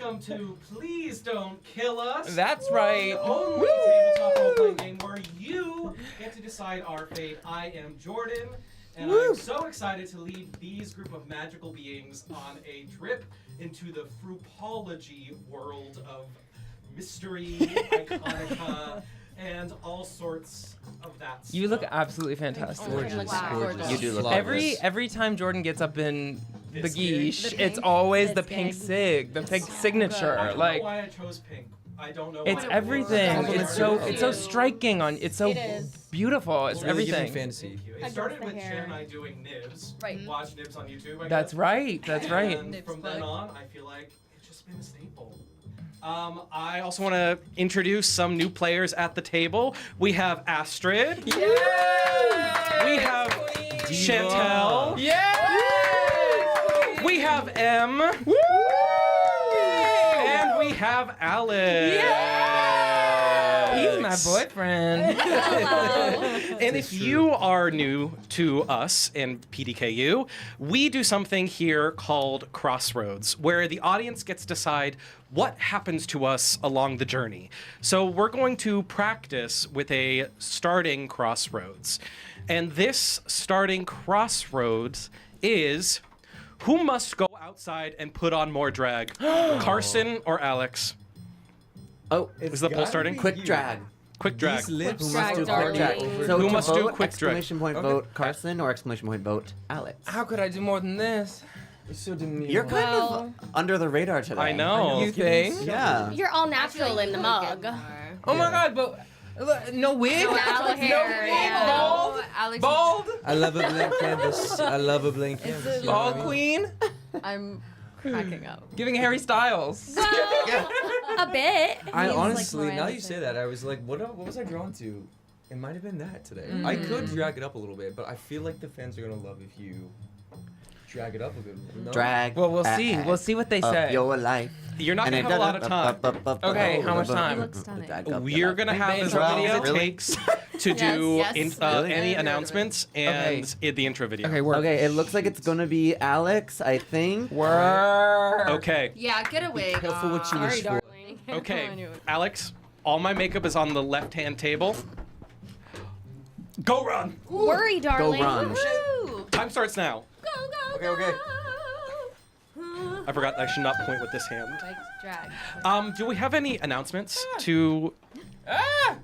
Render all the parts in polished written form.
welcome to Please Don't Kill Us. That's right. Only tabletop role-playing game where you get to decide our fate. I am Jordan, and I'm so excited to lead these group of magical beings on a trip into the FROOPAL'Ology world of mystery, iconica, and all sorts of that stuff. You look absolutely fantastic. Gorgeous. You do look Every time Jordan gets up in the This guiche, gig? it's always the This pink gig. sig, the pink signature. I don't know Like why I chose pink. I don't know. it's why. everything. It's so Cute. striking on. It's so It is. beautiful. It's Really giving everything. fantasy. Thank you. I It started got the with hair. Jen and I doing nibs. Right. Watch nibs on YouTube. I That's guess. right. That's right. And Nibs from then plug. on, I feel like it's just been a staple. I also want to introduce some new players at the table. We have Astrid. Yeah. We have Chantelle. Yeah. We have M. And we have Alex. He's my boyfriend. And if you are new to us in PDKU, we do something here called Crossroads, where the audience gets to decide what happens to us along the journey. So we're going to practice with a starting crossroads. And this starting crossroads is who must go outside and put on more drag, Carson or Alex? Oh, Is the poll starting? quick drag. Quick drag. These lips. Who Drag, must do quick drag? darling. So Who to must do vote, quick drag? exclamation point vote Carson or exclamation point vote Alex? How could I do more than this? So demure. You're kind Well- of under the radar today. I know. You think? Yeah. You're all natural in the mug. Oh my God! But no wig. No natural hair, wig. yeah. Bald. Alex, Bald. I love a blank canvas. I love a blank canvas. a- you know what Bald I mean? queen. I'm cracking up. Giving Harry Styles. A bit. I He's honestly, like now Mariah you say that, I was like, what was I drawn to? It might have been that today. I Mm. could drag it up a little bit, but I feel like the fans are gonna love if you drag it up a bit. No? Drag. Well, we'll see. We'll see what they up say. your life. You're not And going to it have a lot of does- time. Okay, how much time? You look stunning. Drag up We're your going to life. have Big as bang many as it Really? takes to do Yes. Really? any And announcements and in the intro video. Okay, work. Okay, it looks like it's gonna be Alex, I think. Work. Okay. Yeah, get away. Careful what you Sorry, wish for. darling. Okay. Alex, all my makeup is on the left-hand table. Go run. Worry, darling. run. Woo! Time starts now. Go, go, Okay, okay. I forgot I should not point with this hand. Like drag. Do we have any announcements to... Ah!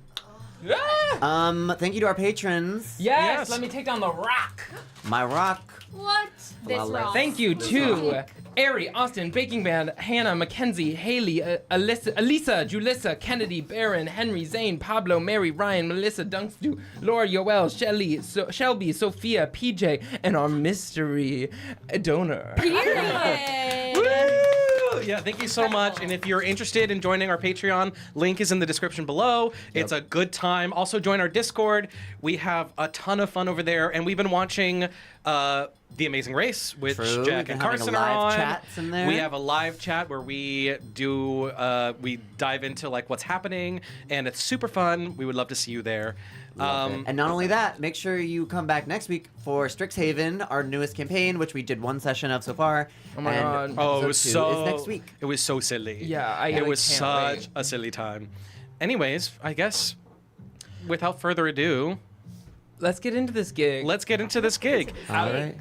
Ah! Thank you to our patrons. Yes, Yes. let me take down the rock. My rock. What? This Well, rock. Thank you to Ari, Austin, Baking Band, Hannah, Mackenzie, Haley, Elisa, Julissa, Kennedy, Barron, Henry, Zane, Pablo, Mary, Ryan, Melissa, Dunkstu, Laura, Yoel, Shelby, Sophia, PJ, and our mystery donor. Period. Woo! Yeah, thank you so much. And if you're interested in joining our Patreon, link is in the description below. It's a good time. Also, join our Discord. We have a ton of fun over there. And we've been watching The Amazing Race, which True. We've Jack been and having Carson a are live on. chats in there. We have a live chat where we do we dive into like what's happening, and it's super fun. We would love to see you there. And not only that, make sure you come back next week for Strixhaven, our newest campaign, which we did one session of so far. Oh my and God. Oh, it episode was 2 so. is next week. It was so silly. Yeah, It was can't such wait. a silly time. Anyways, I guess without further ado, Let's get into this gig. let's get into this gig. All right.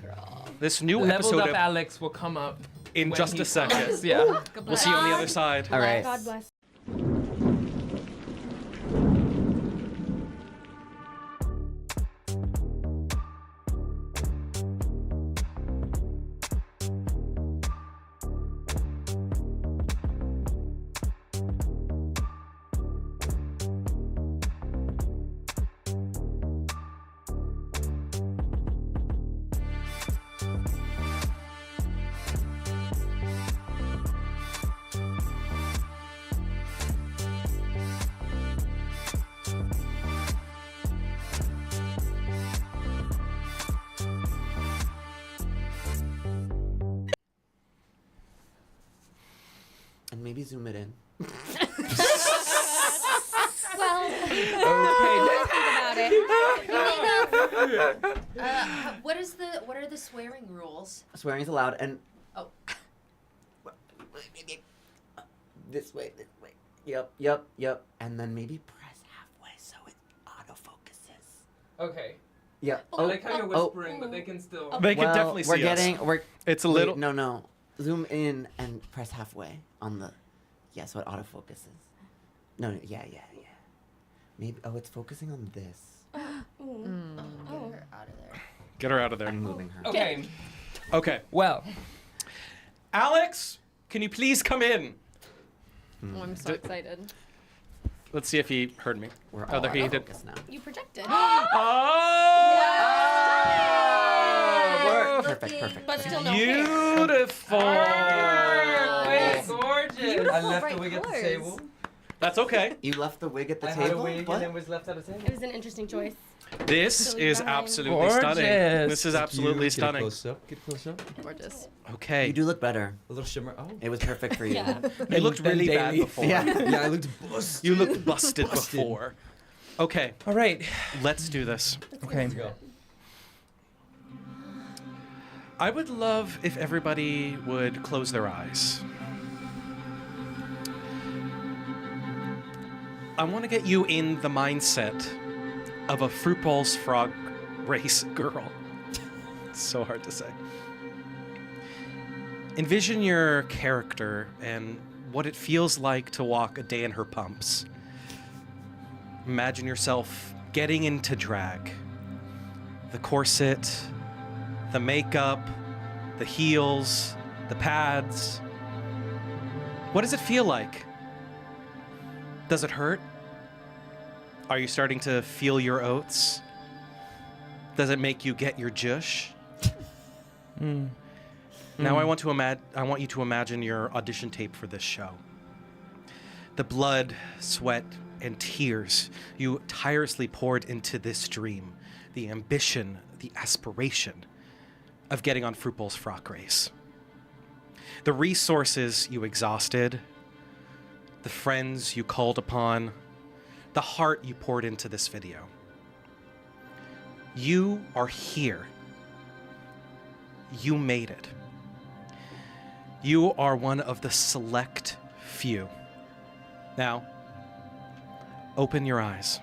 This new Leveled episode up of Alex will come up in when just he a second. comes. Yeah. We'll see you on the other side. All right. God bless. And maybe zoom it in. Well, Okay. think about it. What are the swearing rules? Swearing is allowed, and Oh. This way. Yep. And then maybe press halfway so it autofocuses. Okay. Yep. They're kind of whispering, but they can still. They can Well, definitely see we're getting, us. We're, It's a wait, little. No. Zoom in and press halfway on the. Yeah, so it autofocuses. No, yeah. Maybe. Oh, it's focusing on this. Get her out of there. Get her out of there. I'm moving her. Okay. Okay. Well, Alex, can you please come in? Oh, I'm so excited. Let's see if he heard me. We're Oh, all there he did. autofocused now. You projected. Oh! Perfect. But still no hair. Beautiful. wait, gorgeous. I left bright the wig at the colors. table. That's okay. You left the wig at the I had a table? wig What? and then was left at a table. It was an interesting choice. This Silly is behind. absolutely stunning. Gorgeous. This is absolutely stunning. Get close up. Gorgeous. Okay. You do look better. A little shimmer. Oh. It was perfect for you. Yeah. You looked Ben really bad Daly. before. Yeah. Yeah, I looked busted. You looked busted before. Okay, All right. let's do this. Okay. Let's go. I would love if everybody would close their eyes. I want to get you in the mindset of a RuPaul's frog race girl. It's so hard to say. Envision your character and what it feels like to walk a day in her pumps. Imagine yourself getting into drag. The corset, the makeup, the heels, the pads. What does it feel like? Does it hurt? Are you starting to feel your oats? Does it make you get your jush? Now I want you to imagine your audition tape for this show. The blood, sweat, and tears you tirelessly poured into this dream, the ambition, the aspiration of getting on FROOPAL'S frock race. The resources you exhausted, the friends you called upon, the heart you poured into this video. You are here. You made it. You are one of the select few. Now, open your eyes.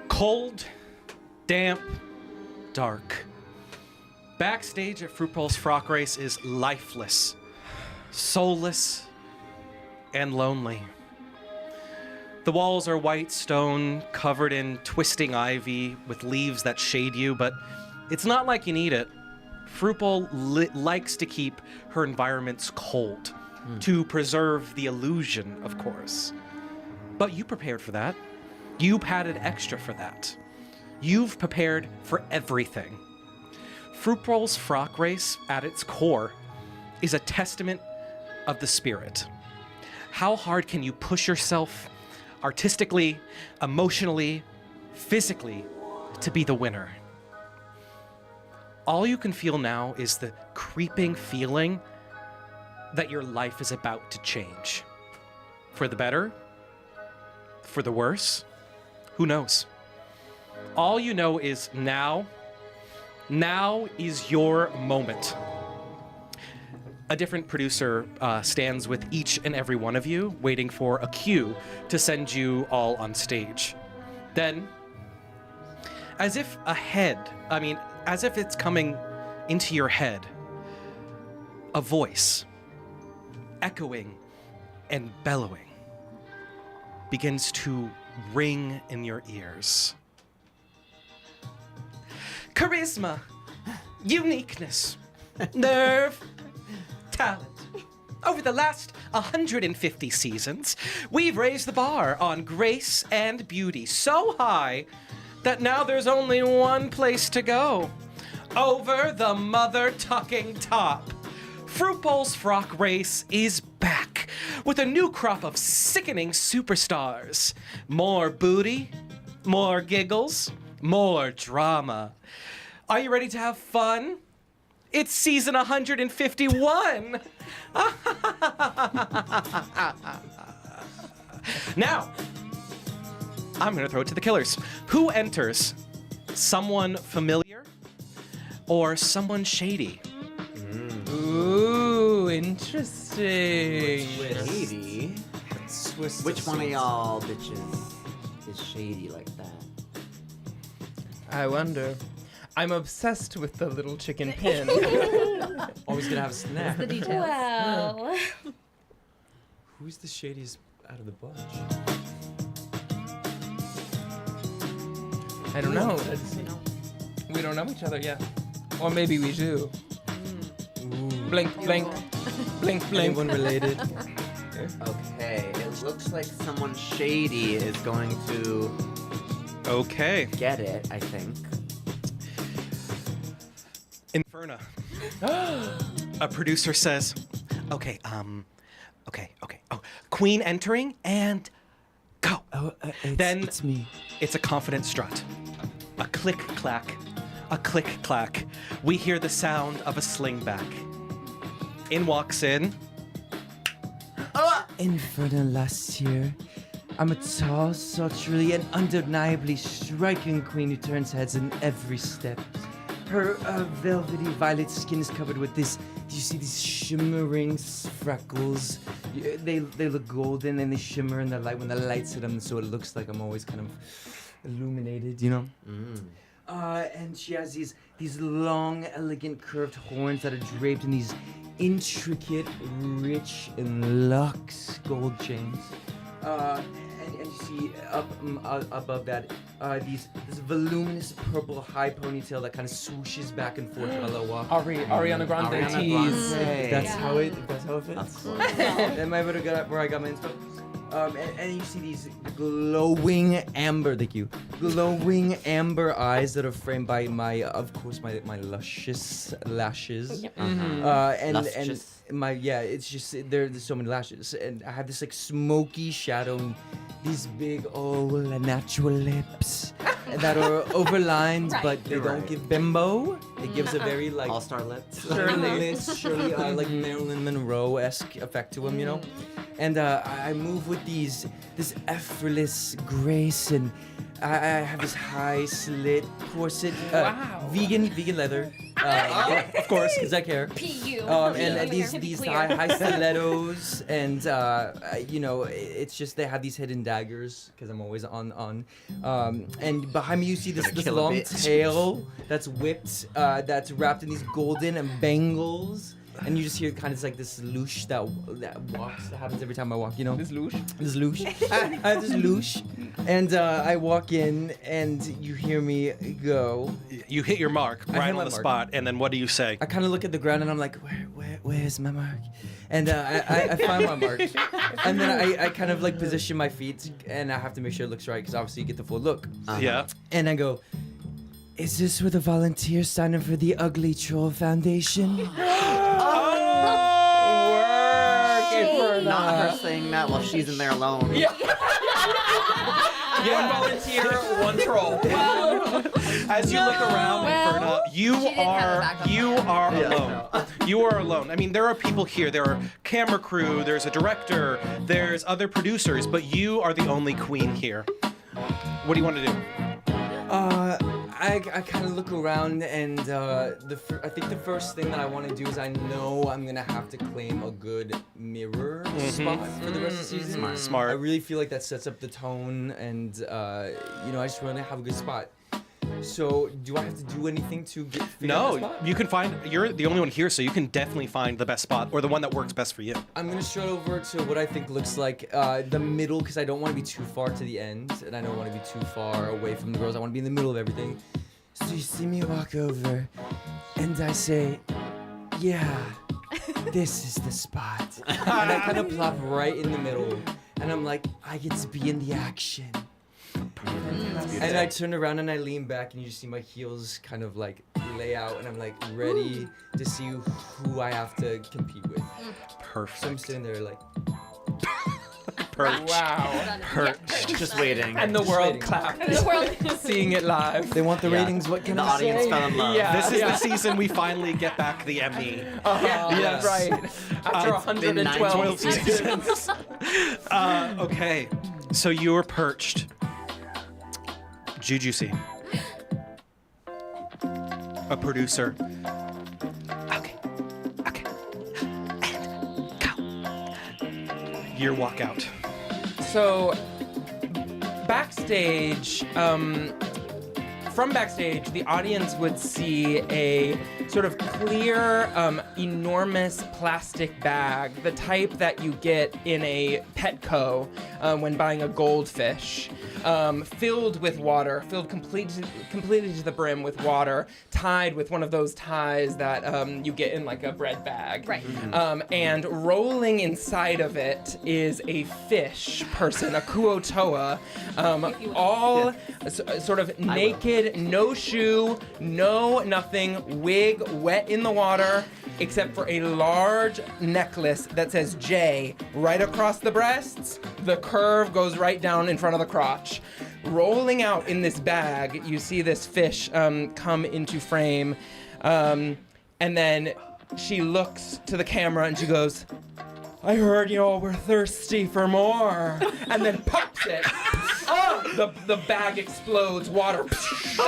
Cold, damp, dark. Backstage at RuPaul's Frock Race is lifeless, soulless, and lonely. The walls are white stone, covered in twisting ivy with leaves that shade you, but it's not like you need it. RuPaul likes to keep her environments cold, to preserve the illusion, of course. But you prepared for that. You padded extra for that. You've prepared for everything. RuPaul's Frock Race, at its core, is a testament of the spirit. How hard can you push yourself artistically, emotionally, physically to be the winner? All you can feel now is the creeping feeling that your life is about to change. For the better? For the worse? Who knows? All you know is now is your moment. A different producer stands with each and every one of you, waiting for a cue to send you all on stage. Then, as if it's coming into your head, a voice, echoing and bellowing, begins to ring in your ears. Charisma, uniqueness, nerve, talent. Over the last 150 seasons, we've raised the bar on grace and beauty so high that now there's only one place to go. Over the mother-tucking top. RuPaul's Frock Race is back with a new crop of sickening superstars. More booty, more giggles, more drama. Are you ready to have fun? It's season 151. Now, I'm going to throw it to the killers. Who enters? Someone familiar? or someone shady? Ooh, interesting. Shady. Which one of y'all bitches is shady like that? I wonder. I'm obsessed with the little chicken pin. Always gonna have a snack. The details. Well. Who's the shadiest out of the bunch? I don't know. We don't know each other yet. Or maybe we do. Blink, blink. Blink, blink. Anyone related? Okay, it looks like someone shady is going to Okay. get it, I think. Inferna. A producer says, okay. Oh, queen entering and go. Then it's me. it's a confident strut. A click clack. A click clack. We hear the sound of a slingback. In walks in. Inferno last year. I'm a tall, sultry, and undeniably striking queen who turns heads in every step. Her velvety violet skin is covered with this. You see these shimmering freckles. They look golden and they shimmer in the light when the lights hit them, so it looks like I'm always kind of illuminated, you know. And she has these long, elegant, curved horns that are draped in these intricate, rich, and luxe gold chains. And you see up above that this voluminous purple high ponytail that kind of swooshes back and forth while I walk. Ariana Grande Ariana tease. Grande. That's how it fits. Of course. Am I able to get up where I got my inspo? And you see these glowing amber, thank you, glowing amber eyes that are framed by my luscious lashes. And Luscious. it's just there's so many lashes, and I have this like smoky shadow, and these big natural lips that are overlined, but they don't give bimbo. It gives a very like All-star lips. Shirley, like Marilyn Monroe-esque effect to them, you know. And I move with this effortless grace, and I have this high slit corset, vegan leather, of course, because I care. PU. And these high stilettos, and it's just they have these hidden daggers because I'm always on. And behind me you see this kill a long bitch. tail that's whipped, that's wrapped in these golden and bangles. And you just hear kind of like this loosh that walks, that happens every time I walk, you know? This loosh. This loosh. I have this loosh. And I walk in and you hear me go. You hit your mark I right hit on my the mark. spot, and then what do you say? I kind of look at the ground and I'm like, where's my mark? And I find my mark. And then I kind of like position my feet, and I have to make sure it looks right because obviously you get the full look. Yeah. And I go, is this where the volunteers sign up for the Ugly Troll Foundation? Not her saying that while she's in there alone. One volunteer, one troll. As you look around, Inferna, you didn't have a backup are plan. alone. You are alone. I mean, there are people here. There are camera crew. There's a director. There's other producers, but you are the only queen here. What do you want to do? I kind of look around, and I think the first thing that I want to do is I know I'm gonna have to claim a good mirror spot for the rest of the season. Smart. I really feel like that sets up the tone, and I just want to have a good spot. So, do I have to do anything to figure out the No, spot? you can find. You're the only one here, so you can definitely find the best spot or the one that works best for you. I'm gonna strut over to what I think looks like the middle, because I don't want to be too far to the end, and I don't want to be too far away from the girls. I want to be in the middle of everything. So you see me walk over, and I say, "Yeah, this is the spot." And I kind of plop right in the middle, and I'm like, I get to be in the action. And I turn around and I lean back, and you just see my heels kind of like lay out, and I'm like ready to see who I have to compete with. So I'm Perfect. sitting there like, Perched. Wow. Perched. Just waiting. And the world waiting. clapped, The world. seeing it live. they want the Yeah. ratings. What can The I audience say? fell in love. Yeah. This is the season we finally get back the Emmy. Yes. Right. After It's been 112 19 seasons. Okay, so you were perched. Jujucy. a producer. Okay. And go. You walk out. So, backstage, from backstage, the audience would see a sort of clear, enormous plastic bag, the type that you get in a Petco when buying a goldfish, filled with water, filled completely to the brim with water, tied with one of those ties that you get in like a bread bag. Right. And rolling inside of it is a fish person, a kuotoa, all sort of naked, no shoe, no nothing, wig wet in the water, except for a large necklace that says J right across the breasts. The curve goes right down in front of the crotch. Rolling out in this bag, you see this fish come into frame, and then she looks to the camera and she goes, I heard y'all were thirsty for more, and then pops it. The bag explodes, water pours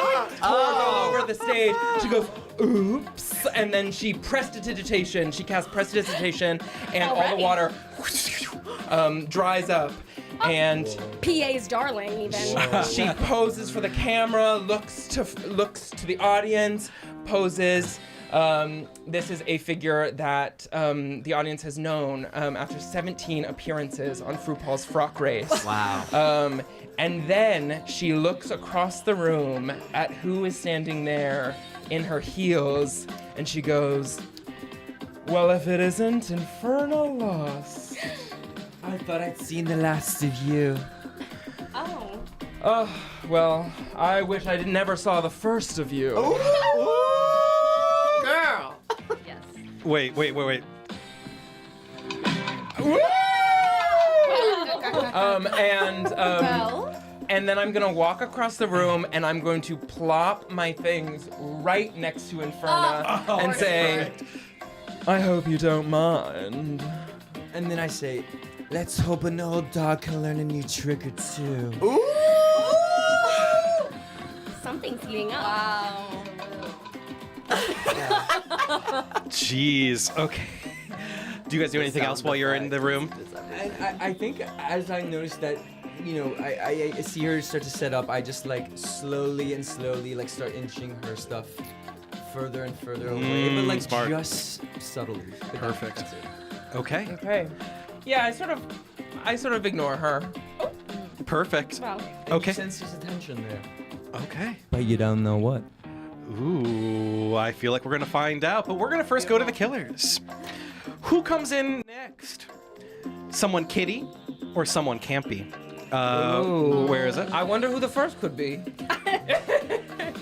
all over the stage. She goes, oops, and then she prestidigitation. She casts prestidigitation, and all the water dries up. And PA's darling, even. she poses for the camera, looks to the audience, poses. This is a figure that the audience has known after 17 appearances on RuPaul's Frock Race. Wow. And then she looks across the room at who is standing there in her heels, and she goes, well, if it isn't Infernal Lust. I thought I'd seen the last of you. Oh. Oh, well, I wish I never saw the first of you. Girl. Yes. Wait. Well. And then I'm gonna walk across the room and I'm going to plop my things right next to Inferna and say, I hope you don't mind. And then I say, let's hope an old dog can learn a new trick or two. Something's heating up. Wow. Jeez. Okay. Do you guys do anything else while you're in the room? And I think as I noticed that, you know, I see her start to set up, I just like slowly like start inching her stuff further and further away, but like smart. just subtly. But Perfect. That's it. Okay. Okay. Yeah, I sort of ignore her. Perfect. Well. Okay. You sense there's attention there. Okay. But you don't know what. Ooh, I feel like we're gonna find out, but we're gonna first go to the killers. Who comes in next? Someone kitty or someone campy? Ooh. Where is it? I wonder who the first could be, I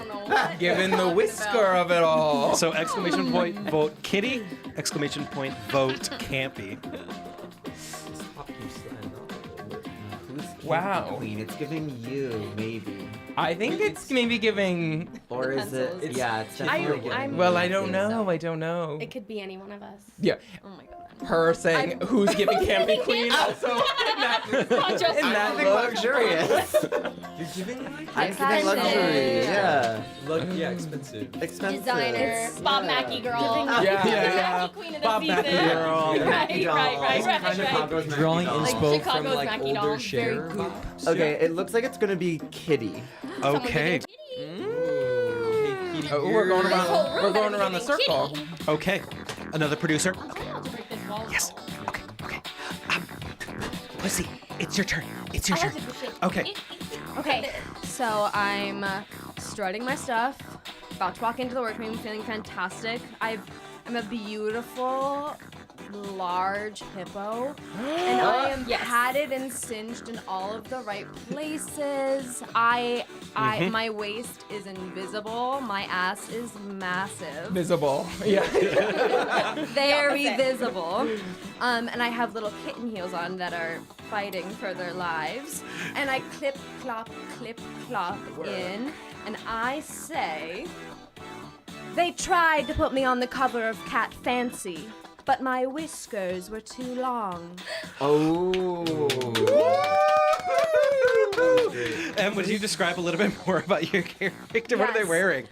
don't know. given the whisker of it all. So exclamation point vote kitty, exclamation point vote campy. Who's Wow. Queen? It's giving you, maybe. I think it's maybe giving. Or is it? Pencils. Yeah, it's definitely giving I'm- you. Well, I don't know. I don't know. It could be any one of us. Yeah, Oh my god. her saying who's giving campy queen also in that Not just in that Giving look. luxurious. You're giving like I'm giving Expensive. luxury. Yeah. yeah, expensive. Expensive. Designer. Bob Mackie girl. Yeah. Queen of the Bob season. Mackie girl. Yeah. Right, Chicago's Mackie Drawing doll. inspo Chicago's from like Mackie older doll, share very goop. vibes. Okay, it looks like it's gonna be Kitty. Okay. Oh, we're going This whole around. room We're going better be around the giving circle. kitty. Okay. Another producer. Yes. Yes. Okay. Let's see. It's your turn. It's your turn. Okay. Okay, so I'm strutting my stuff, about to walk into the workroom, feeling fantastic. I'm a beautiful, large hippo, and I am padded and singed in all of the right places. My waist is invisible. My ass is massive, Visible. Yeah. very visible. And I have little kitten heels on that are fighting for their lives. And I clip clop in, and I say, they tried to put me on the cover of Cat Fancy, but my whiskers were too long. Oh. And would you describe a little bit more about your character? What are they Yes. wearing?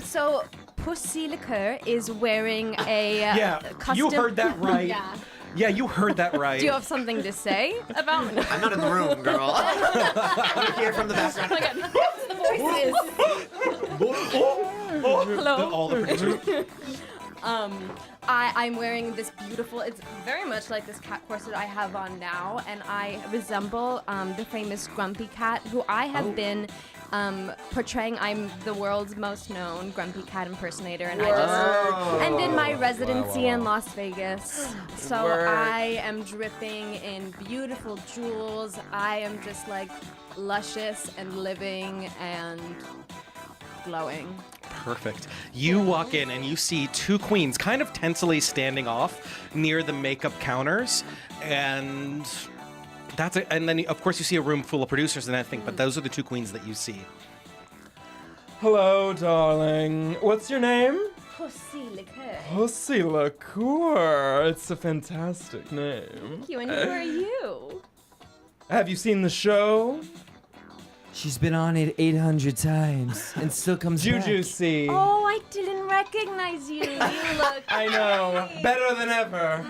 So Pussy Liqueur is wearing a custom. you heard that right. Yeah. Yeah, you heard that right. Do you have something to say about? I'm not in the room, girl. I'm here from the background. The voices. Hello. All the producers. I'm wearing this beautiful, it's very much like this cat corset I have on now, and I resemble the famous Grumpy Cat, who I have been portraying. I'm the world's most known Grumpy Cat impersonator, and I just ended my residency in Las Vegas. So I am dripping in beautiful jewels. I am just like luscious and living and glowing. Perfect. You walk in and you see two queens kind of tensely standing off near the makeup counters, and that's it. And then of course you see a room full of producers and everything, but those are the two queens that you see. Hello, darling. What's your name? Pussy Liqueur. Pussy Liqueur. It's a fantastic name. Thank you, and who are you? Have you seen the show? She's been on it 800 times and still comes back. Jujucy. Oh, I didn't recognize you. You look. I know. Better than ever.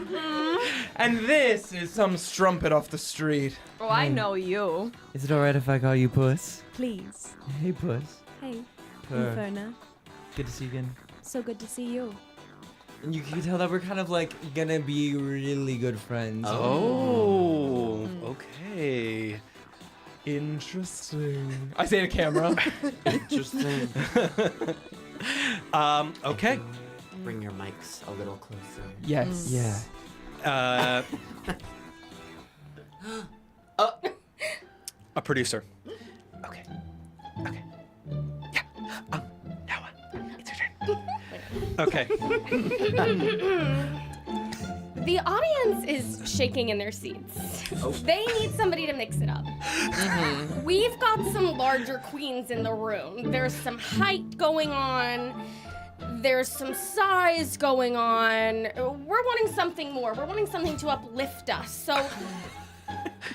And this is some strumpet off the street. Oh, I know you. Is it alright if I call you Puss? Please. Hey, Puss. Hey, Purr. Inferna. Good to see you again. So good to see you. And you can tell that we're kind of like gonna be really good friends. Oh, okay. Interesting. I say to camera. Interesting. Okay. Bring your mics a little closer. Yes. Yeah. A producer. Okay. Okay. Yeah. Noah, it's your turn. Okay. The audience is shaking in their seats. They need somebody to mix it up. We've got some larger queens in the room. There's some height going on. There's some size going on. We're wanting something more. We're wanting something to uplift us. So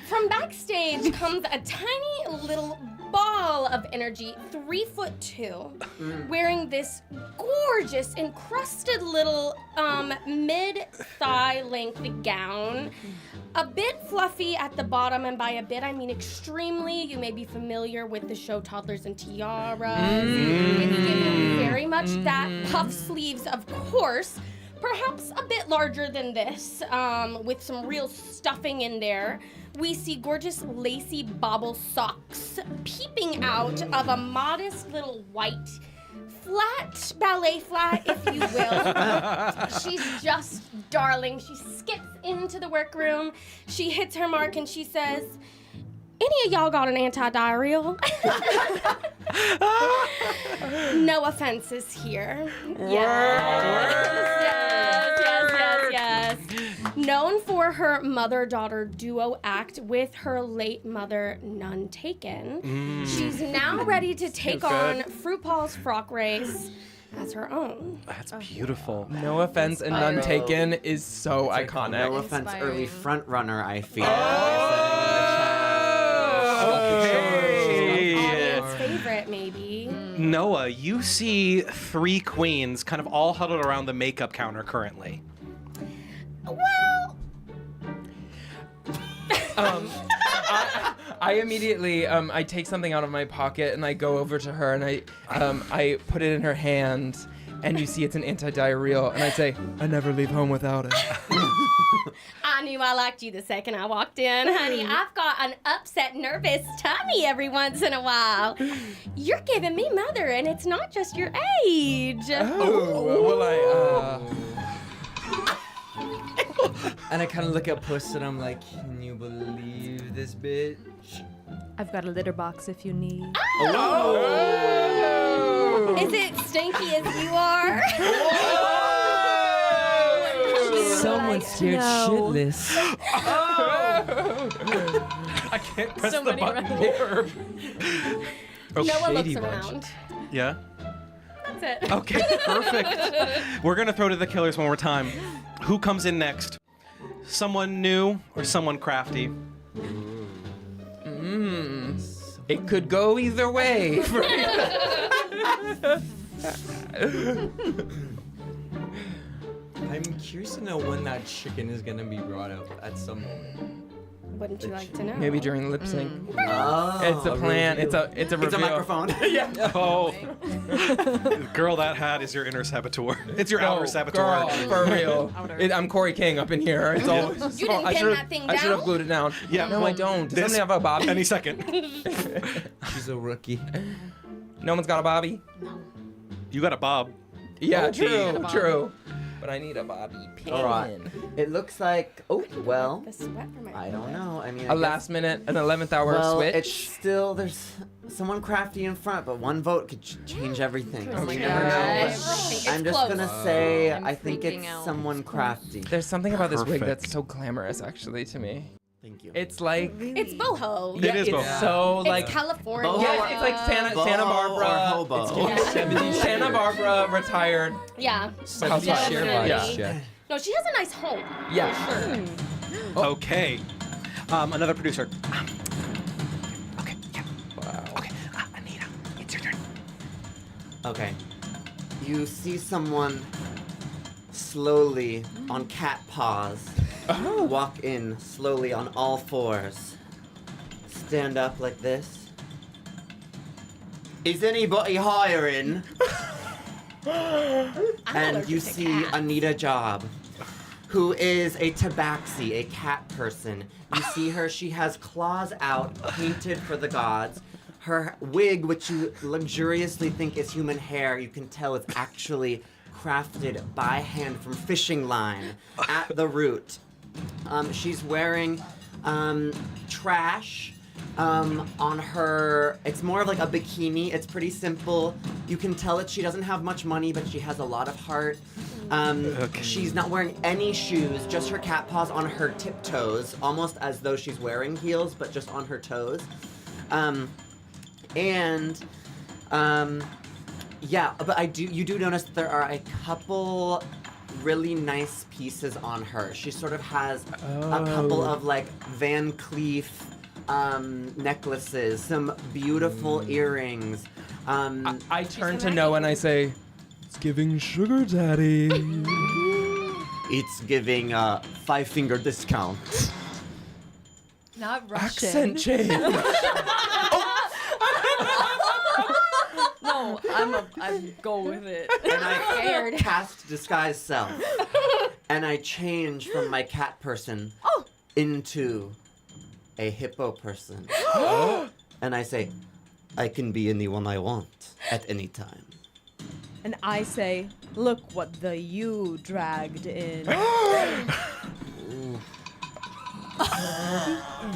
from backstage comes a tiny little ball of energy, 3'2", wearing this gorgeous encrusted little mid-thigh length gown. A bit fluffy at the bottom, and by a bit I mean extremely. You may be familiar with the show Toddlers and Tiaras. It's given very much that. Puff sleeves, of course. Perhaps a bit larger than this, with some real stuffing in there. We see gorgeous lacy bobble socks peeping out of a modest little white flat, ballet flat, if you will. She's just darling. She skips into the workroom. She hits her mark and she says, "Any of y'all got an anti-diarrheal?" No offenses here. Yes. Known for her mother-daughter duo act with her late mother, None Taken, she's now ready to take on FROOPAL'S frock race as her own. That's beautiful. No offense, and none taken is so iconic. No offense, Inspiring. early front runner, I feel. Okay. Audience favorite, maybe. Noah, you see three queens kind of all huddled around the makeup counter currently. Well, I immediately I take something out of my pocket and I go over to her and I put it in her hand, and you see it's an anti-diarrheal, and I say, "I never leave home without it." I knew I liked you the second I walked in, honey. I've got an upset, nervous tummy every once in a while. You're giving me mother, and it's not just your age. Oh, well, And I kind of look at Puss and I'm like, can you believe this bitch? I've got a litter box if you need. Is it stinky as you are? Someone scared know. shitless. I can't press So the many button rounds. more. Noah looks Shady bunch. around. Yeah? That's it. Okay, perfect. We're gonna throw to the killers one more time. Who comes in next? Someone new or someone crafty? So It could go either way. I'm curious to know when that chicken is gonna be brought up at some moment. Wouldn't you like to know? Maybe during lip sync. Oh, It's a plan. reveal. It's a reveal. It's a microphone. Yeah. Oh, girl, that hat is your inner saboteur. It's your outer saboteur. Girl, for real. I'm Corey King up in here. It's all. You didn't pin that thing I should have down? glued it down. Yeah, No, well, I don't. Does this- somebody have a bobby? Any second. She's a rookie. No one's got a bobby. You got a bob. Yeah, Okay. true. But I need a bobby pin. All right. It looks like. Oh well. The sweat from my I don't know. I mean. A last minute, an 11th hour Well, switch. it's still there's someone crafty in front, but one vote could change everything. Oh my You God. never know. It's But I'm just close. gonna say I'm I think freaking it's out. someone crafty. There's something about this wig Perfect. that's so glamorous, actually, to me. Thank you. It's like. It's boho. It is it's boho. so It's like. California. Boho. Yeah, it's like Santa Boho or Barbara. hobo? It's giving 70s. Santa Barbara retired. Yeah. 70 Housewife. share Definitely. vibes, Yeah. Jack. No, she has a nice home. Yeah. Okay. Another producer. Okay. Yeah. Wow. Okay. Anita, it's your turn. Okay. You see someone slowly on cat paws walk in slowly on all fours. Stand up like this. Is anybody hiring? And you see Anita Job, who is a tabaxi, a cat person. You see her, she has claws out, painted for the gods. Her wig, which you luxuriously think is human hair, you can tell it's actually crafted by hand from fishing line at the root. She's wearing trash on her. It's more of like a bikini. It's pretty simple. You can tell that she doesn't have much money, but she has a lot of heart. She's not wearing any shoes, just her cat paws on her tiptoes, almost as though she's wearing heels, but just on her toes. Yeah, but you do notice that there are a couple really nice pieces on her. She sort of has a couple of like Van Cleef necklaces, some beautiful earrings. I turn to Noah and I say, "It's giving sugar daddy." It's giving a 5-finger discount. Not Russian. Accent change. No, I'm go with it. And I Scared. cast disguise self. And I change from my cat person into a hippo person. And I say, I can be anyone I want at any time. And I say, look what the you dragged in.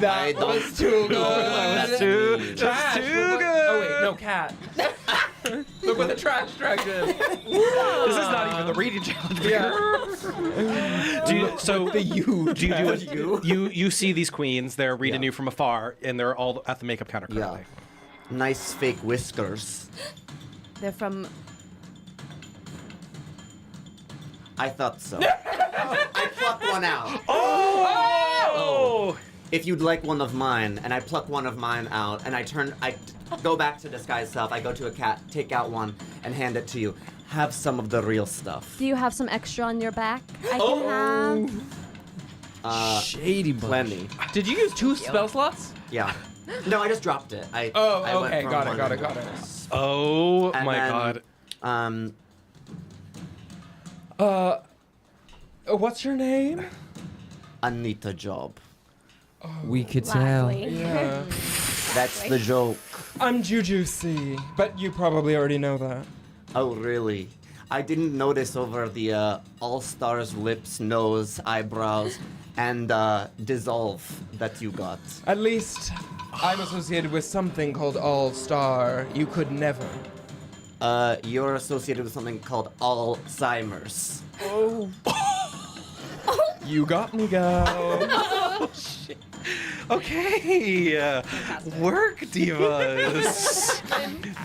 That was too good. That's too- mean. Trash. too Look what- good. Oh wait, no cat. Look what the trash dragged in. This is not even the reading challenge. Do you, so The you. do you see these queens? They're reading you from afar, and they're all at the makeup counter Yeah. currently. Nice fake whiskers. They're from. I thought so. I plucked one out. Oh! If you'd like one of mine, and I pluck one of mine out, and I go back to disguise self, I go to a cat, take out one, and hand it to you. Have some of the real stuff. Do you have some extra on your back I can have? Shady Plenty. Did you use 2 spell slots? Yeah. No, I just dropped it. I went Okay, from got it, one got to it, got one. it. Oh And my then, god. What's your name? Anita Job. We could tell. Lastly. Yeah. That's the joke. I'm Juju C, but you probably already know that. Oh, really? I didn't notice over the All-Stars lips, nose, eyebrows, and dissolve that you got. At least I'm associated with something called All Star. You could never. You're associated with something called Alzheimer's. You got me, girl. Okay. Work divas.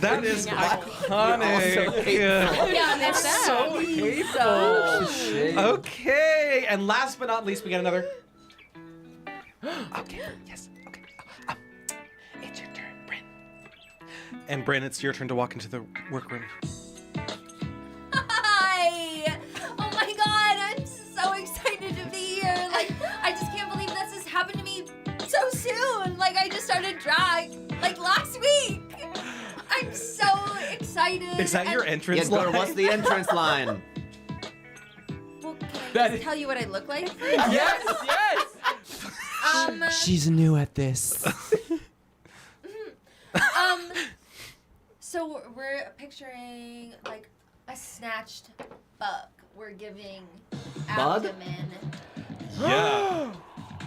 That is iconic. Yeah, that's So hateful. Okay. And last but not least, we got another. Okay. Yes. Okay. It's your turn, Bryn. And Bryn, it's your turn to walk into the workroom. Hi! Oh my god, I'm so excited to be here. Like, I just can't believe this has happened to me so soon. Like, I just started drag, like, last week. I'm so excited. Is that your entrance Yes, girl, line? what's the entrance line? Well, can I That just is- tell you what I look like? Yes, yes. She's new at this. So we're picturing, like, a snatched buck. We're giving Bug? abdomen. Yeah.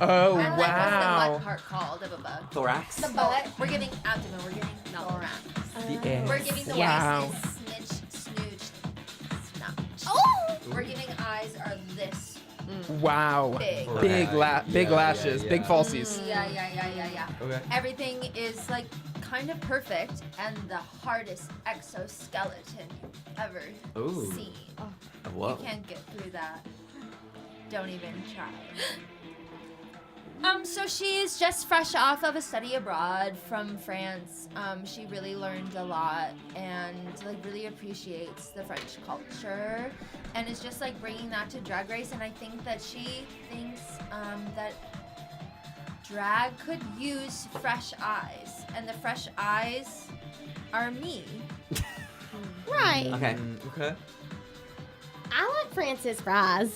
Oh, And, like, what's the wow. butt part called of a bug? Thorax? The butt. We're giving abdomen. We're giving thorax. The ass. We're giving the Wow. waist is snitch, snooch, snatch. Oh! We're giving eyes are this Wow. big. Big Yeah, lashes, yeah, big yeah. falsies. Yeah. Okay. Everything is like kind of perfect and the hardest exoskeleton you've ever Ooh. seen. Whoa. You can't get through that. Don't even try. So she's just fresh off of a study abroad from France. She really learned a lot and like really appreciates the French culture and is just like bringing that to Drag Race. And I think that she thinks that drag could use fresh eyes, and the fresh eyes are me. Right. Okay. Okay. I like Francis fries.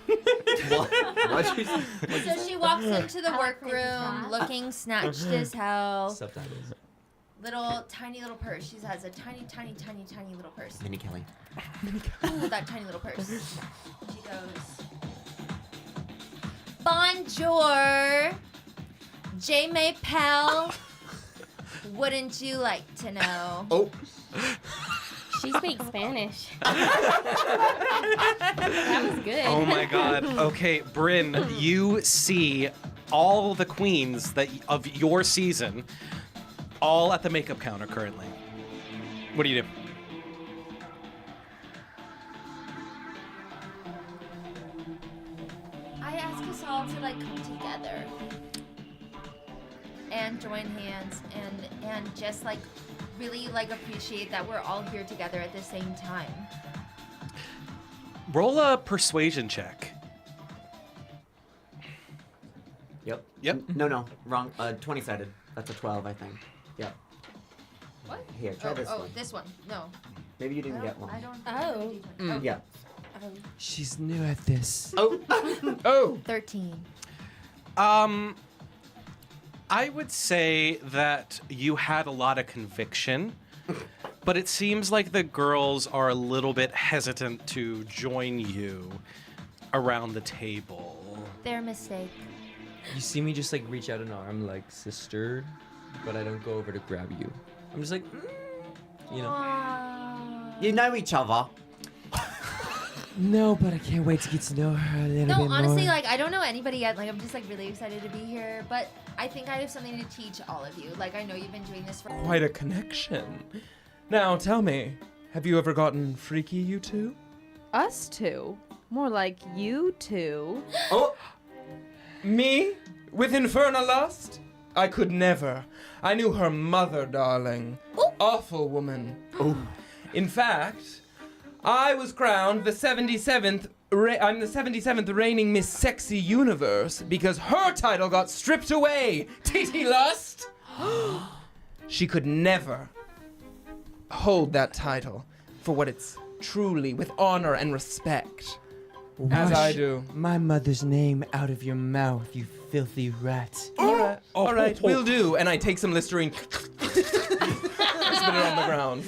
What? What'd you say? So she walks into the I like Francis workroom fries. looking snatched as hell. Subtitles. Tiny little purse. She has a tiny little purse. Minnie Kelly. With that tiny little purse. She goes, Bonjour, J. May Pell. Wouldn't you like to know? Oh. She speaks Spanish. That was good. Oh my god. Okay, Bryn, you see all the queens of your season all at the makeup counter currently. What do you do? I ask us all to like come together and join hands and just like really like appreciate that we're all here together at the same time. Roll a persuasion check. Yep. Yep. No, wrong. 20-sided. That's a 12, I think. Yep. What? Here, try this one. This one. No. Maybe you didn't get one. I don't. Oh. Yeah. She's new at this. Oh. Oh. 13. I would say that you had a lot of conviction, but it seems like the girls are a little bit hesitant to join you around the table. Their mistake. You see me just like reach out an arm like sister, but I don't go over to grab you. I'm just like, you know. You know each other. No, but I can't wait to get to know her a little No, bit honestly, more. like I don't know anybody yet. Like I'm just like really excited to be here, but I think I have something to teach all of you. Like I know you've been doing this for Quite a connection. Now, tell me, have you ever gotten freaky, you two? Us two. More like you two. Oh! Me? With infernal lust? I could never. I knew her mother, darling. Awful woman. In fact, I was crowned the 77th. I'm the 77th reigning Miss Sexy Universe because her title got stripped away. Titty lust. She could never hold that title for what it's truly, with honor and respect, as I do. My mother's name out of your mouth, you filthy rat. All right, will do. And I take some Listerine, spit it on the ground.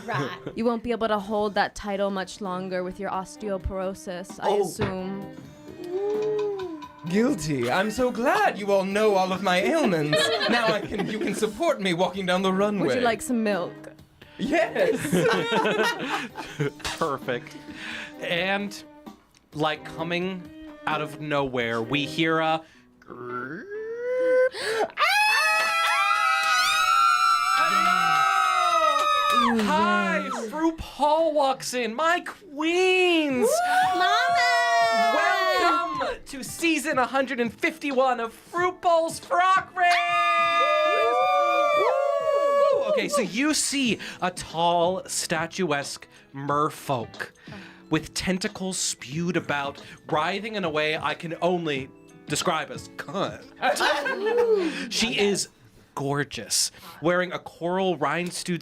Right. You won't be able to hold that title much longer with your osteoporosis, I assume. Guilty. I'm so glad you all know all of my ailments. Now you can support me walking down the runway. Would you like some milk? Yes. Perfect. And like coming out of nowhere, we hear a Hi, RuPaul walks in. My queens! Welcome to season 151 of RuPaul's FROCK Race! Woo! Okay, so you see a tall, statuesque merfolk with tentacles spewed about, writhing in a way I can only describe as cunt. She is gorgeous, wearing a coral rhinestone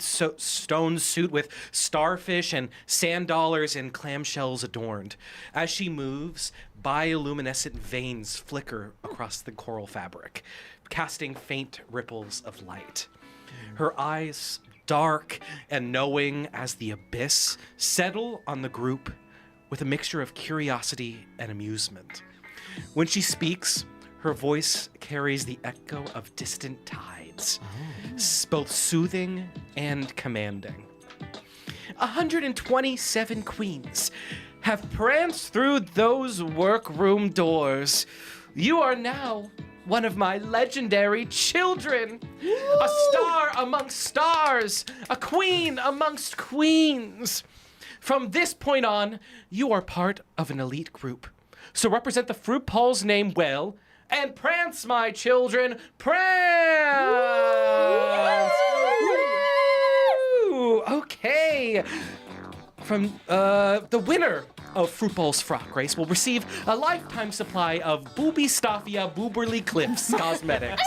suit with starfish and sand dollars and clamshells adorned. As she moves, bioluminescent veins flicker across the coral fabric, casting faint ripples of light. Her eyes, dark and knowing as the abyss, settle on the group with a mixture of curiosity and amusement. When she speaks, her voice carries the echo of distant tides, both soothing and commanding. 127 queens have pranced through those workroom doors. You are now one of my legendary children. A star amongst stars, a queen amongst queens. From this point on, you are part of an elite group. So represent the RuPaul's name well, and prance, my children, prance! Woo! Okay. From the winner of RuPaul's Frock race will receive a lifetime supply of Booby Staffia Booberly Cliffs cosmetics,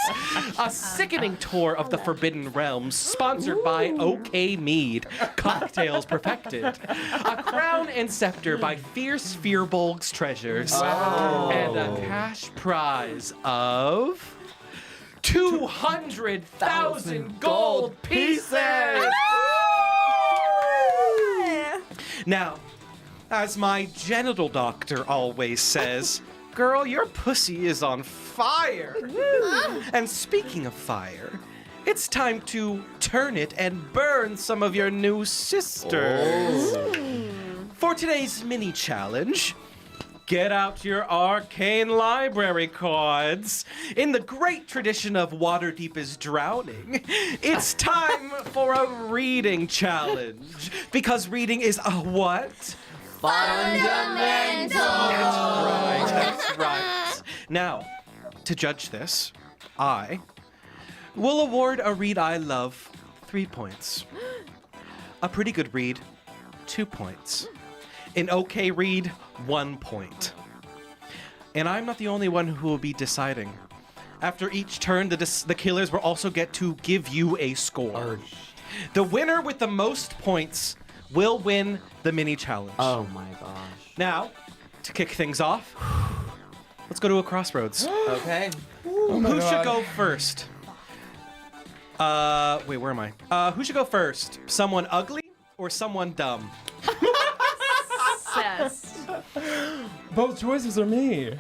a sickening tour of the Forbidden Realms sponsored by OK Mead, cocktails perfected, a crown and scepter by Fierce Fearbolg's Treasures, and a cash prize of 200,000 gold pieces. Now, as my genital doctor always says, girl, your pussy is on fire. And speaking of fire, it's time to turn it and burn some of your new sisters. For today's mini challenge, get out your arcane library cards. In the great tradition of Waterdeep is drowning, it's time for a reading challenge. Because reading is a what? Fundamental. That's right. Now, to judge this, I will award a read I love 3 points. A pretty good read, 2 points. An okay read, 1 point. And I'm not the only one who will be deciding. After each turn, the killers will also get to give you a score. The winner with the most points will win the mini challenge. Oh my gosh. Now, to kick things off, let's go to a crossroads. Okay. Who should go first? Wait, where am I? Who should go first? Someone ugly or someone dumb? Both choices are me.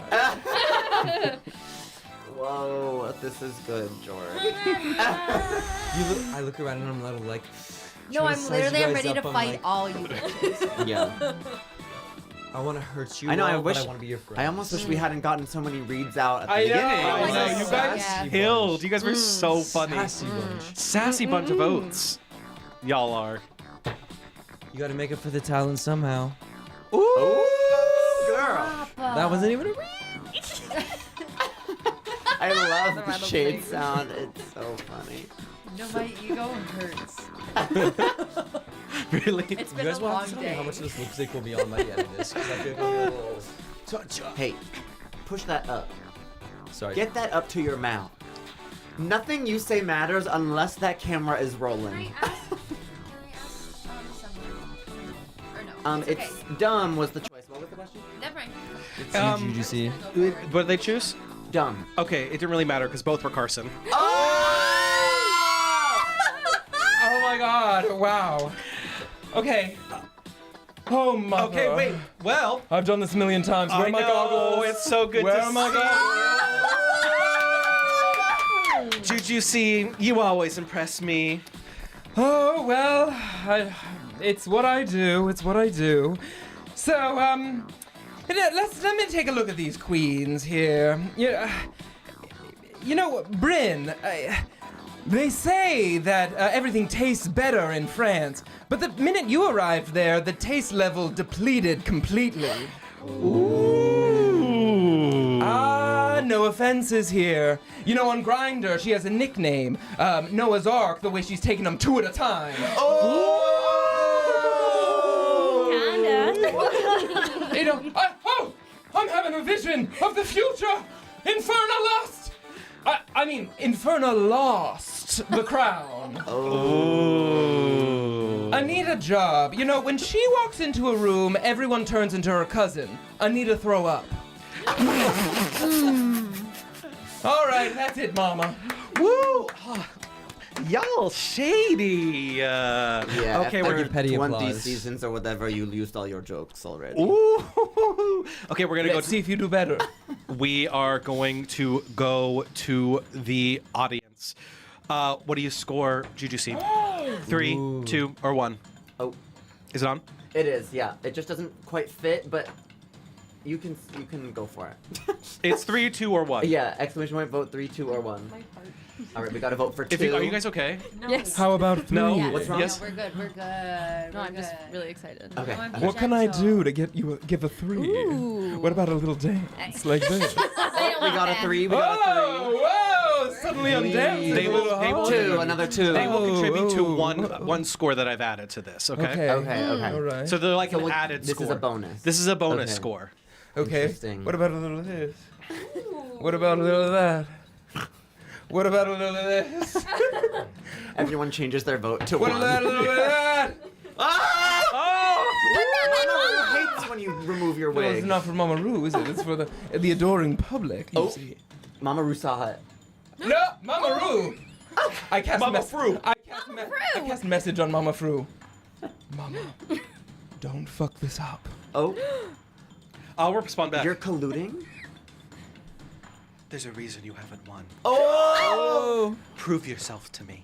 Whoa, this is good, George. I look around and I'm a little like. No, trying I'm to size literally you I'm guys ready up, to I'm fight like, all you bitches. Yeah. I want to hurt you. I know. all, I but wish. I want to be your friend. I almost wish we hadn't gotten so many reads out at the I know. beginning. I know. Oh, You guys yeah. killed. You guys were so funny. Sassy bunch. Sassy bunch of oats. Y'all are. You got to make up for the talent somehow. Ooh. Girl. That wasn't even a read. I love the shade sound. It's so funny. No, my ego hurts. Really? It's You been guys a want long to tell me day. how much of this lipstick will be on by the end of this? Because I feel like I'm a little touch up. Hey, push that up. Sorry. Get that up to your mouth. Nothing you say matters unless that camera is Can I rolling. ask someone? Or no? It's okay. dumb was the choice. What was the question? Never mind. It's Um, UGC. What did they choose? Dumb. Okay, it didn't really matter because both were Carson. Oh my god, wow. Okay. Oh my Okay, wait. Well, I've done this a million times. Where I are my know, goggles? it's so good Where to are my see. Juju, see, you always impress me. Oh, well, it's what I do. It's what I do. So, let me take a look at these queens here. You know, Bryn, they say that everything tastes better in France, but the minute you arrived there, the taste level depleted completely. Ooh. Ah, no offenses here. You know, on Grindr, she has a nickname, Noah's Ark, the way she's taking them two at a time. Kinda. You know, I'm having a vision of the future. Infernal Lost. I mean, Infernal lost the crown. I need a job. You know, when she walks into a room, everyone turns into her cousin. I need to throw up. All right, that's it, Mama. Woo! Y'all shady. Yeah. Okay, after we're 20 applause. Seasons or whatever, you used all your jokes already. Ooh. Okay, we're gonna Let's go. see if you do better. We are going to go to the audience. What do you score, Juju C? 3, 2, or 1? Oh, Is it on? it is. Yeah, it just doesn't quite fit, but you can go for it. It's 3, 2, or 1. Yeah, exclamation point, vote 3, 2, or 1. All right, we gotta vote for 2. Are you guys okay? Yes. How about 3? No. Yeah. What's wrong? Yes. We're good. We're No, I'm just really excited. Okay. What can I do to get you give a 3? Ooh. What about a little dance like this? We got a 3. We got a 3. Whoa! Suddenly I'm dancing. They a will- little they will- hard. 2, another 2. They will contribute to Oh. one score that I've added to this. Okay. Okay. Okay. All right. So they're like So an what- added this score. is a bonus. This is a bonus Okay. score. Okay. Interesting. What about a little of this? What about a little of that? What about a little of this? Everyone changes their vote to What 1. about a little of that? Oh! Mama hates when you remove your Well, wig. it's not for Mama Ru, is it? It's for the adoring public, you see. Mama Ru saw it. No, Mama Ru! I cast Mama Fru. I cast message on Mama Fru. Mama, don't fuck this up. Oh, I'll respond back. you're colluding? There's a reason you haven't won. Oh! Prove yourself to me.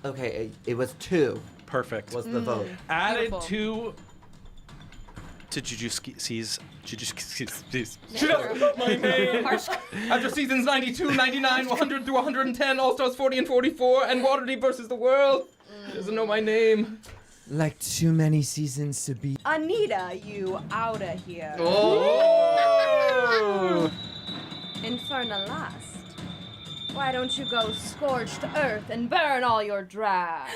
Okay, it was 2 Perfect. was the vote. Added Beautiful. to Juju C's. Shut up! My name! After seasons 92, 99, 100 through 110, All Stars 40 and 44, and Waterdeep versus the World. Doesn't know my name. Like too many seasons to be. Anita, you outta here. Oh! Infernal Last. Why don't you go scorched earth and burn all your drag?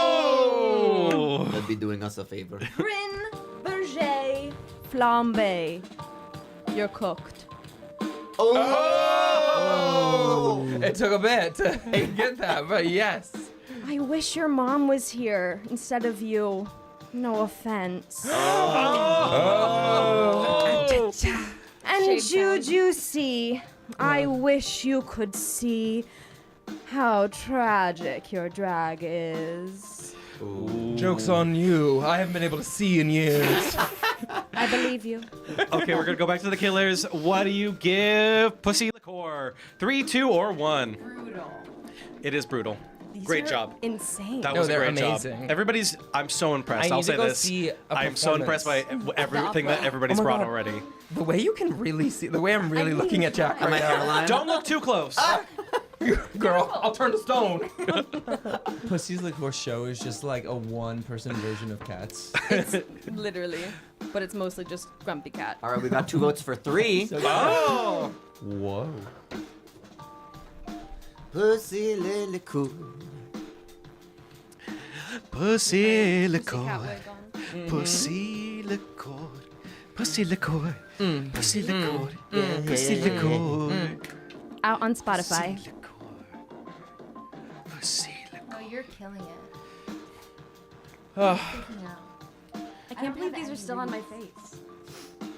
Oh! They'd be doing us a favor. Bryn, Berger, flambe. You're cooked. Oh! It took a bit to get that, but yes. I wish your mom was here instead of you. No offense. Oh! And Shade Juju C, I wish you could see how tragic your drag is. Joke's on you. I haven't been able to see in years. I believe you. Okay, we're gonna go back to the killers. What do you give Pussy Liqueur? 3, 2, or 1? Brutal. It is brutal. These Great are job. Insane. That No, was a they're great amazing. job. Everybody's. I'm so impressed. I I'll need say to go this. see a I'm so impressed by performance. everything that everybody's Oh my brought God. already. The way you can really see, the way I'm really looking at Jack Am I right now. Caroline? Don't look too close. Girl, I'll turn to stone. Pussy's Liqueur show is just like a one-person version of Cats. It's literally, but it's mostly just Grumpy Cat. All right, we got 2 votes for 3. Oh! Whoa. Pussy liqueur. Pussy Cat liqueur. wig on. Pussy liqueur. Pussy liqueur. Pussy liqueur. Yeah, Pussy yeah, liqueur. Out on Spotify. Pussy liqueur. Pussy liqueur. Oh, you're killing it. Oh, Freaking out. I can't believe these are still on my face.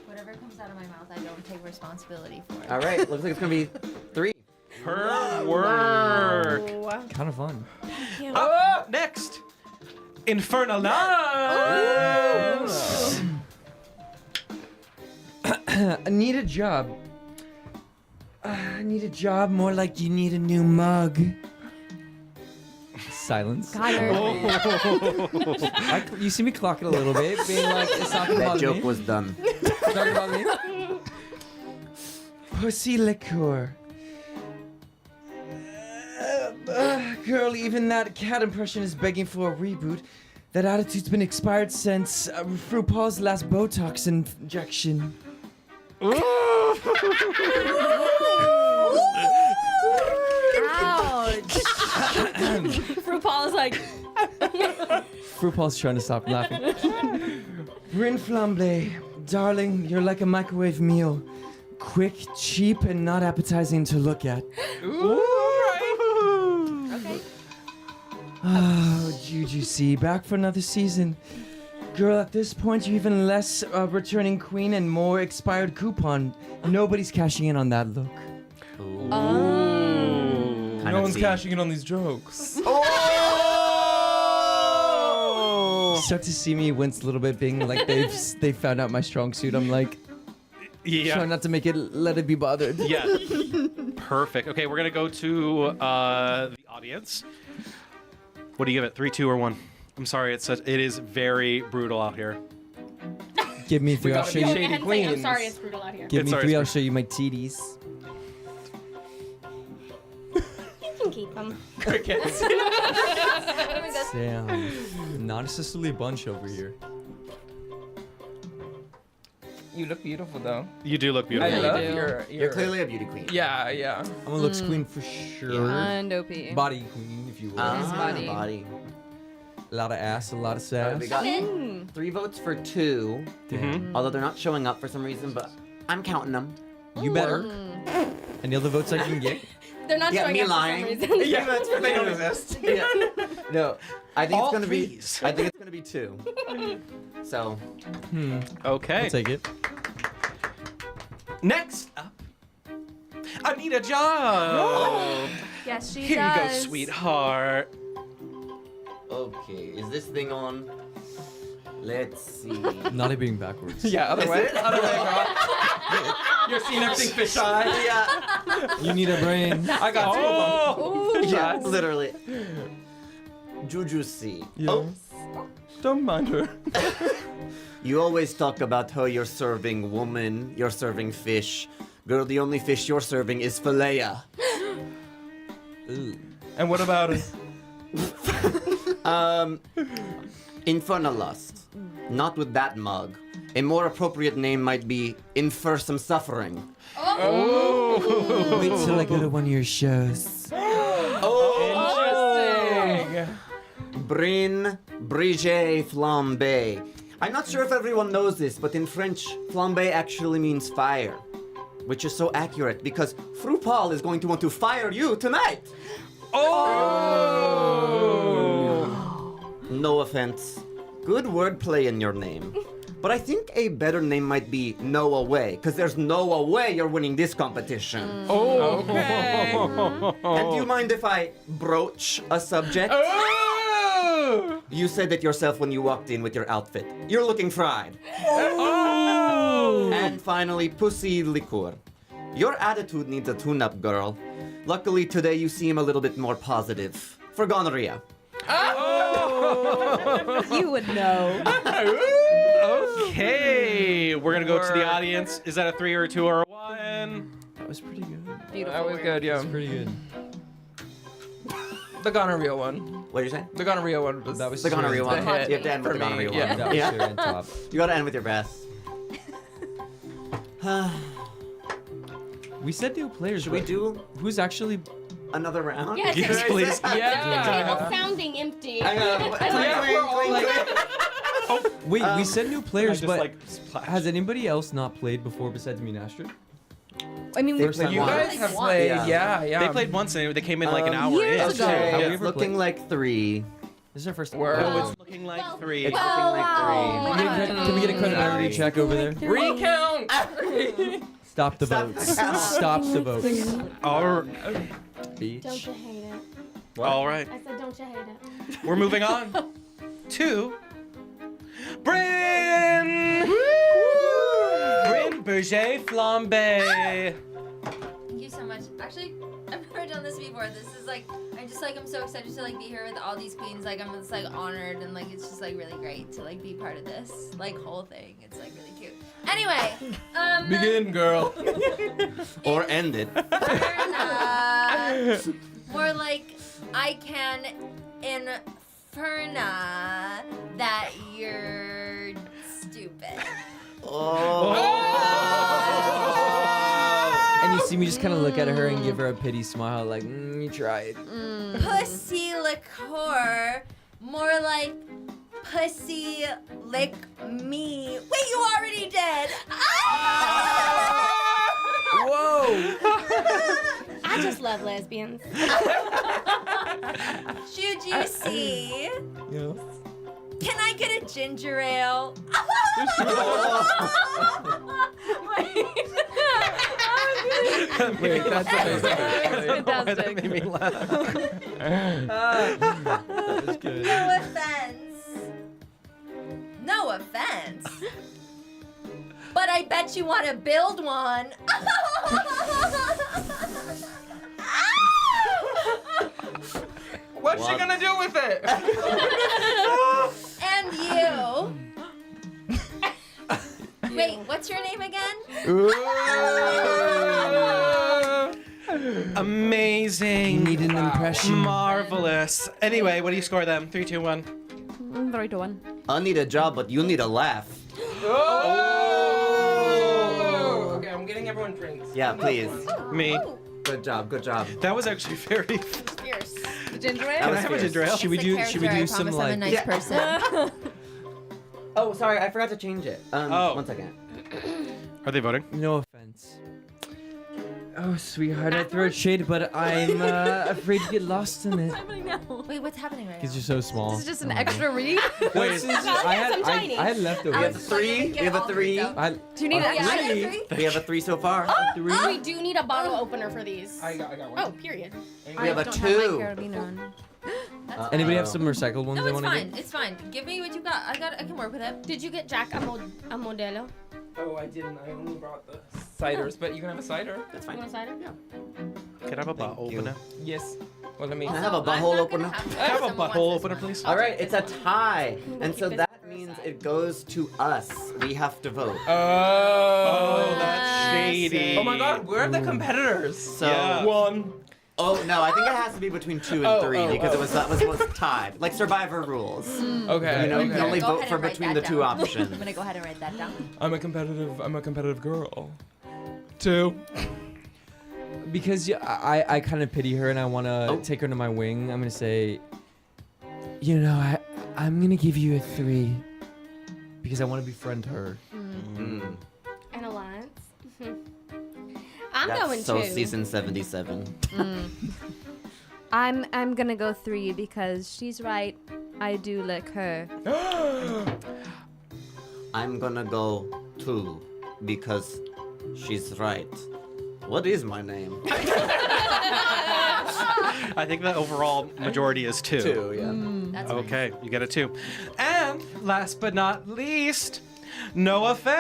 Whatever comes out of my mouth, I don't take responsibility for it. All right, looks like it's gonna be 3. Her work. Kind of fun. Up next, Infernal Last. I need a job. I need a job more like you need a new mug. Silence. Connor. You see me clock it a little bit, being like, it's not gonna That bother joke me. was done. It's not gonna bother me. Pussy liqueur. Girl, even that cat impression is begging for a reboot. That attitude's been expired since RuPaul's last Botox injection. Ouch. RuPaul is like, RuPaul's trying to stop laughing. Bryn Flambe, darling, you're like a microwave meal. Quick, cheap, and not appetizing to look at. Okay. Oh, Jujucy, back for another season. Girl, at this point, you're even less returning queen and more expired coupon. Nobody's cashing in on that look. No one's cashing in on these jokes. Start to see me wince a little bit, being like they found out my strong suit. I'm like, try not to make it, let it be bothered. Yeah. Perfect. Okay, we're gonna go to the audience. What do you give it? 3, 2, or 1? I'm sorry, it is very brutal out here. Give me 3, I'll show be you. shady I'm queens. sorry, it's brutal out here. Give It's me alright, 3, it's I'll show you my titties. You can keep them. Crickets. Damn. Not a sisterly bunch over here. You look beautiful though. You do look I beautiful. love do. your. clearly a beauty queen. Yeah. I'm a looks queen for sure. And OP. Body queen, if you will. body. A lot of ass, a lot of sass. We got 3 votes for 2. Mhm. Although they're not showing up for some reason, but I'm counting them. You better. Any other votes I can get? They're not Yeah, showing me up lying. for some reason. Yeah, that's for They don't exist. Yeah. No, I think All it's gonna threes. be. I think it's gonna be 2. So Okay. I'll take it. Next up, Anita Job. Yes, she Here does. you go, sweetheart. okay, is this thing on? Let's see. Not it being backwards. Yeah, other way. Other way, girl. You're seeing everything fisheye. Yeah. You need a brain. I got two of them. Yeah, Shots. literally. Jujucy. Yeah. Oh, Don't mind her. you always talk about how you're serving woman, you're serving fish. Girl, the only fish you're serving is filea. Ooh. And what about it? Infernal Lust. Not with that mug. A more appropriate name might be Infer Some Suffering. Wait till I go to one of your shows. Interesting. Bryn Brige Flambe. I'm not sure if everyone knows this, but in French, flambe actually means fire. Which is so accurate because RuPaul is going to want to fire you tonight. No offense. Good wordplay in your name. But I think a better name might be Noah Way, because there's no way you're winning this competition. Okay. And do you mind if I broach a subject? You said it yourself when you walked in with your outfit. You're looking fried. And finally, Pussy Liqueur. Your attitude needs a tune-up, girl. Luckily, today you seem a little bit more positive. For gonorrhea. You would know. Okay, we're gonna go to the audience. Is that a 3 or a 2 or a 1? That was pretty good. Beautiful. That was good, yeah. That's pretty good. The gonorrhea one. What did you say? The gonorrhea one was That was The gonorrhea one. the hit You have to end with for the me. gonorrhea Yeah. one. That was Yeah. sure on top. You gotta end with your best. We said new players. Should we but do Who's actually? another round? Yes, Yes, please. The Yeah. table's sounding empty. I know. Yeah, we're all like- Wait, we said new players, but splash. has anybody else not played before besides me and Astrid? I mean, They we, played You once. guys have played, Yeah. yeah. They played once and they came in like an hour years in. ago. Have we Okay, it's ever looking played? like 3. This is our first. Word. Oh, it's looking like 3. It's looking like 3. Can we get a credibility check over there? Recount! Stop the Stop votes. the count. Stop the votes. All Bitch. Don't you hate it? right, I said, don't you hate it? we're moving on to Bryn. Bryn Berger Flambe. Thank you so much. Actually, I've never done this before. This is like, I'm so excited to like be here with all these queens. Like, I'm just like honored and like it's just like really great to like be part of this like whole thing. It's like really cute. Anyway, Begin, girl. Or end it. more like I can inferna that you're stupid. Oh. see me just kind of look at her and give her a pity smile, like, you tried. Pussy liqueur. More like pussy lick me. Wait, you already did. Ah! Whoa! I just love lesbians. Should you see? Yes. Can I get a ginger ale? Wait, that's amazing. That made me laugh. That was good. No offense. No offense. But I bet you want to build one. What's she gonna do with it? And you. Wait, what's your name again? Amazing. Need an impression. Marvelous. Anyway, what do you score them? 3, 2, 1. 3 to 1. I need a job, but you need a laugh. Oh! Okay, I'm getting everyone drinks. Yeah, please. Me. Good job, good job. That was actually very. Fierce. The ginger That ale? Can was I have a fierce. ginger ale? Should we do some I'm a like? nice Yeah. person. Oh, sorry, I forgot to change it. Oh. 1 second. Are they voting? No offense. Oh, sweetheart, I throw shade, but I'm afraid to get lost in it. Wait, what's happening right now? Because you're so small. This is just an extra read. Wait, I had leftovers. We have a 3. We have a 3. Do you need Yeah, an I got extra? three. We have a 3 so far. We do need a bottle opener for these. I got one. Oh, period. We have a don't have my 2. Carolina on. Anybody have some recycled ones No, they it's want to fine. It's fine. Give me what you got. I can work with it. Did you get Jack a modelo? Oh, I didn't. I only brought the ciders, but you can have a cider. That's You fine. want a cider? Yeah. Can I have a bottle Thank you. opener? Yes. Well, let me. Can I have a I'm butthole not gonna opener? have to. Can I have a Someone wants butthole this opener, one. please? All right, it's a tie. And so keep this that for a means side. it goes to us. We have to vote. Oh, that's shady. Oh my God, where are the competitors? So, Yeah. One. oh no, I think it has to be between 2 and Oh, 3 oh, because oh. it was that was tied, like Survivor rules. Okay. You know, you okay. can only Go vote ahead for and write between that the 2 down. options. I'm gonna go ahead and write that down. I'm a competitive girl. 2. Because I kind of pity her and I want to Oh. take her under my wing. I'm gonna say, you know, I'm gonna give you a 3 because I want to befriend her. Mm. An alliance? I'm That's going so 2. season 77. I'm gonna go 3 because she's right. I do lick her. I'm gonna go 2 because she's right. What is my name? I think the overall majority is 2. 2, yeah. That's Okay, you get a 2. And last but not least, no offense.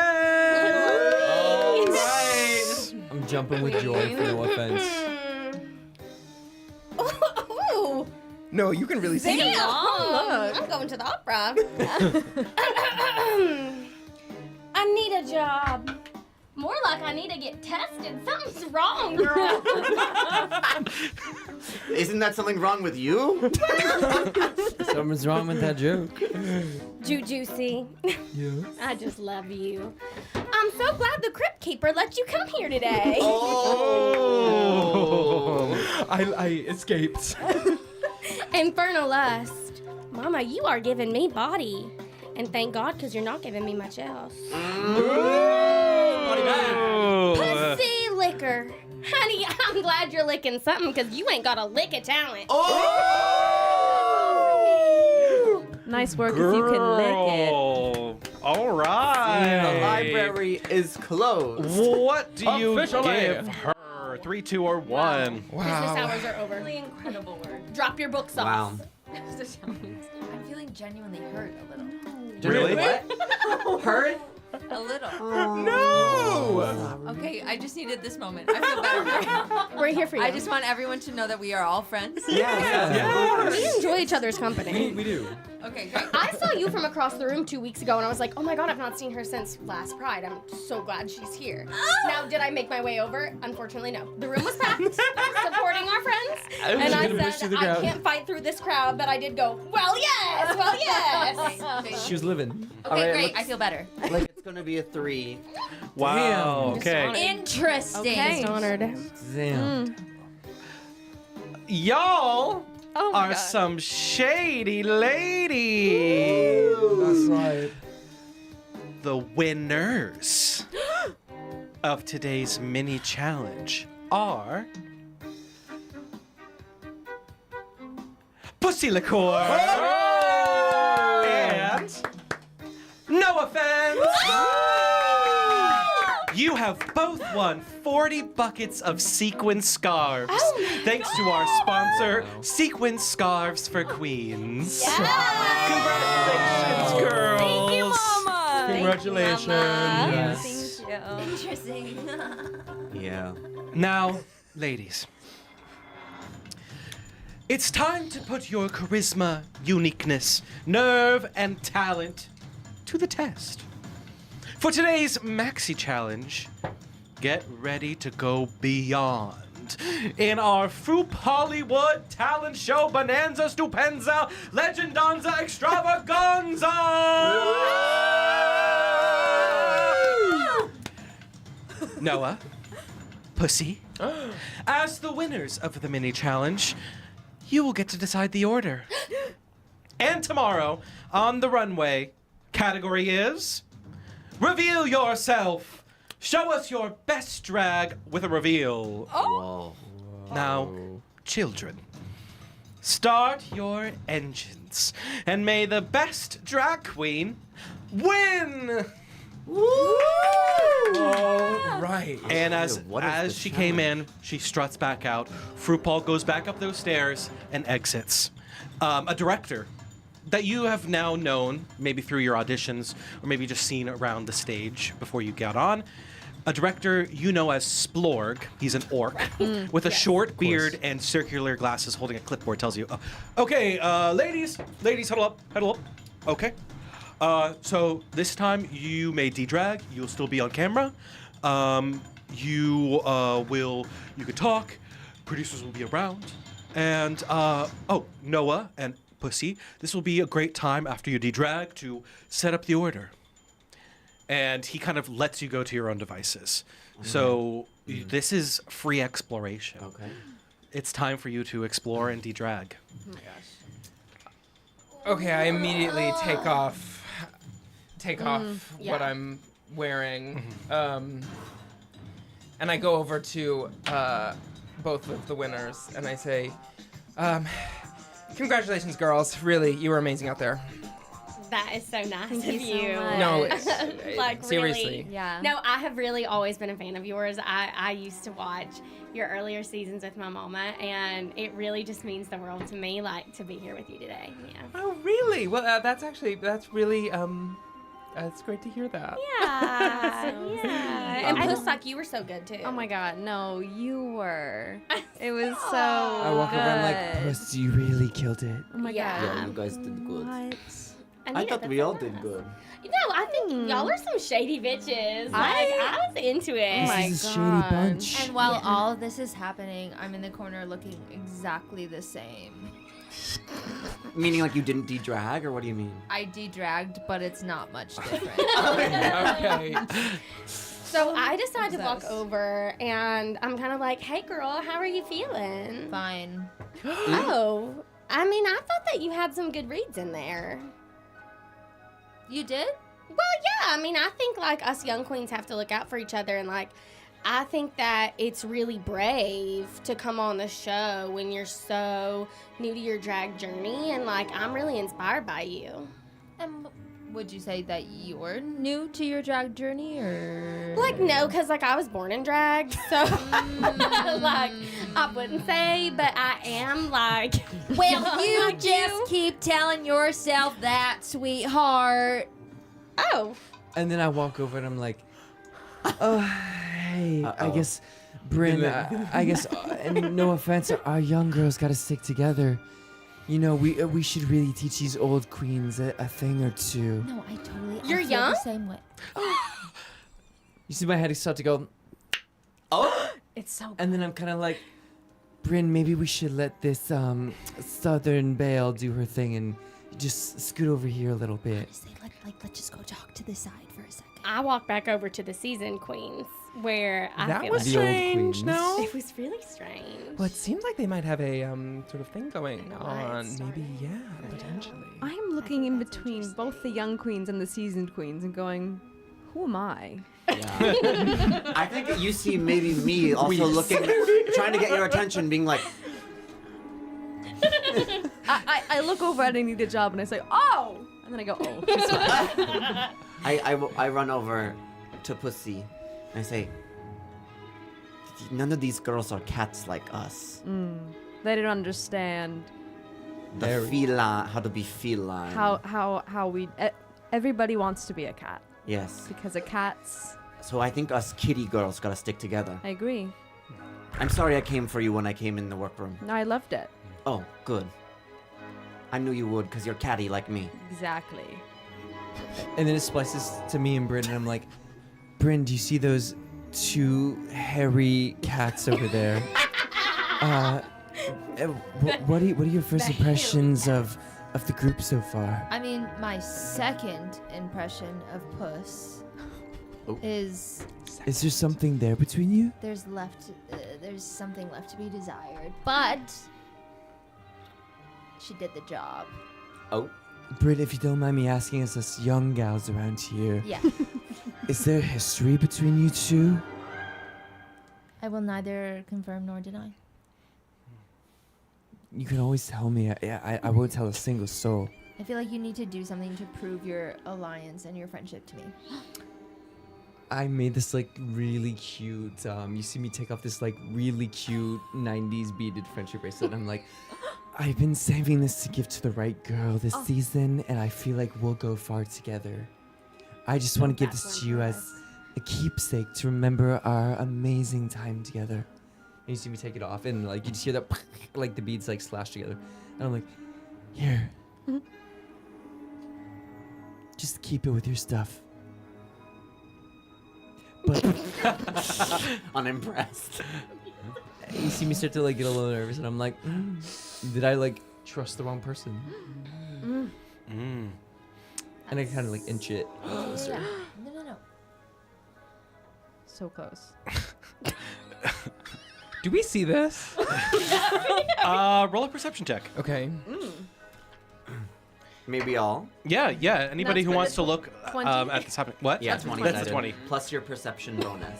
All right. I'm jumping with joy for no offense. Ooh, No, you can really see damn! it. I'm going to the opera. I need a job. More like I need to get tested. Something's wrong, girl. Isn't that something wrong with you? Something's wrong with that joke. Juicy. Yeah. I just love you. I'm so glad the Crypt Keeper let you come here today. Oh. I escaped. Infernal Lust. Mama, you are giving me body. And thank God, because you're not giving me much else. Pussy liquor. Honey, I'm glad you're licking something, because you ain't got a lick of talent. Nice work if you can lick it. All right. The library is closed. What do you Officially. give her? 3, 2, or 1? Christmas hours are over. Really incredible word. Drop your books off. Wow. I'm feeling genuinely hurt a little. Really? What? Hurt? A little. No! Okay, I just needed this moment. I feel better. We're here for you. I just want everyone to know that we are all friends. Yeah. We enjoy each other's company. We do. Okay, great. I saw you from across the room 2 weeks ago, and I was like, oh my God, I've not seen her since last Pride. I'm so glad she's here. Now, did I make my way over? Unfortunately, no. The room was packed, supporting our friends. And I gonna push through said, the I crowd. can't fight through this crowd, but I did go, well, yes, well, yes. She was living. Okay, great. I feel better. Like it's gonna be a 3. Wow. Damn. Okay. Interesting. Okay. Honored. Damn. Y'all Oh my are God. some shady ladies. That's right. The winners of today's mini challenge are Pussy Liqueur and No Offense. You have both won 40 buckets of sequin scarves. Thanks to our sponsor, Sequin Scarves for Queens. Congratulations, girls. Thank you, Mama. Congratulations. Thank you. Interesting. Yeah. Now, ladies, it's time to put your charisma, uniqueness, nerve, and talent to the test. For today's maxi challenge, get ready to go beyond in our Froop Hollywood talent show Bonanza Stupenza Legendanza Extravaganza! Noah, Pussy, as the winners of the mini challenge, you will get to decide the order. And tomorrow, on the runway, category is Reveal Yourself. Show us your best drag with a reveal. Whoa. Now, children, start your engines and may the best drag queen win. All right. And What is as the she came in, she struts back out. FROOPAL goes back up those stairs and exits. A director that you have now known, maybe through your auditions, or maybe just seen around the stage before you got on. A director you know as Splorg. He's an orc with a short beard and circular glasses holding a clipboard. Tells you, okay, ladies, huddle up. Okay. So this time you may de-drag. You'll still be on camera. You can talk. Producers will be around. And, Noah and Pussy, this will be a great time after you de-drag to set up the order. And he kind of lets you go to your own devices. So this is free exploration. Okay. It's time for you to explore and de-drag. Okay, I immediately take off what I'm wearing, and I go over to both of the winners, and I say, congratulations, girls. Really, you were amazing out there. That is so nice Thank of you so you. much. No, it's, Like, seriously. really. Yeah. No, I have really always been a fan of yours. I used to watch your earlier seasons with my mama, and it really just means the world to me, like, to be here with you today. Yeah. Oh, really? Well, that's really, it's great to hear that. Yeah. yeah. And plus, like, you were so good, too. Oh my God, no, you were. It was so I walk good. around like, Puss, you really killed it. Oh my Yeah. God. Yeah, you guys did good. What? I thought we all did good. No, I think y'all are some shady bitches. Like, I was into it. Oh my This is a shady God. bunch. And while all of this is happening, I'm in the corner looking exactly the same. Meaning like you didn't de-drag, or what do you mean? I de-dragged, but it's not much different. Okay. So I decided to walk Obsessed. over, and I'm kind of like, hey, girl, how are you feeling? Fine. Oh, I mean, I thought that you had some good reads in there. You did? Well, yeah, I mean, I think, like, us young queens have to look out for each other, and, like, I think that it's really brave to come on the show when you're so new to your drag journey, and, like, I'm really inspired by you. And would you say that you're new to your drag journey, or? Like, no, because, like, I was born in drag, so, like, I wouldn't say, but I am, like... Well, you like just keep telling yourself that, sweetheart. Oh. And then I walk over and I'm like, oh, hey, I Uh-oh. guess, Bryn, I guess, and no offense, our young girls gotta stick together. You know, we should really teach these old queens a thing or two. No, I totally. You're I feel young? The same way. You see my head start to go, Oh! It's so and then I'm kind of like, Bryn, maybe we should let this Southern Belle do her thing and just scoot over here a little bit. Honestly, let's just go talk to the side for a second. I walk back over to the season queens where I That feel was The old strange, queens. no? it was really strange. Well, it seems like they might have a sort of thing going An on. alliance Maybe, started. yeah, potentially. I'm looking in between both the young queens and the seasoned queens and going, who am I? Yeah. I think you see maybe me also looking, trying to get your attention, being like, I look over at Anita Job and I say, oh! And then I go, oh. This one. I run over to Pussy and I say, none of these girls are cats like us. They don't understand The feline, how to be feline. how we. Everybody wants to be a cat Yes. because a cat's. So I think us kitty girls gotta stick together. I agree. I'm sorry I came for you when I came in the workroom. No, I loved it. Oh, good. I knew you would, because you're catty like me. Exactly. And then it splices to me and Bryn, and I'm like, Bryn, do you see those two hairy cats over there? What are your first impressions of the group so far? I mean, my second impression of Puss is Is there something there between you? there's something left to be desired, but she did the job. Oh. Bryn, if you don't mind me asking, as us young gals around here, Yeah. is there history between you two? I will neither confirm nor deny. You can always tell me. I won't tell a single soul. I feel like you need to do something to prove your alliance and your friendship to me. I made this like really cute. You see me take off this like really cute 90s beaded friendship bracelet. And I'm like, I've been saving this to give to the right girl this season, and I feel like we'll go far together. I just want to give this to you as a keepsake to remember our amazing time together. And you see me take it off, and like you just hear that, like the beads like slash together, and I'm like, here, just keep it with your stuff. But Unimpressed. you see me start to like get a little nervous, and I'm like, did I like trust the wrong person? And I kind of like inch it closer. Yeah. No. So close. Do we see this? Roll a perception check. Okay. Maybe all. Yeah. Anybody That's who for wants the to look 20? at this happening. What? Yeah, That's 20. That's sided. 20. Plus your perception bonus.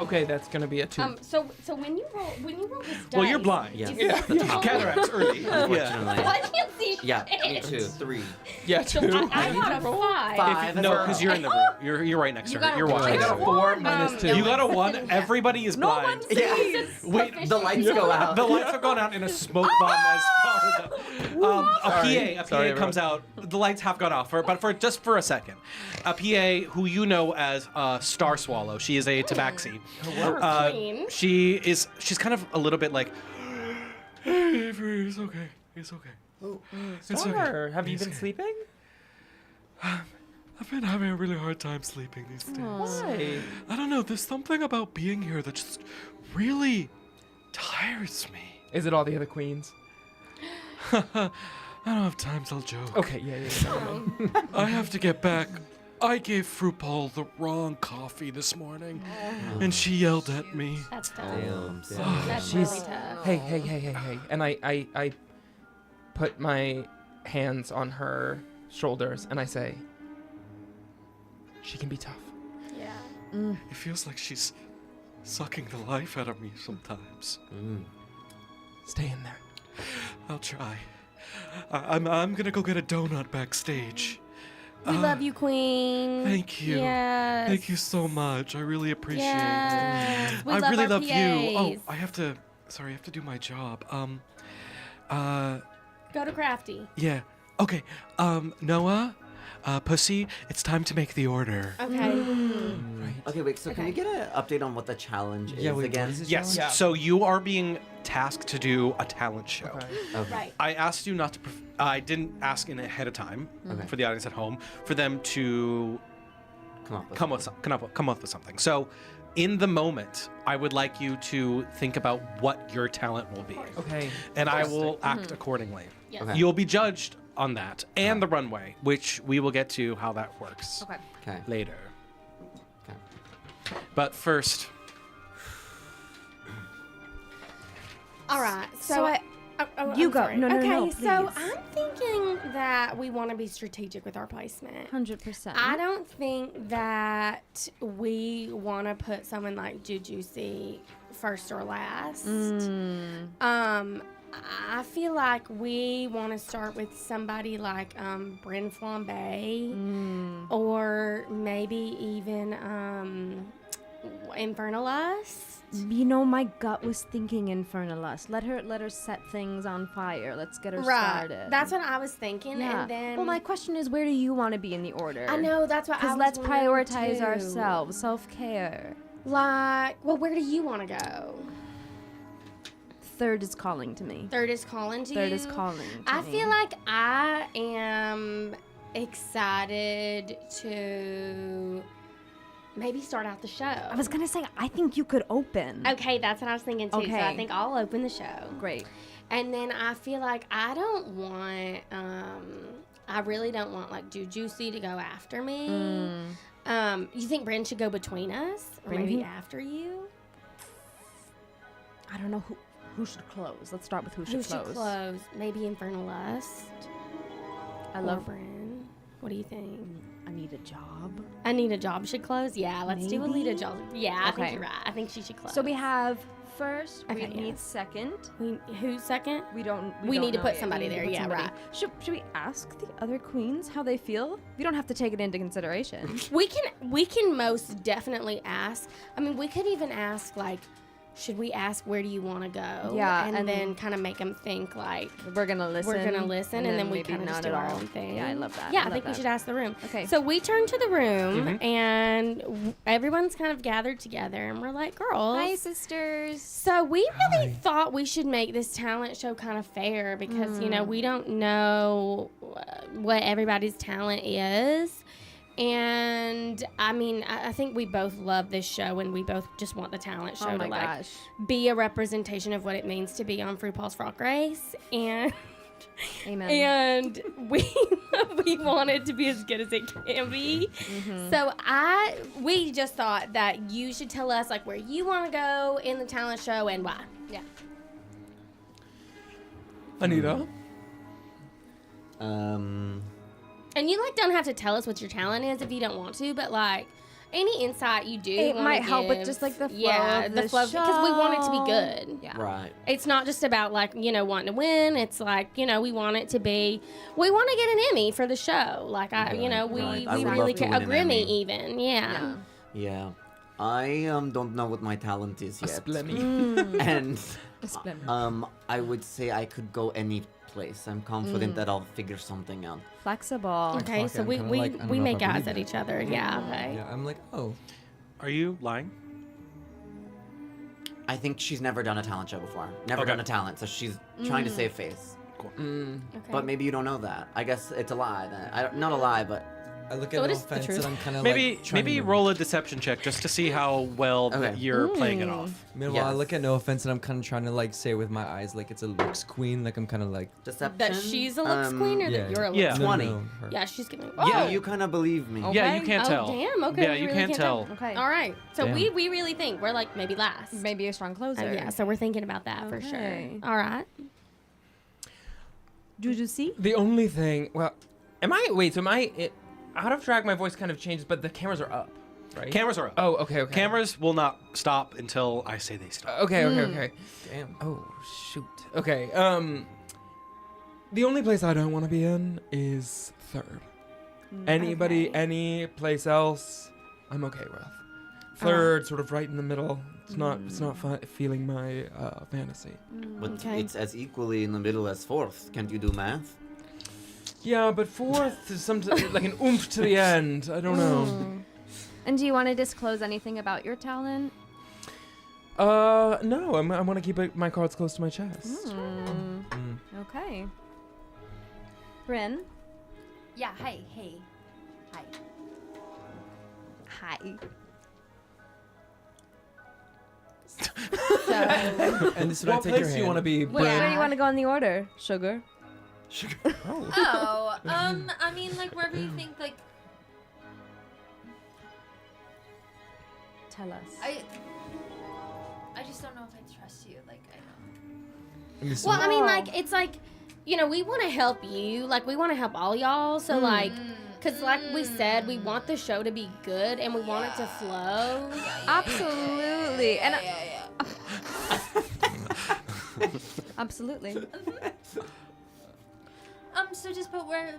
Okay, that's gonna be a 2. So when you roll this dice. Well, you're blind. Yeah. Cataracts early. Yeah. Unfortunately. I can't see Yeah, me shit. too. 3. Yeah, 2. I got a 5. 5. No, because you're in the room. You're right next to her. You're I watching. got a 4 minus 2. You got a 1. Everybody is blind. Yeah. Wait, The lights go out. the lights have gone out in a smoke bomb as far as a PA comes out. The lights have gone off, but for just for a second, a PA who you know as Star Swallow. She is a tabaxi. Queen. She's kind of a little bit like, hey, Avery, it's okay. It's okay. It's Star, okay. have you It's been okay. sleeping? I've been having a really hard time sleeping these days. Why? I don't know. There's something about being here that just really tires me. Is it all the other queens? I don't have time to joke. Okay, yeah. I have to get back. I gave FROOPAL the wrong coffee this morning, and she yelled at me. That's tough. Damn. That's She's- really tough. Hey. And I put my hands on her shoulders and I say, she can be tough. Yeah. It feels like she's sucking the life out of me sometimes. Stay in there. I'll try. I'm gonna go get a donut backstage. We love you, Queen. Thank you. Yes. Thank you so much. I really appreciate Yes. it. We I love really our love you. Oh, PAs. I have to do my job. Go to Crafty. Yeah. Okay. Noah, Pussy, it's time to make the order. Okay. Okay, wait, so can we get an update on what the challenge is wait, again? what is it? Yes. Yeah. So you are being tasked to do a talent show. Okay. Right. I asked you not to. I didn't ask in ahead of time Okay. for the audience at home for them to Come up with come up with something. So, in the moment, I would like you to think about what your talent will be, Okay. and I will act accordingly. Yes. Okay. You'll be judged on that and the runway, which we will get to how that works Okay. later. Okay. But first, All right. So I- You go. No, no, okay, no, so please. I'm thinking that we want to be strategic with our placement. 100%. I don't think that we want to put someone like Jujucy first or last. I feel like we want to start with somebody like Bryn Flambe or maybe even Infernalist. You know, my gut was thinking Infernalist. Let her set things on fire. Let's get her started. That's what I was thinking. Yeah. And then Well, my question is, where do you want to be in the order? I know that's what I Because was let's wondering, prioritize too. ourselves, self-care. Like, well, where do you want to go? Third is calling to me. Third is calling to you. Third is calling to I me. feel like I am excited to maybe start out the show. I was gonna say, I think you could open. Okay, that's what I was thinking too. So I Okay. think I'll open the show. Great. And then I feel like I don't want, I really don't want like Jujucy to go after me. You think Bryn should go between us? Or Bryn maybe can- after you? I don't know who should close. Let's start with who Who should should close? Maybe Infernal Lust? I Or love. Bryn? What do you think? I need a job. I need a job should close? Yeah, let's do Maybe? Alita job. Yeah, I think Okay. you're right. I think she should close. So we have first. Okay, we yeah. need second. Who's second? We don't. We don't need to know put yet. somebody We need to there. put Yeah, somebody. right. Should we ask the other queens how they feel? We don't have to take it into consideration. We can most definitely ask. I mean, we could even ask like, should we ask where do you want to go? Yeah, and and- then kind of make them think like We're gonna listen. we're gonna listen, and then we maybe kind of just not do at our all. own thing. Yeah, I love that. Yeah, I I think love we should that. ask the room. Okay. So we turn to the room, and everyone's kind of gathered together, and we're like, girls. Hi, sisters. So we really thought we should make this talent show kind of fair because, you know, we don't know what everybody's talent is. And I mean, I think we both love this show and we both just want the talent show Oh to my like gosh. be a representation of what it means to be on RuPaul's Frock Race. And Amen. and we want it to be as good as it can be. So we just thought that you should tell us like where you want to go in the talent show and why. Yeah. Anita? And you like don't have to tell us what your talent is if you don't want to, but like any insight you do, It wanna might help with give- just, like, the flow yeah, of the the flow because we want it to be show. good. Yeah. Right. It's not just about like wanting to win. It's like we want it to be. We want to get an Emmy for the show. Like we right. I we would really love to care. A win an Grammy Emmy. even. Yeah. Yeah. I don't know what my talent is A yet. splemmy. And I would say I could go any place. I'm confident that I'll figure something out. Flexible. Okay, fuck, so I'm we kinda like, I don't we know make if I eyes believe at it. each other. Yeah. Okay. Yeah, I'm like, oh. are you lying? I think she's never done a talent show before. Never Okay. done a talent, so she's trying to save face. Okay. But maybe you don't know that. I guess it's a lie. Not a lie, but I look So at it no is the offense truth. and I'm kind of Maybe like trying to roll a deception check just to see how well Okay. you're playing it off. Meanwhile, I Yes. look at no offense and I'm kind of trying to like say with my eyes like it's a looks queen. Like I'm kind of like deception. That she's a looks queen or yeah. that you're a looks Yeah. queen? 20. her. Yeah, she's giving. Yeah, Oh. you kind of believe me. Yeah, you can't Oh, tell. damn. Okay. Yeah, we you really can't tell. Okay. All right. So Damn. we really think we're like maybe last. Maybe a strong closer. Yeah. So we're thinking about that for sure. Okay. All right. Jujucy? The only thing, well, out of track, my voice kind of changes, but the cameras are up, right? Cameras are up. Oh, okay. Cameras will not stop until I say they stop. Okay. damn. Oh, shoot. Okay, the only place I don't want to be in is third. Anybody, any place else, I'm okay with. Third, sort of right in the middle. It's not feeling my fantasy. But Okay. it's as equally in the middle as fourth. Can't you do math? Yeah, but fourth is something like an oomph to the end. I don't know. And do you want to disclose anything about your talent? No, I want to keep my cards close to my chest. Okay. Bryn? Yeah, hey. Hi. Hi. And this is when I What take your place do you hand. want to be, Where Bryn? do you want to go in the order? Sugar? Oh, I mean, like wherever you think, like Tell us. I just don't know if I trust you. Like I know. Well, I mean, like, it's like, you know, we want to help you. Like, we want to help all y'all. So, like, because, like we said, we want the show to be good and we want it to flow. Absolutely. And absolutely. So just put where,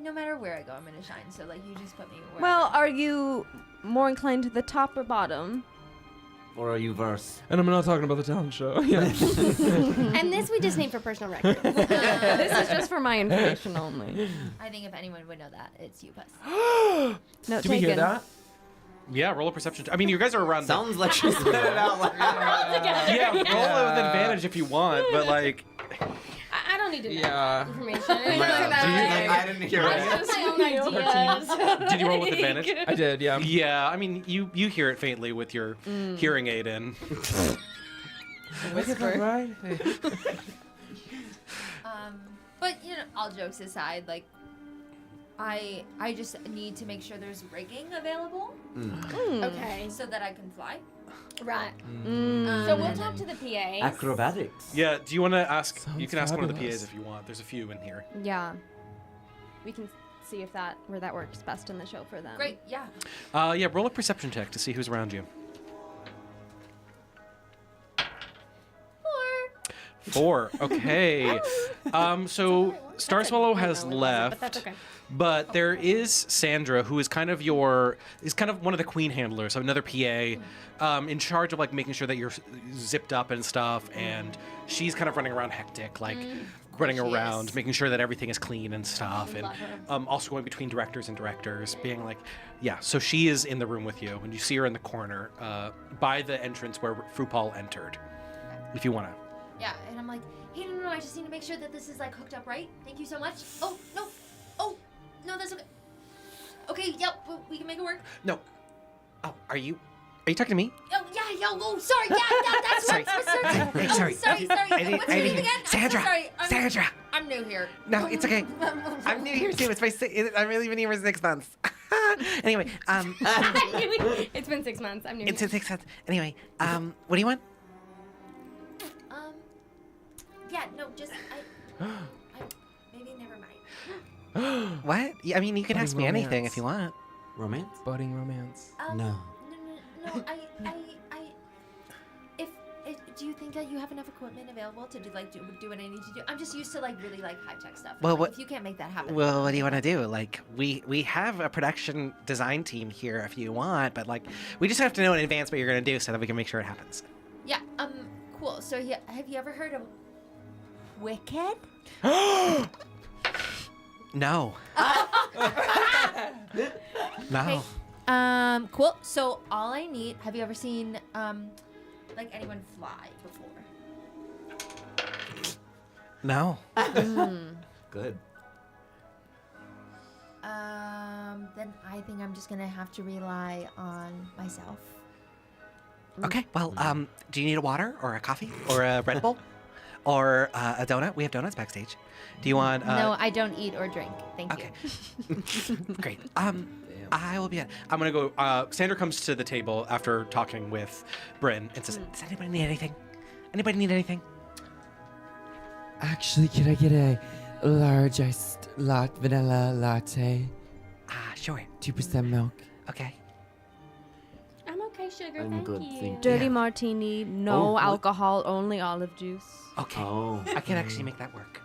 no matter where I go, I'm gonna shine. So like, you just put me where. Well, are you more inclined to the top or bottom? Or are you verse? And I'm not talking about the talent show. Yeah. And this we just need for personal record. This is just for my information only. I think if anyone would know that, it's you, Puss. No, Did we hear that? Yeah, roll a perception. I mean, you guys are around. Sounds like she said it out loud. Yeah, roll it with advantage if you want, but like. I don't need to know Yeah. information. I didn't hear I it. just have my own ideas. Did you roll with advantage? I did, yeah. Yeah, I mean, you hear it faintly with your hearing aid in. Right? But you know, all jokes aside, like, I just need to make sure there's rigging available Okay. so that I can fly. Right. So we'll talk to the PAs. Acrobatics. Yeah, do you want to ask? You Sounds can ask one of the fabulous. PAs if you want. There's a few in here. Yeah. We can see if where that works best in the show for them. Great, yeah. Yeah, roll a perception check to see who's around you. 4. Okay. So Star Swallow has left. But that's okay. But there is Sandra, who is kind of one of the queen handlers, another PA, in charge of like making sure that you're zipped up and stuff, and she's kind of running around hectic, like running she around, is. making sure that everything is clean and stuff, and Love her. also going between directors and directors, being like, yeah. So she is in the room with you, and you see her in the corner by the entrance where FROOPAL entered. If you wanna. Yeah, and I'm like, hey, no, I just need to make sure that this is like hooked up right. Thank you so much. Oh, no, that's okay. Okay, yep, we can make it work. No. Oh, are you talking to me? Oh, yeah, sorry, that's Sorry. right. Hey, Oh, sorry. sorry. What's your name again? Sandra. I'm so sorry. Sandra. I'm new here. No, it's okay. I'm new here too. I've really been here for 6 months. Anyway, It's been 6 months. I'm new. it's here. 6 months. Anyway, what do you want? Yeah, no, just maybe never mind. What? Yeah, I mean, you can Budding ask me anything romance. if you want. Romance? Budding romance. No. No, do you think that you have enough equipment available to do what I need to do? I'm just used to like really like high tech stuff. Well, Like, what- if you can't make that happen? Well, what do you want to do? Like, we have a production design team here if you want, but like, we just have to know in advance what you're gonna do so that we can make sure it happens. Yeah. Cool. So have you ever heard of Wicked? No. No. Okay. Cool. So all I need. Have you ever seen like anyone fly before? No. Good. Then I think I'm just gonna have to rely on myself. Okay. Well, do you need a water or a coffee or a Red Bull or a donut? We have donuts backstage. Do you want? No, I don't eat or drink. Thank Okay. you. Great. I will be. I'm gonna go. Sandra comes to the table after talking with Bryn and says, Does anybody need anything? Anybody need anything? Actually, can I get a large iced vanilla latte? Sure. 2% milk. Okay. I'm okay, sugar. I'm Thank good, you. thank Dirty Yeah. martini, no Oh, what? alcohol, only olive juice. Okay. Oh. I can actually make that work.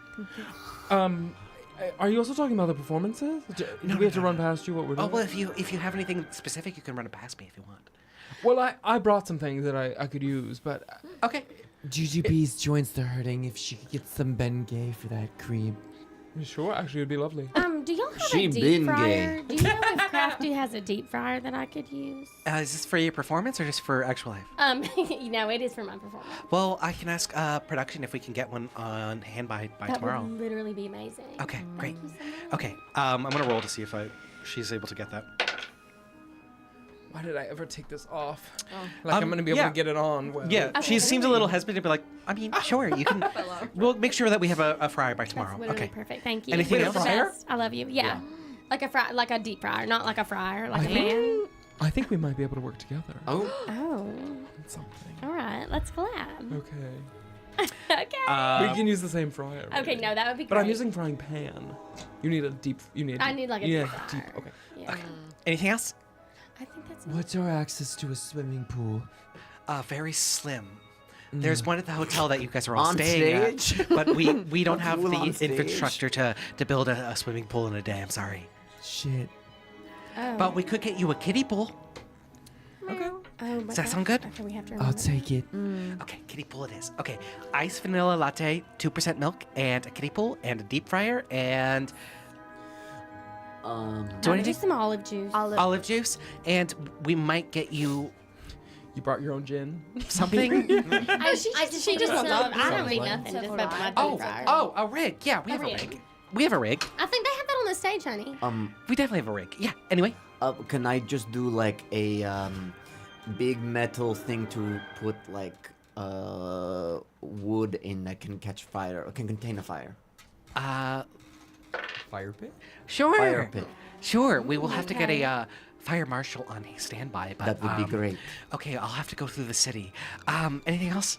Are you also talking about the performances? Do we have to run past you what we're doing? Oh well, if you have anything specific, you can run it past me if you want. Well, I brought some things that I could use, but Okay. Jujubee's joints are hurting. If she could get some Bengay for that cream. sure, actually, it'd be lovely. Do y'all have She a deep been fryer? gay. Do you know if Crafty has a deep fryer that I could use? Is this for your performance or just for actual life? You know, it is for my performance. Well, I can ask production if we can get one on hand by That tomorrow. would literally be amazing. Okay, great. Thank you so much. Okay. I'm gonna roll to see if she's able to get that. Why did I ever take this off? Like I'm gonna be able yeah. to get it on. Well. Yeah, she seems a little hesitant to be like, I mean, sure, you can. We'll make sure that we have a fryer by tomorrow. That's literally Okay. perfect. Thank you. Anything You're else? the Fryer? best. I love you. Yeah. Like a deep fryer, not like a fryer, like a pan. I think we might be able to work together. Oh. Oh. Something. All right. Let's collab. Okay. Okay. We can use the same fryer. Okay. maybe. No, that would be great. But I'm using frying pan. You need a deep. I need like a yeah, deep fryer. Okay. Yeah. Anything else? I think that's. What's our access to a swimming pool? Very slim. There's one at the hotel that you guys are all On staying stage? at, but we don't have Pool the on stage? infrastructure to build a swimming pool in a day. I'm sorry, Shit. Oh. but we could get you a kiddie pool. Okay. Oh, Does that sound good? Okay, we have to. I'll remember take it. Okay, kiddie pool it is. Okay, iced vanilla latte, 2% milk, and a kiddie pool, and a deep fryer, and that. do Do anything? some olive juice. Olive juice, and we might get you You brought your own gin. something. She just wants olive. I don't need Someone nothing. to Just about my fry. deep fryer. A rig. Yeah, we have a rig. rig. We have a rig. I think they have that on the stage, honey. We definitely have a rig. Yeah. Anyway, Can I just do like a big metal thing to put like wood in that can catch fire or can contain a fire? Fire pit? sure. Fire pit. Sure. We will have to get a fire marshal on standby, but That would be great. Okay, I'll have to go through the city. Anything else?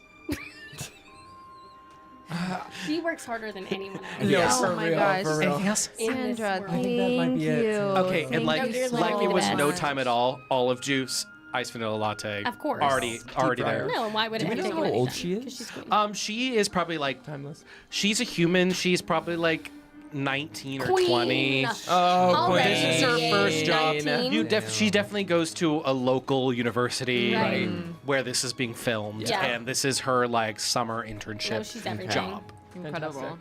She works harder than anyone else. Yes. Oh for my real, gosh. for real. Anything else? In this Sandra, world. thank that might be it. you. Okay, Thank and like No, you're so like it was literally no best. time at all. Olive juice, iced vanilla latte. Of course. Already fryer. there. No, and why would it we have know taken how old anything? she is? 'Cause she's queen. She is probably like Timeless. she's a human. She's probably like 19 or Queen. 20. Oh, Already. This is her first job. 19. She definitely goes to a local university Right. where this is being filmed, Yeah. and this is her like summer internship No, she's everything. job. Incredible.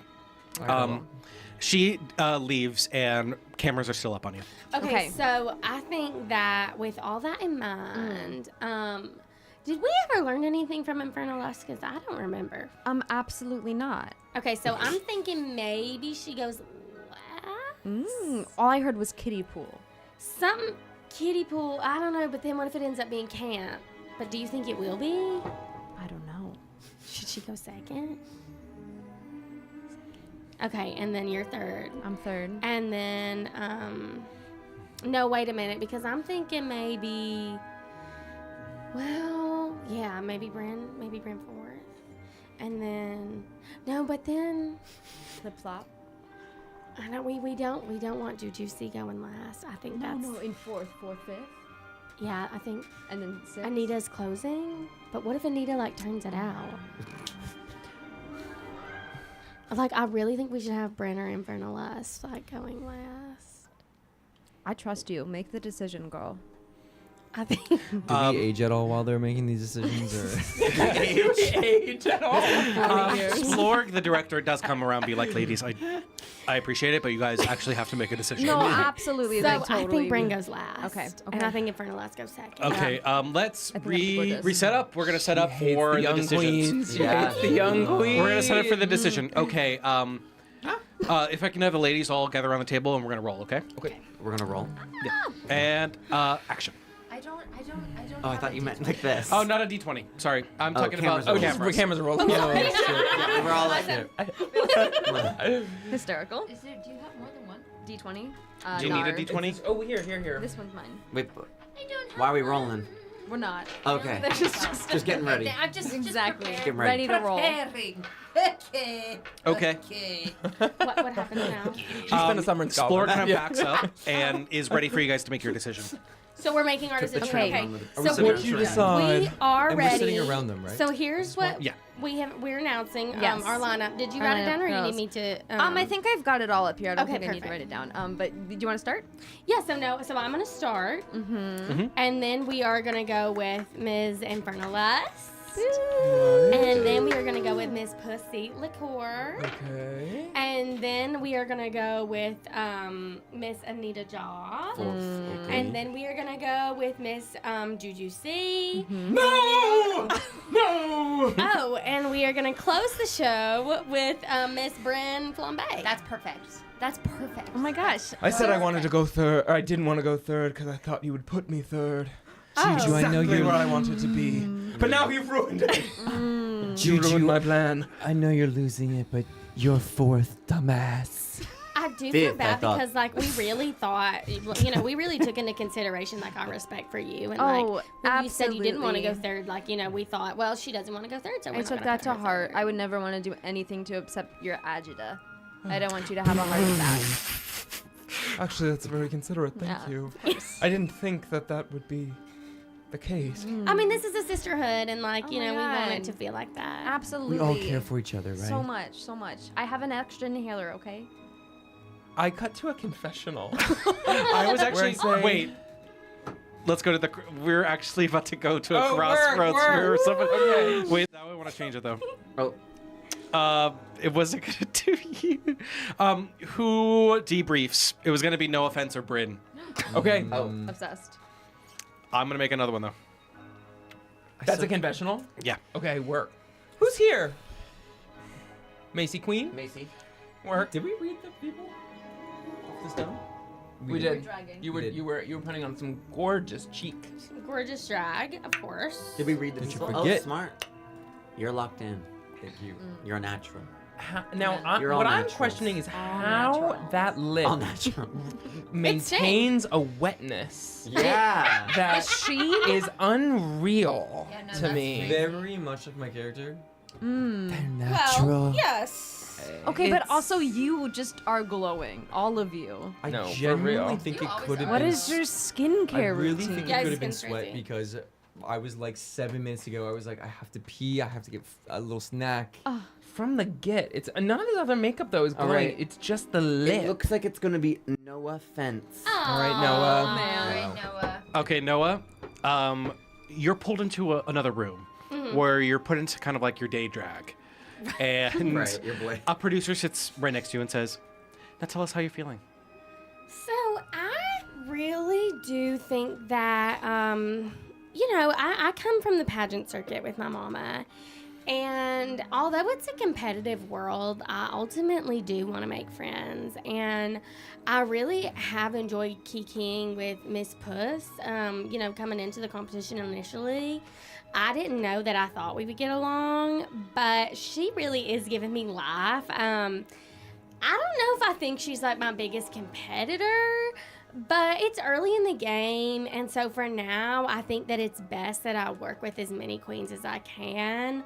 She leaves, and cameras are still up on you. Okay, so I think that with all that in mind, did we ever learn anything from Infernal Lust? Because I don't remember. Absolutely not. Okay, so I'm thinking maybe she goes last. All I heard was kiddie pool. Some kiddie pool, I don't know, but then what if it ends up being camp? But do you think it will be? I don't know. Should she go second? Okay, and then you're third. I'm third. And then, no, wait a minute, because I'm thinking maybe, well, yeah, maybe Bryn fourth. And then, no, but then, Flip flop. I know we don't want Jujucy going last. I think that's, in fourth, fifth, yeah, I think and then sixth. Anita's closing, but what if Anita, like, turns it out? Like, I really think we should have Bryn or Infernal Lust, like, going last. I trust you. Make the decision, girl. I think. Do we age at all while they're making these decisions? Or Age at all. Slorg, the director, does come around and be like, ladies, I appreciate it, but you guys actually have to make a decision. No, absolutely. So they I totally think Bryn goes last. Okay, And okay. I think Infernal Lust goes second. Okay, let's I think I'm good with this. reset up. We're gonna set up Hates for the the young decisions. queens. She Yeah. hates the young queens. We're gonna set up for the decision. Okay. If I can have the ladies all gather around the table and we're gonna roll. Okay. Okay. We're gonna roll. And action. I don't. Oh, I thought you meant like this. Oh, not a D20. Sorry, I'm talking cameras about are Oh, just cameras are rolling. Yeah, we're all like, Hysterical. Is there? Do you have more than one? D20. Do you need a NARD. D20? Oh, here. This one's mine. wait, I don't have why are we rolling? We're not. Okay. Just getting ready. I'm just Exactly. Just Getting ready. Ready to roll. preparing. Okay. Okay. What happens now? She spent a summer in Splorg Scotland. kind of backs up and is ready for you guys to make your decision. So we're making our decision. Okay. Okay. Are we So sitting we, around you the decide. we are And we're ready. sitting around them, right? So here's what Yeah. we're announcing Yes. our lineup. Did you write it down, or you Girls. need me to? I think I've got it all up here. I don't Okay, think I need to perfect. write it down. But do you want to start? Yeah. So I'm gonna start, and then we are gonna go with Ms. Infernal Lust. And then we are gonna go with Miss Pussy Liqueur. Okay. And then we are gonna go with Miss Anita Jaw. And then we are gonna go with Miss Juju C. No! No! Oh, and we are gonna close the show with Miss Bryn Flambe. That's perfect. That's perfect. Oh my gosh. I said I wanted to go third, or I didn't want to go third because I thought you would put me third. Juju, I know Exactly you're where I wanted to be. But now you've ruined it. You ruined my plan. I know you're losing it, but you're fourth, dumbass. I do feel Fifth, I bad thought. because, like, we really thought, we really took into consideration, like, our respect for you. And, Oh, like, when you said you didn't want to go absolutely. third, like, we thought, well, she doesn't want to go third, so we're I not took gonna that put to her heart. third. I would never want to do anything to upset your agita. I don't want you to have a heart attack. Actually, that's very considerate. Thank Yeah, you. I didn't think that would be the case. I mean, this is a sisterhood, and, like, Oh we my want it God. to feel like that. Absolutely. We all care for each other, right? So much, so much. I have an extra inhaler, okay? I cut to a confessional. I was actually We're saying- wait. Let's go to the. We're actually about to go to a Oh, crossroads. work. Where somebody, Okay. Wait, now I want to change it though. Oh, It wasn't gonna do you. Who debriefs? It was gonna be no offense or Bryn. Okay. Obsessed. I'm gonna make another one though. That's a confessional? Yeah. Okay, work. Who's here? Macy Queen? Macy. Work. Did we read the people off the stone? We did. Dragging. You were did. you were putting on some gorgeous cheek. Gorgeous drag, of course. Did we read the Did you people? forget? Oh, smart. You're locked in. Thank you. You're a natural. Now, You're all what I'm naturals. questioning is All how natural. that lip All natural. maintains a wetness Yeah. that She is unreal Yeah, no, to that's me. Very much like my character. They're Well, natural. yes. Okay, but It's- also you just are glowing. All of you. I No, for genuinely real. think You it always could have are. What been. is your skincare I really routine? think Yeah, it could have been skin's sweat crazy. because I was like 7 minutes ago. I was like, I have to pee. I have to get a little snack. From the get, it's none of the other makeup though is All glowing. right. It's just the lip. It looks like it's gonna be no offense. All right, Aw. Noah. man. All right, Noah. Okay, Noah. You're pulled into another room where you're put into kind of like your day drag, and Right, your boy. a producer sits right next to you and says, "Now tell us how you're feeling." So I really do think that, I come from the pageant circuit with my mama. And although it's a competitive world, I ultimately do want to make friends. And I really have enjoyed kikiing with Miss Puss, coming into the competition initially. I didn't know that I thought we would get along, but she really is giving me life. I don't know if I think she's like my biggest competitor, but it's early in the game, and so for now, I think that it's best that I work with as many queens as I can.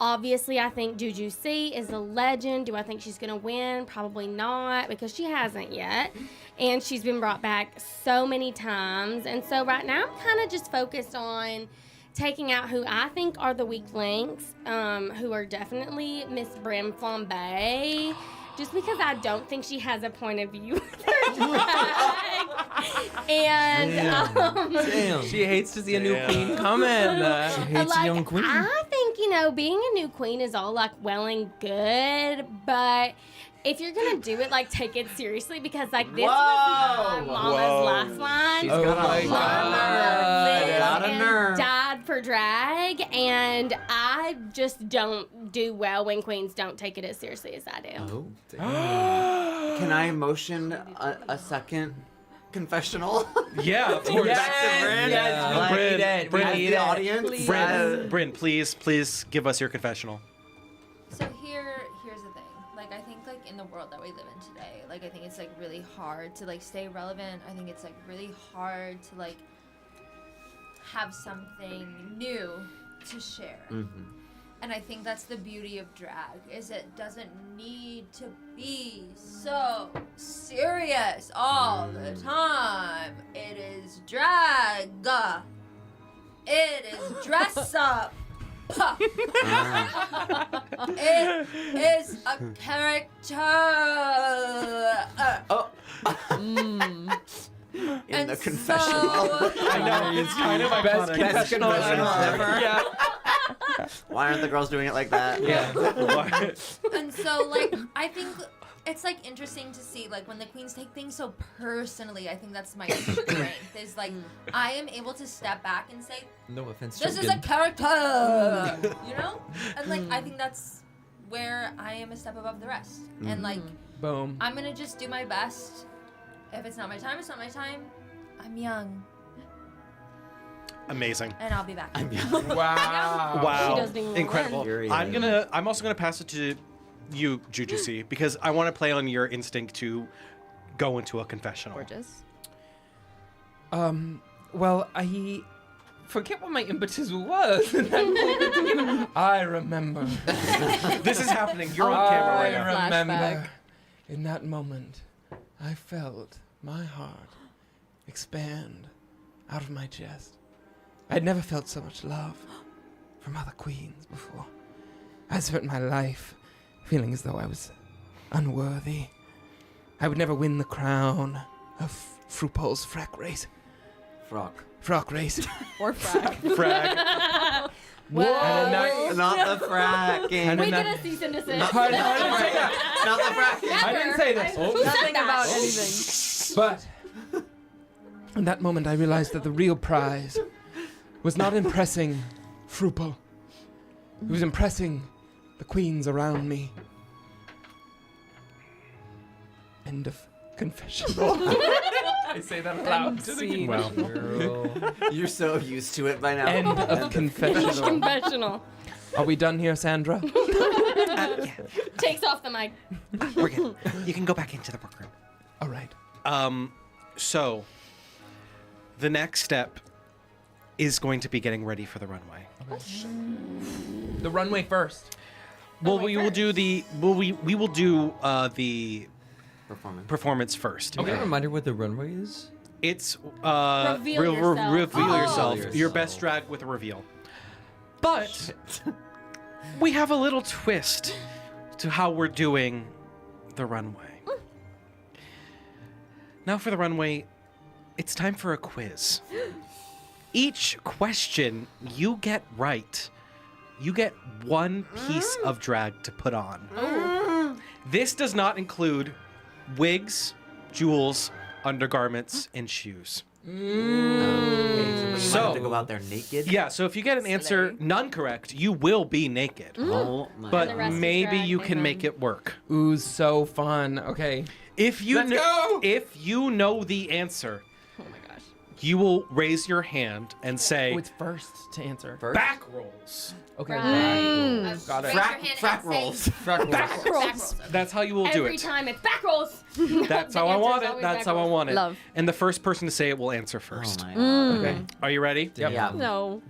Obviously, I think Juju C is a legend. Do I think she's going to win? Probably not, because she hasn't yet, and she's been brought back so many times, and so right now, I'm kind of just focused on taking out who I think are the weak links, who are definitely Miss Brim Flambe, just because I don't think she has a point of view with her drag. And Damn. She hates to see a new Yeah. queen coming. hates a young queen. I think, being a new queen is all like well and good, but if you're gonna do it, like take it seriously, because like this was my Whoa. mama's Whoa. last line. She's Oh got my a God. Mama lived Lot of and nerve. died for drag, and I just don't do well when queens don't take it as seriously as I do. Oh. Can I motion a second confessional? Yeah, of course. Yes, Bryn, we need it. Bryn, We As need the it. audience. Bryn, please give us your confessional. So here's the thing. Like I think like in the world that we live in today, like I think it's like really hard to like stay relevant. I think it's like really hard to like have something new to share. And I think that's the beauty of drag, is it doesn't need to be so serious all the time. It is drag. It is dress up. It is a character. In the And confessional. I know, it's kind of Best iconic. confessional ever. Yeah. Why aren't the girls doing it like that? Yeah. And so, like, I think it's like interesting to see, like, when the queens take things so personally. I think that's my strength. Is like, I am able to step back and say, No offense. "This is a Chokin. character," you know. And like, I think that's where I am a step above the rest. And like, Boom. I'm gonna just do my best. If it's not my time, it's not my time. I'm young. Amazing. and I'll be back. Wow. Wow. She doesn't even Incredible. Period. I'm also gonna pass it to you, Jujusi, because I want to play on your instinct to go into a confessional. Gorgeous. Well, I forget what my impetus was in that moment. I remember. This is happening. You're on camera right I now. remember. Flashback. In that moment, I felt my heart expand out of my chest. I'd never felt so much love from other queens before. I spent my life feeling as though I was unworthy. I would never win the crown of FROOPAL'S frack race. Frock race. Or frack. Frag. Well, Not the fracking. We get a cease and desist. I didn't say that. Not the fracking. I didn't say this. Who said Nothing that? about anything. But in that moment, I realized that the real prize was not impressing FROOPAL. It was impressing the queens around me. End of confessional. I say that aloud to the Wow. Girl. You're so used to it by now. End of confessional. Confessional. Are we done here, Sandra? Takes off the mic. We're good. You can go back into the workroom. All right. So, the next step is going to be getting ready for the runway. The runway first. Well, we will do the the performance first. Can you get a reminder what the runway is? It's Reveal yourself. reveal Oh. yourself. Reveal Your yourself. best drag with a reveal. But we have a little twist to how we're doing the runway. Now for the runway, it's time for a quiz. Each question you get right, you get one piece of drag to put on. This does not include wigs, jewels, undergarments, and shoes. So we might have to go out there naked. Yeah, so if you get an answer none correct, you will be naked. Oh my. But the rest is maybe drag, you maybe can not. make it work. Ooh, so fun. Okay. If you Let's go! if you know the answer, Oh my gosh. you will raise your hand and say Oh, it's first to answer. back rolls. Okay. Right. Got it. Raise your Frack, hand and frack say- rolls. Back rolls. That's how you will do Every it. time it's back rolls. That's how I want it. That's how I want it. Love. And the first person to say it will answer Oh first. my god. Okay. Are you ready? Yep. Yeah. No.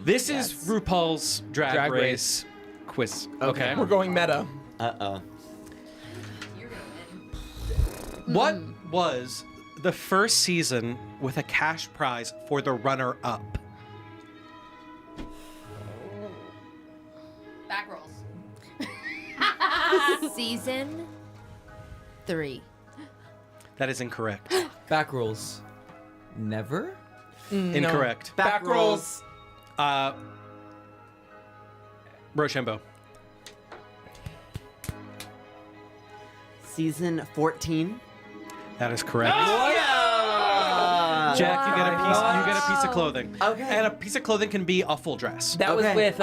This is RuPaul's Drag, Drag Race quiz. Okay. We're going meta. Uh-oh. You're gonna win. What was the first season with a cash prize for the runner-up? Back rolls. Season 3. That is incorrect. Back rolls. Never? Incorrect. Back rolls. Rochambeau. Season 14. That is correct. Yeah. Jack, you get a piece of clothing. Okay. And a piece of clothing can be a full dress. That was Okay. with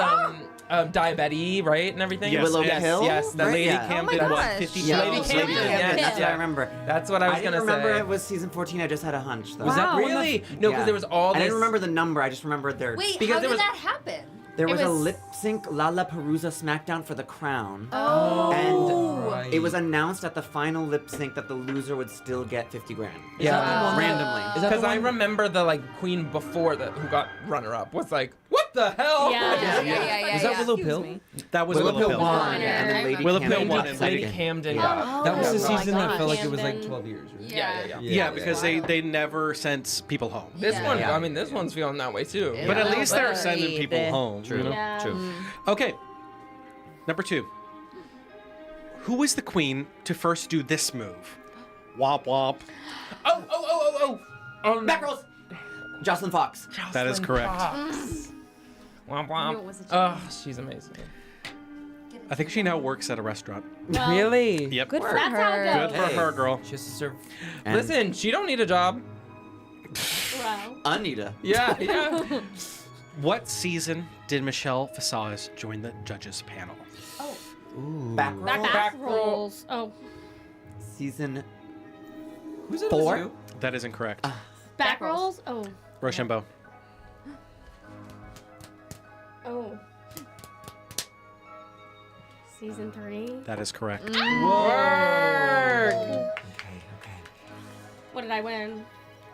Diabetes, right, and everything. Yes, Willow yes, Hill? Yes, the Right? lady Yeah. Camden Oh my won gosh. 50 Yeah, Lady pounds. Camden, Camden, yes, that's what yeah. I remember. That's what I was I didn't gonna remember say. it was season 14. I just had a hunch. Though. Was that Wow. really? No, because Yeah. there was all I this. didn't remember the number. I just remembered their. Wait, Because how there did was- that happen? There was, a was- lip sync Lollapalooza SmackDown for the crown. Oh. And Right. it was announced at the final lip sync that the loser would still get 50 grand. Yeah. Randomly. Is that Because the I one- remember the queen before that who got runner up was like, what the hell? Yeah. Was that Willow Pill? That was Willow Willow Pill Pill. won, Winner. and then Lady Willow Pill Camden won got and Lady second. Camden Yeah. got. That was the Oh my season that God. felt like it was like Camden. 12 years, right? Yeah. Yeah, because they never sent people home. This Yeah. one, Yeah. I mean, this one's feeling that way too. Yeah. But at Yeah. least they're But- sending people home. True. You know? Yeah. True. Okay. Number 2. Who was the queen to first do this move? Womp womp. Back rolls. Jocelyn Fox. That is correct. Womp I knew it womp. was a Oh, she's amazing. I think she now works at a restaurant. Well, Really? Yep. Good for That's how it her. goes. Good for her, girl. She has to serve. And Listen, she don't need a job. Well, Anita. Yeah, yeah. What season did Michelle Visage join the judges panel? Ooh. Back rolls. back rolls. Oh, Season. Who's it? 4? You? That is incorrect. back rolls. Oh, Rochambeau. Oh. Season 3. That is correct. Work. Okay. What did I win?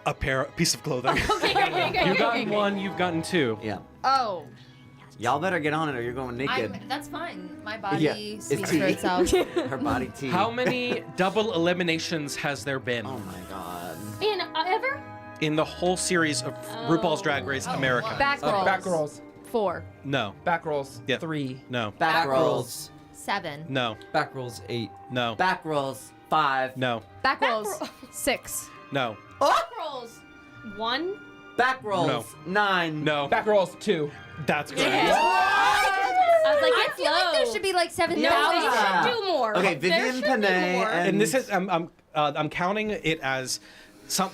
A piece of clothing. Okay. You've gotten one, you've gotten two. Yeah. Oh. Y'all better get on it or you're going naked. That's fine. My body Yeah, speaks it's for tea. itself. Her body tea. How many double eliminations has there been Oh my god. In ever? in the whole series of RuPaul's Drag Race America? well. Back rolls. Back rolls. 4. No, Back rolls. Yeah. 3. no, Back rolls. 7. no, Back rolls 8. no, Back rolls. 5. no, Back rolls. 6. no, Back rolls. 1. Back rolls. 9. no. Back rolls 2. That's correct. I was like, I it's feel like there low. should be like 7,000. No, they Yeah. should do more. Okay, There Vivian should be Panay more. and And this is I'm counting it as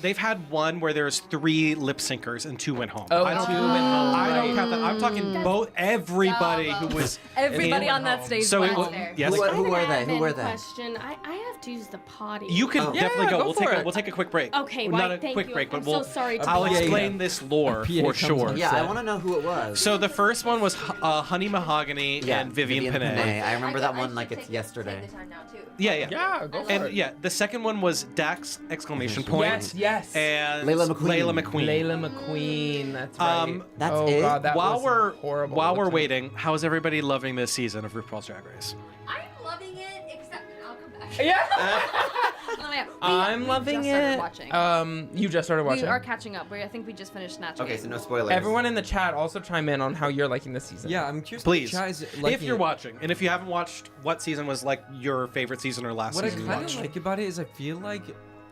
they've had one where there's 3 lip syncers and 2 went home. Oh, I don't, 2 went home. I don't count that. I'm talking both everybody who was Everybody in- on that stage So it went. was fair. yes. Who I have were an they? Who admin were they? Question. I have to use the potty. You can Oh. definitely Yeah, go. go We'll for it. take a quick break. Okay, not why, a thank quick you. break, but I'm we'll so sorry to I'll bother you. explain this lore PA for comes sure. on. Yeah, I Set. want to know who it was. So the first one was Honey Mahogany yeah, and Vivian Panay. Panay. I remember that I one should like it's take yesterday. the time now too. Yeah, yeah. Yeah, go for And it. yeah, the second one was Dax exclamation point. Yes. And Layla McQueen. Layla McQueen. Layla McQueen. That's right. That's oh, it? God, that while was we're horrible. while we're Lip sync. waiting, how is everybody loving this season of RuPaul's Drag Race? I'm loving it, except I'll come back. Yeah. I'm loving just started it. watching. You just started watching. We are catching up. I think we just finished Snatch Okay, Game. so no spoilers. Everyone in the chat also chime in on how you're liking this season. Yeah, I'm curious. Please, What you guys if liking you're it. watching, and if you haven't watched, what season was like your favorite season or last What I season you kind watched? of like about it is I feel like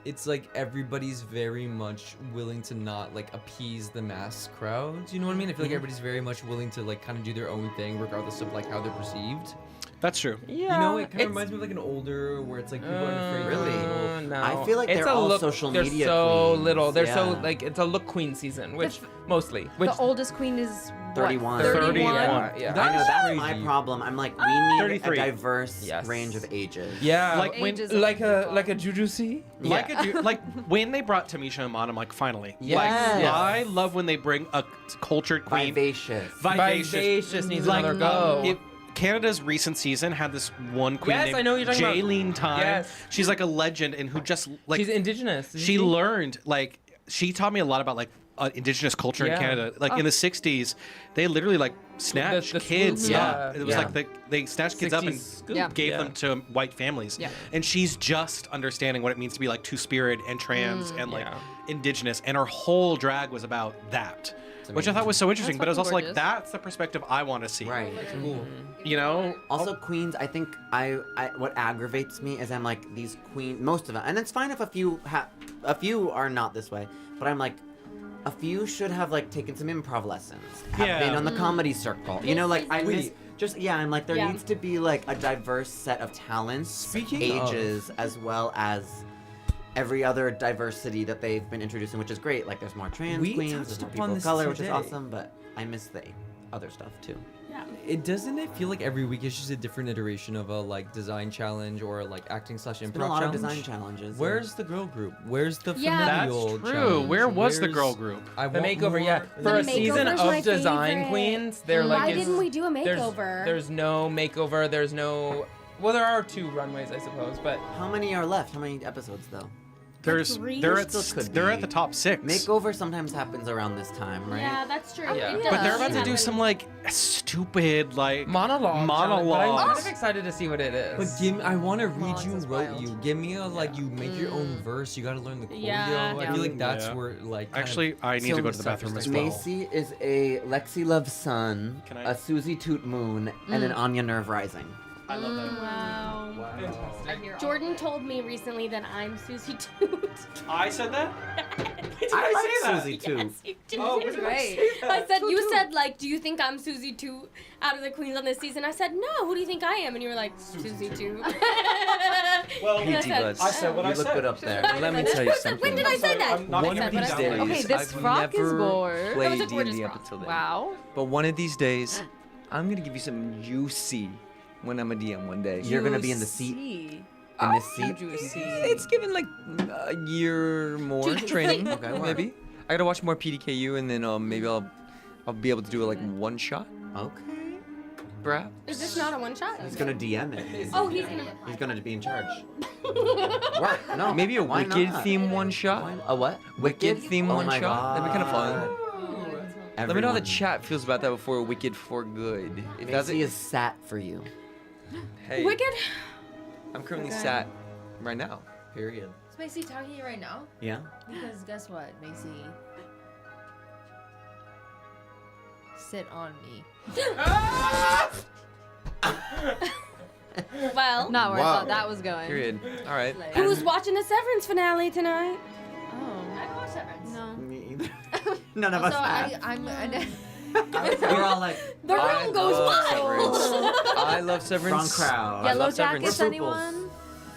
it's like everybody's very much willing to not like appease the mass crowds. You know what I mean? I feel like everybody's very much willing to like kind of do their own thing regardless of like how they're perceived. That's true. Yeah. You know, it kind of reminds me of like an older where it's like people aren't afraid. Really? To No. I feel like It's they're a all look, social they're media so queens. little. They're so Yeah. like it's a look queen season, which mostly. Which The oldest queen is 31. 31. Yeah. I know That's that's my crazy. problem. I'm like, we need 33. a diverse Yes. range of ages. Yeah. Like when- Ages like of a people. like a Jujusi. Like when they brought Tamisha Iman, I'm like, finally. Yes. Like, Yes. I love when they bring a cultured queen. Vivacious. Vivacious needs Like, another go. Canada's recent season had this one queen Yes, named I know what you're talking about. Jaylene Time. Yes. She's like a legend and who just like She's indigenous. isn't she learned like she taught me a lot about like indigenous culture in Yeah. Canada. Like in the 60s, they literally like snatched the kids swoop, up. yeah. It was Yeah. like they snatched kids up and 60s scoop. Yeah. gave Yeah. them to white families. Yeah. And she's just understanding what it means to be like two-spirit and trans and like Yeah. indigenous. And her whole drag was about that. Which I thought was so interesting, That's but it was also fucking like gorgeous. that's the perspective I want to see. Right. Cool. You know? Also, queens. I think I what aggravates me is I'm like these queen. Most of them, and it's fine if a few are not this way. But I'm like, a few should have like taken some improv lessons, have Yeah. been on the comedy circle. You know, like I miss Wait. just yeah. I'm like there Yeah. needs to be like a diverse set of talents, Speaking of- ages, as well as every other diversity that they've been introducing, which is great. Like there's more trans We queens, touched there's more upon people of this color, which is today. awesome. But I miss the other stuff too. Yeah. It doesn't it feel like every week it's just a different iteration of a like design challenge or like acting / improv It's been a lot of challenge? design challenges. Where's the girl group? Where's the Yeah. That's familial true. challenge? Where was the Where's- girl group? I The want makeover, yeah. more- For a The season makeover's my of design favorite. queens, they're Why like didn't we do a there's- makeover? There's no makeover. There's no. Well, there are 2 runways, I suppose, but How many are left? How many episodes though? There's three? they're There at still could they're be. at the top 6. Makeover sometimes happens around this time, right? Yeah, that's true. Yeah. It But they're does about to do happen. some like stupid like monologue. But I'm kind monologues. of excited to see what it is. But give me, I want to read Monologues you, is wrote wild. you. Give me a like you make your own verse. You got to learn the choreo. Yeah. I feel like that's Yeah. where like kind of Actually, I need to some go of to the stuff bathroom is as like, well. Macy is a Lexi Love Sun, Can I- a Susie Toot Moon, and an Anya Nerve Rising. I love that. Wow. Fantastic. I hear Jordan told me recently that I'm Susie Toot. I said that? I say that? like Susie too. Yes, you did. Oh, when did I Great. say that? I said, you said, like, do you think I'm Susie Toot out of the queens on this season? I said, no, who do you think I am? And you were like, Susie Toot. Well, And I PT said, Buzz. I said what You I look said. good up there. Let me tell you something. When did I say that? I'm not One gonna of read these that. days, Okay, this I've frock is never bored. That played was a gorgeous D&D up frock. until then. Wow. But one of these days, I'm gonna give you some juicy when I'm a DM one day. You're gonna be in the seat. Juicy. In this seat. It's given like a year more training, Okay, word. maybe. I gotta watch more PDKU and then maybe I'll be able to do it like one shot. Okay. Bruh. Is this not a one shot? He's gonna DM it. Oh, he's gonna. He's gonna be in charge. What? No. Maybe a why Wicked not? theme one shot. A what? Wicked theme Oh one my shot. That'd be kind of fun. Let me know how the Everyone. chat feels about that before Wicked for Good. If that's Macy is sat for you. hey, Wicked. I'm currently sat right now. Period. Is Macy talking to you right now? Yeah. Because guess what, Macy? Sit on me. Well, Not where I Wow. thought that was going. Period. All right. who's watching the Severance finale tonight? Oh. I don't watch Severance. No. Me either. None of us Also, have. I'm We're all like The room goes wild. I love Severance. strong crowd. I Yellow love Severance. jackets, We're anyone?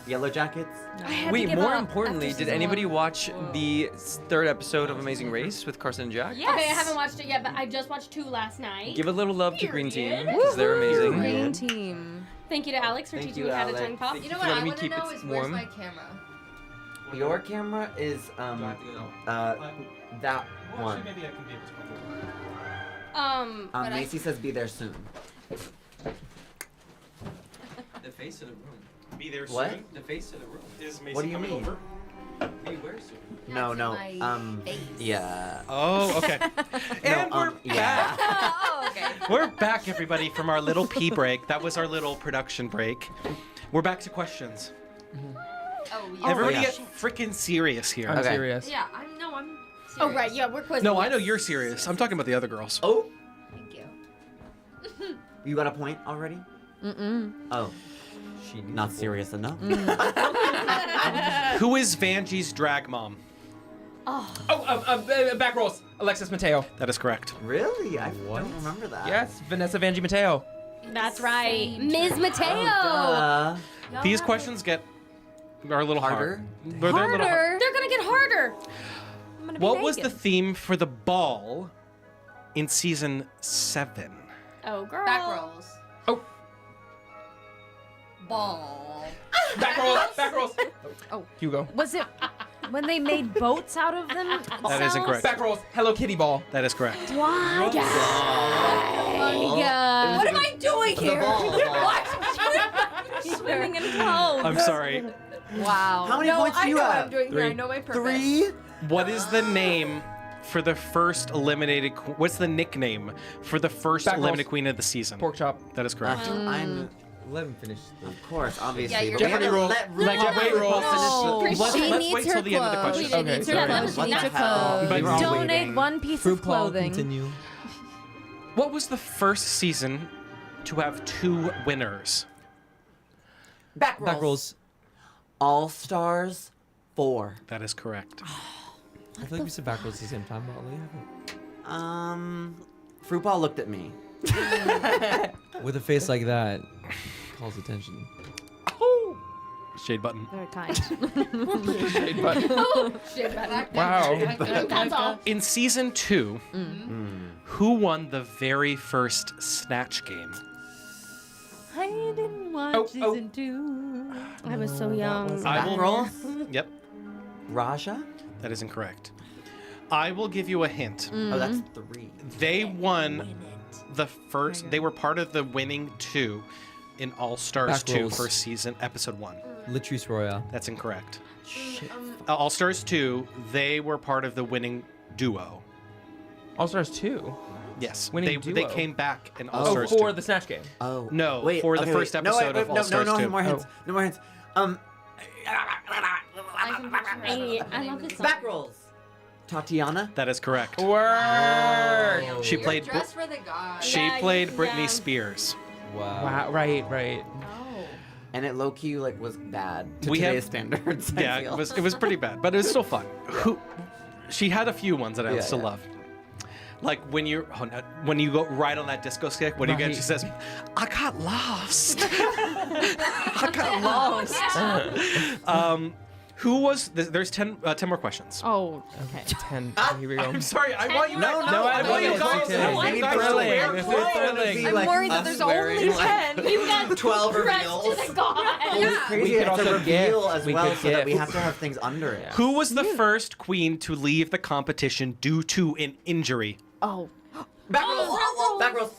Yellow jackets. I had to Wait, give more up importantly, after did season anybody one. watch the third episode of Amazing Race with Carson and Jack? Okay, I haven't watched it yet, but I just watched 2 last night. Give a little love to Green Team Period. because they're amazing. Green team. Thank you to Alex for Thank teaching you, me how to Alex. tongue pop. Thank You know for what I letting me want to keep know it is where's warm. my camera? Your camera is that one. Maybe I can be able to. But I- Macy says be there soon. The face of the room. Be there What? soon. The face of the room. Is Macy What do you coming mean? over? Hey, where's it? No, no. my face. Yeah. Oh, okay. And we're yeah. Oh, okay. We're back, everybody, from our little pee break. That was our little production break. We're back to questions. Oh, yeah. Everybody yeah. get freaking serious here. I'm Okay. serious. Yeah, I'm serious. Oh, right, yeah, we're quizzing. No, I know yes. you're serious. I'm talking about the other girls. Oh, Thank you. you got a point already? Mm-mm. Oh, She not serious enough. Who is Vanjie's drag mom? Back rolls. Alexis Mateo. That is correct. Really? I don't remember that. Yes, Vanessa Vanjie Mateo. That's right. Same Ms. Mateo. Duh. Y'all These have questions are a little Harder? hard. They're a little hard. Harder. They're going to get harder. I'm gonna be What was the naked. theme for the ball in season 7? Oh, girl. Back rolls. Oh. Ball. Back rolls. Back rolls. Oh. Hugo. Was it when they made boats out of them? That is incorrect. Back rolls. Hello Kitty ball. That is correct. Why? What am I doing here? What? Swimming in clothes. I'm sorry. Wow. How many points do you have? I'm doing here. I know my purpose. 3? What is the name for the first eliminated? What's the nickname for the first Back eliminated rolls. queen of the season? Pork chop. That is correct. I'm. Let him finish. Of course, obviously. Yeah, you're but we Jeopardy have to rules. let Like Jeopardy rules. No. Let's She let's needs wait her till the end of the clothes. question. She Okay, needs her sorry. clothes. What She the needs her hell? clothes. But We were all Donate waiting. one piece of clothing. Continue. What was the first season to have 2 winners? Back rolls. Back rolls. All Stars 4. That is correct. I feel like we said back rolls at the same time, Molly. FROOPAL looked at me. With a face like that, calls attention. Shade button. Very kind. Shade button. Shit, back Wow. That's all. In season 2, who won the very first snatch game? I didn't watch Oh, oh. season 2. I was so young. I Back will- rolls? Yep, Raja? that is incorrect. I will give you a hint. Oh, that's 3. They won the first. They were part of the winning 2 in All Stars Back 2 rolls. first season, episode 1. Latrice Royale. That's incorrect. Shit. All Stars 2, they were part of the winning duo. All Stars 2. Yes, Winning they duo. came back in All Oh, Stars for 2. the Snatch game. Oh. No, wait, for the okay, first wait. No, episode wait, of no, All Stars no, 2. no more hints. Oh. No more hints. I love this song. Back rolls. Tatiana? That is correct. Word. She You're played dressed for the gods. She Yeah, played yeah. Britney Spears. Wow. Wow. Right. Right. And it low key like was bad to We have- today's standards. I Yeah, feel. it was pretty bad, but it was still fun. She had a few ones that I Yeah, still yeah. love. Like when you go right on that disco stick, what do you get? Right. She says, "I got lost. I got lost." Who was? There's 10 more questions. Oh, okay. 10. Here we go. I'm sorry. I want you. No, guys- no, I want you it's guys. okay. I want you Maybe guys to thrilling. wear This is clothes. thrilling. I'm worried that us there's wearing, only like, 10. You got 12 dressed reveals. to the gods. It's crazy. We could It's also a reveal gift. as We well, could so that we gift. have to have things under it. Who was the first queen to leave the competition due to an injury? Oh. Back rolls. Back rolls.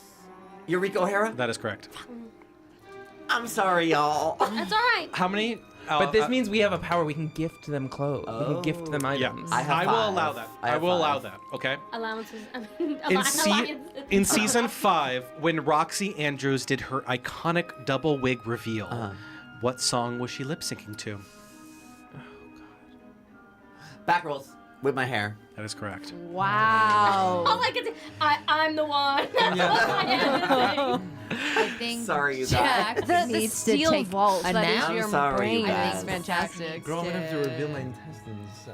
Eureka O'Hara? That is correct. I'm sorry, y'all. That's all right. How many? But this means we have a power. We can gift them clothes. We can gift them Yeah, items. I will allow that. I will allow five. that. Okay. Allowances. In season 5, when Roxy Andrews did her iconic double wig reveal, what song was she lip syncing to? Back rolls with my hair. That is correct. Wow. All I can say, I'm the one. I think Sorry, you Jack The needs steel to take vault a that is nap. I'm your sorry, brain you guys. is fantastic. Girl, I'm gonna have to reveal my intestines. So.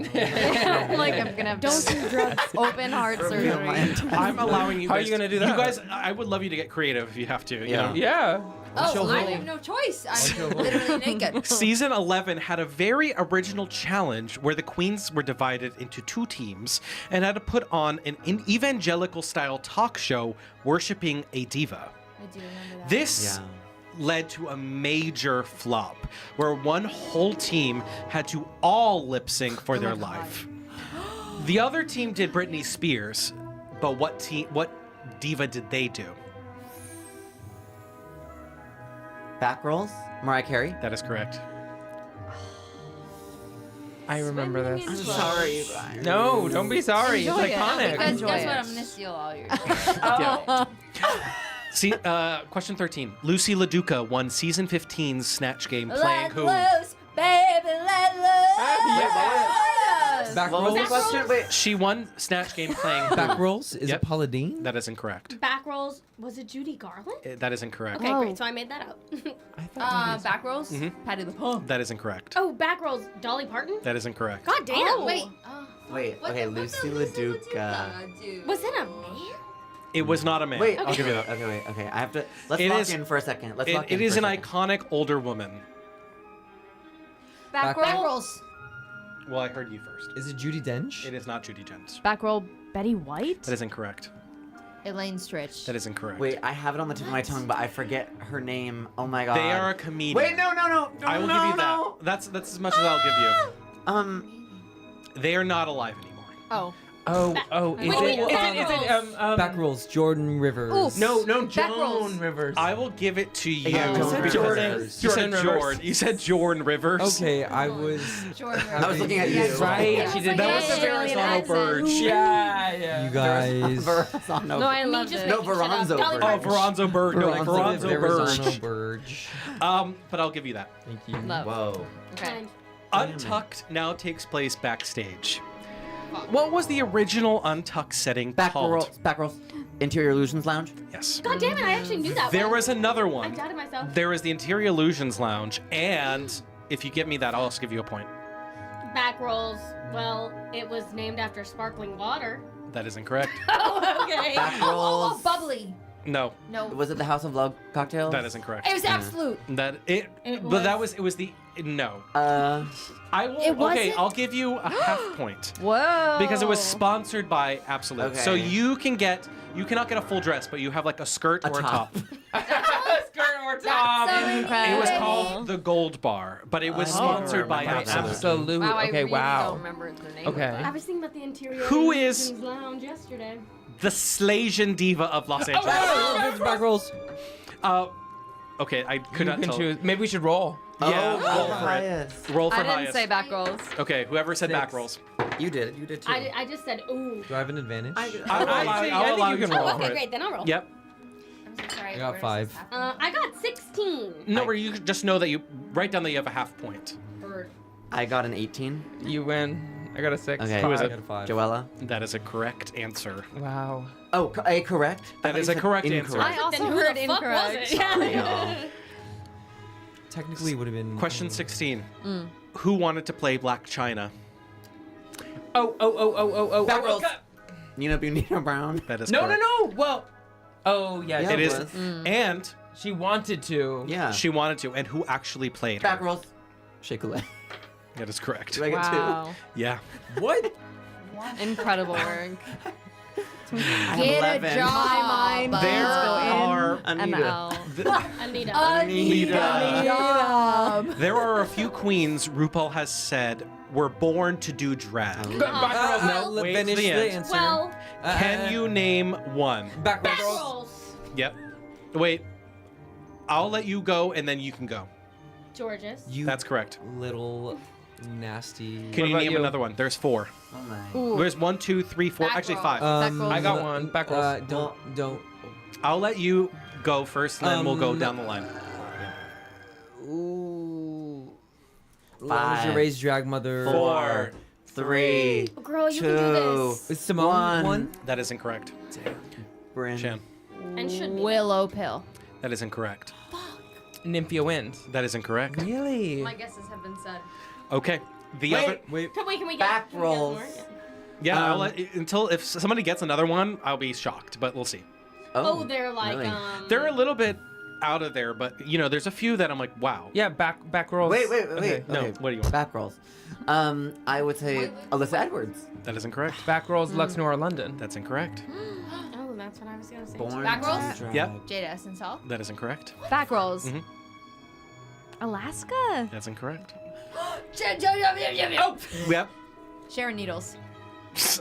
Like I'm gonna have don't do drugs. Open heart Reveal my surgery. intestines. I'm allowing you How are guys. you gonna do You that? guys, I would love you to get creative if you have to. You Yeah. know? Yeah. Oh, I have no choice. I'm literally naked. Season 11 had a very original challenge where the queens were divided into 2 teams and had to put on an evangelical style talk show worshiping a diva. I do remember that. This led to a major flop where one whole team had to all lip sync for their life. The other team did Britney Spears, but what diva did they do? Back rolls? Mariah Carey? That is correct. I remember Swimming this. in I'm blood. sorry, you guys. No, don't be sorry. Enjoy it's it. iconic. Because Enjoy guess it. what? I'm gonna steal all your. See, question 13. Lucy LaDuca won season 15's Snatch Game playing Let who? loose, baby, let loose. Back What was the rolls? question? Wait. She won Snatch Game playing who? Back rolls? Is Yep. it Paula Deen? That is incorrect. Back rolls. Was it Judy Garland? That is incorrect. Okay, Oh. great. So I made that up. I thought Back rolls. Patty LaPone. That is incorrect. oh, back rolls. Dolly Parton. That is incorrect. God damn. Oh, wait. Wait, What okay, the- what Lucy the LaDuca. do? Was it a man? It was not a man. Wait, I'll give you that. Okay, wait, okay. I have to. Let's It lock is- in for a second. Let's lock It in is for an a second. iconic older woman. Back Back roll. rolls. Well, I heard you first. Is it Judi Dench? It is not Judy Dench. Back roll. Betty White. That is incorrect. Elaine Stritch. That is incorrect. Wait, I have it on the tip of my tongue, but I forget her name. Oh my god. They are a comedian. Wait, no. I will no, give you no. that. That's as much as I'll give you. They are not alive anymore. Oh. Oh, is Wait, it Back rolls, Jordan Rivers. No, Back rolls. Joan Rivers. I will give it to you. Yeah, I said Jordan. You said Rivers. Jordan. You said Jordan Rivers. Okay, I was. Jordan I was looking at you. Right, Yeah, she it's did. like That was the Australian Verrazano accent. Burge. Yeah. You guys. Verrazano. No, I Me loved just it. No, making shit up. Veronzo Dolly Burge. Oh, Parton. Veronzo Burge. No, like Veronzo Verrazano Burge. Burge. But I'll give you that. Thank you. Love. Whoa. Okay. Untucked now takes place backstage. What was the original Untucked setting Back called? rolls. Back rolls. Interior Illusions Lounge. Yes. God damn it! I actually knew that. There one. was another I one. doubted myself. There was the Interior Illusions Lounge, and if you get me that, I'll also give you a point. Back rolls. Well, it was named after sparkling water. That is incorrect. Oh, okay. Back Oh, rolls. bubbly. No, No. Was it the House of Love cocktails? that is incorrect. It was absolute. It was the no. I will. It Okay, wasn't? I'll give you a half point Whoa. because it was sponsored by Absolute. Okay. So you cannot get a full dress, but you have like a skirt or a top. Skirt or top. So It was incredible. called the Gold Bar, but it was I sponsored by remember that. Absolute. Absolute. Wow, I Okay, really wow. don't remember the name. Okay. I was thinking about the interior. Who is- Illusions Lounge yesterday. The Slasian Diva of Los Angeles. Oh, back rolls. Okay, I could You not can tell. choose. Maybe we should roll. Yeah, Oh, roll for it. highest. Roll for I didn't highest. say back rolls. Okay, whoever said back Six. rolls. You did too. I just said ooh. Do I have an advantage? I'll I allow, think I'll allow you you can to roll. roll Oh, for okay, it. great. Then I'll roll. Yep. I'm so sorry. I got where does 5. this happen? I got 16. No, where you just know that you write down that you have a half point. Bird. I got an 18. You win. I got a 6. Okay. Who is I it? got a 5. Joella. That is a correct answer. Wow. Oh, a correct? That I thought is you a said correct answer. incorrect. I also Then who heard the fuck was incorrect. it? Sorry, y'all. Technically, it would have been. Question 16. Who wanted to play Black China? Oh. Back oh, rolls. God. Nina Bunita Brown. That is No. correct. Well. Oh yeah. Yeah, It is. was. And She wanted to. Yeah. she wanted to. And who actually played Back her? rolls. Shake a leg. That is correct. Do I get Wow. Yeah. What? Incredible work. I have Get 11. a job. My mind. There are Anita. Anita. there are a few queens RuPaul has said were born to do drag. Back rolls. No. Let wait to finish the the end. answer. Well, Can you name one? Back back rolls. rolls. Yep. Wait. I'll let you go, and then you can go. Georges. You That's correct. little nasty. Can What you about name you? another one? There's 4. Oh my. There's 1, 2, 3, 4. Back Actually, row. 5. Back rolls. I got one. Back rolls. Don't. I'll let you go first, and then we'll go down the line. Ooh. Five, Lingerie drag mother. 4, 3, Girl, you 2, can do this. Is Simone one? That is incorrect. Bryn. Shan. And should be. Willow pill. That is incorrect. Nymphia Wind. That is incorrect. Really? My guesses have been said. Okay. The other. Wait. Can we get Back can we get rolls. more? Yeah. I'll let, until if somebody gets another one, I'll be shocked. But we'll see. Oh, they're like really? They're a little bit out of there, but there's a few that I'm like, wow. Yeah, back rolls. Wait. Okay. No. Okay. What do you want? Back rolls. I would say Alyssa Edwards. That is incorrect. Back rolls, Lux Nora London. That's incorrect. Oh, that's what I was gonna say. Born Back rolls? to drag. Yep. Jada Essence Hall. That is incorrect. Back rolls. Mhm. Alaska. That's incorrect. Oh! Yep. Sharon Needles.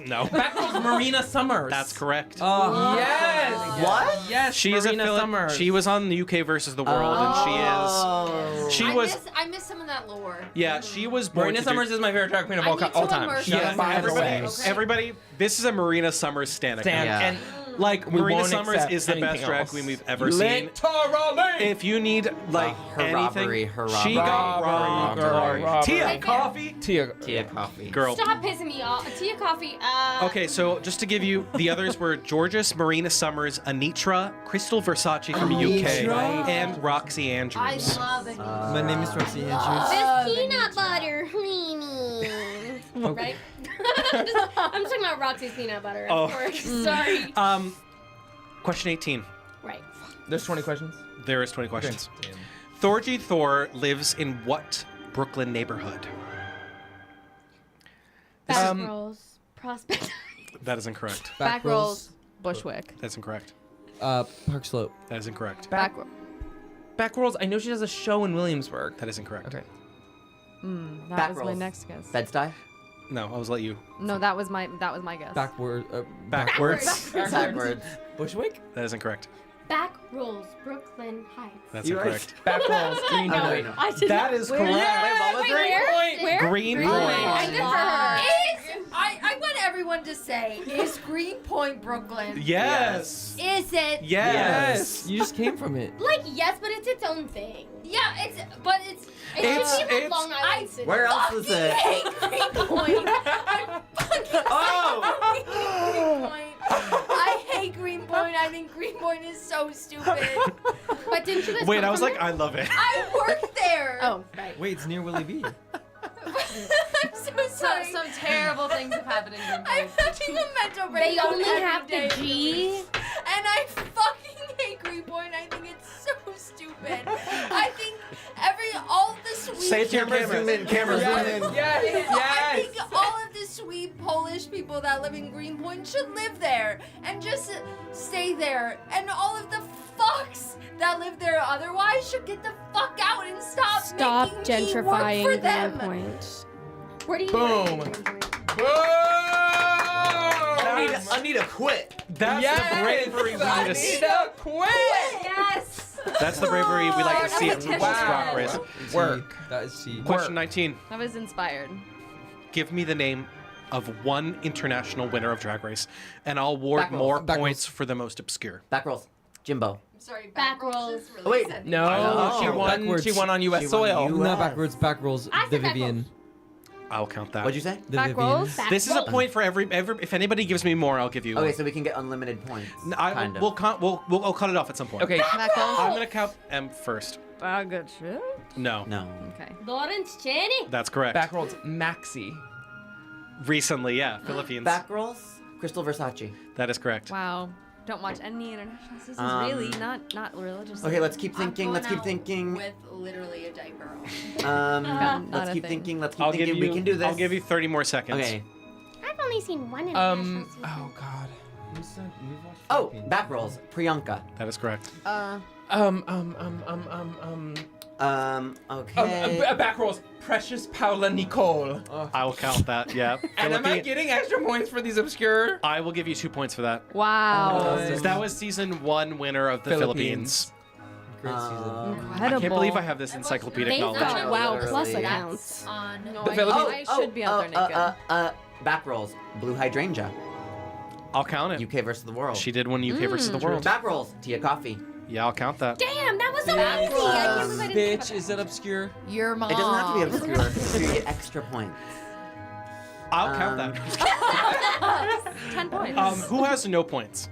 No. Back rolls, Marina Summers. That's correct. Oh, Yes. What? Yes. She is Marina Summers. She was on the UK versus the world, and she was. I miss some of that lore. Yeah, she was born Marina to do- Summers is my favorite drag queen of I all, need all to time. immerse She Yeah, has 5 everybody, roles. everybody, this is a Marina Summers stand account. Stand, Yeah. and Like, we Marina won't Summers accept is the best anything drag else. queen we've ever seen. Literally. If you need, like, her anything, robbery, her she got Robbery, robbed. girl, Tia, robbery. coffee? Tia. Tia Coffee. Girl. Stop pissing me off. Tia Coffee. Okay, so just to give you, the others were Georges, Marina Summers, Anitra, Crystal Versace from UK, Anitra. and Roxy I Andrews. love it. My name is Roxy Andrews. This peanut butter. Right? I'm talking about Roxy's peanut butter, of Oh. course. Sorry. Question 18. Right. There's 20 questions. There is 20 questions. Thorgy Thor lives in what Brooklyn neighborhood? Back rolls. Prospect. That is incorrect. Back rolls. Bushwick. That's incorrect. Park Slope. That is incorrect. Back. Back rolls. I know she does a show in Williamsburg. That is incorrect. Okay. That Back was my rolls. next guess. Bed-Stuy? No, I was let you. No, that was my guess. Backward. Backwards. Backwards. Bushwick? That is incorrect. Back rolls. Brooklyn Heights. That's You're right. incorrect. Back rolls. Green No, Point. I did That not. is correct. Wait, where? Where? Green Oh Point. my Good for her. God. I want everyone to say, is Greenpoint Brooklyn? Yes. Is it? Yes. You just came from it. Like, yes, but it's its own thing. Yeah, but it's. It It's- should be like it's- Long Island City. Where else is I it? hate Greenpoint. I fucking Oh. hate Greenpoint. I hate Greenpoint. I think Greenpoint is so stupid. But didn't you guys Wait, come I was from like, there? I love it. I worked there. Oh, right. Wait, it's near Willie B. I'm so sorry. Some terrible things have happened in I'm Greenpoint. having a mental They breakdown only every have day. the G. And I fucking hate Greenpoint. I think it's so stupid. I think all of the sweet Say it to your Camera camera. zoom in, camera zoom in. I think all of the sweet Polish people that live in Greenpoint should live there and just stay there. And all of the fucks that live there otherwise should get the fuck out and stop making me work for gentrifying them. Greenpoint. Where do you Boom. Anita, quit. That's the bravery we need to see. Quit. Yes. That's the bravery we like to see at RuPaul's Wow. Drag Race. Work. That is C. Question 19. I was inspired. Give me the name of one international winner of Drag Race, and I'll award Back rolls. more Back points for the most obscure. Back rolls. Jimbo. Sorry, Back rolls. Oh, wait. No, Oh. she won. Backwards. She won on U.S. She won soil. U.S. Not backwards, back rolls. I The said back Vivian. I'll count that. What'd you say? The Back Vivian. rolls? Back This is a rolls. point for every. If anybody gives me more, I'll give you. Okay, one. so we can get unlimited points. Kind of. We'll cut it off at some point. Okay. Back rolls. I'm gonna count M first. Good shit. No. No. Okay. Lawrence Chaney. That's correct. Back rolls. Maxi. Recently, yeah, Philippines. Back rolls. Crystal Versace. That is correct. Wow. Don't watch any international seasons. Really, not religious. Okay, let's keep thinking. Let's keep thinking. With literally a diaper on. Not Let's a keep thing. thinking. Let's keep I'll give thinking. you. We can do this. I'll give you 30 more seconds. Okay. I've only seen one international season. Oh God. Oh, back rolls. Priyanka. That is correct. Okay. Back rolls. Precious Paula Nicole. I will count that. Yeah. And am I getting extra points for these obscure? I will give you 2 points for that. Wow. That was season 1 winner of the Philippines. Great season. Incredible. I can't believe I have this encyclopedic They've knowledge. got WoW Plus Literally. accounts. On The Philippines. I should be out there naked. Back rolls. Blue Hydrangea. I'll count it. UK versus the world. She did win UK versus the world. Back rolls. Tia Coffee. Yeah, I'll count that. Damn, that was so easy. I can't believe I didn't think Bitch, is that obscure? your mom. It doesn't have to be obscure. So you get extra points. I'll count that. 10 points. Who has no points?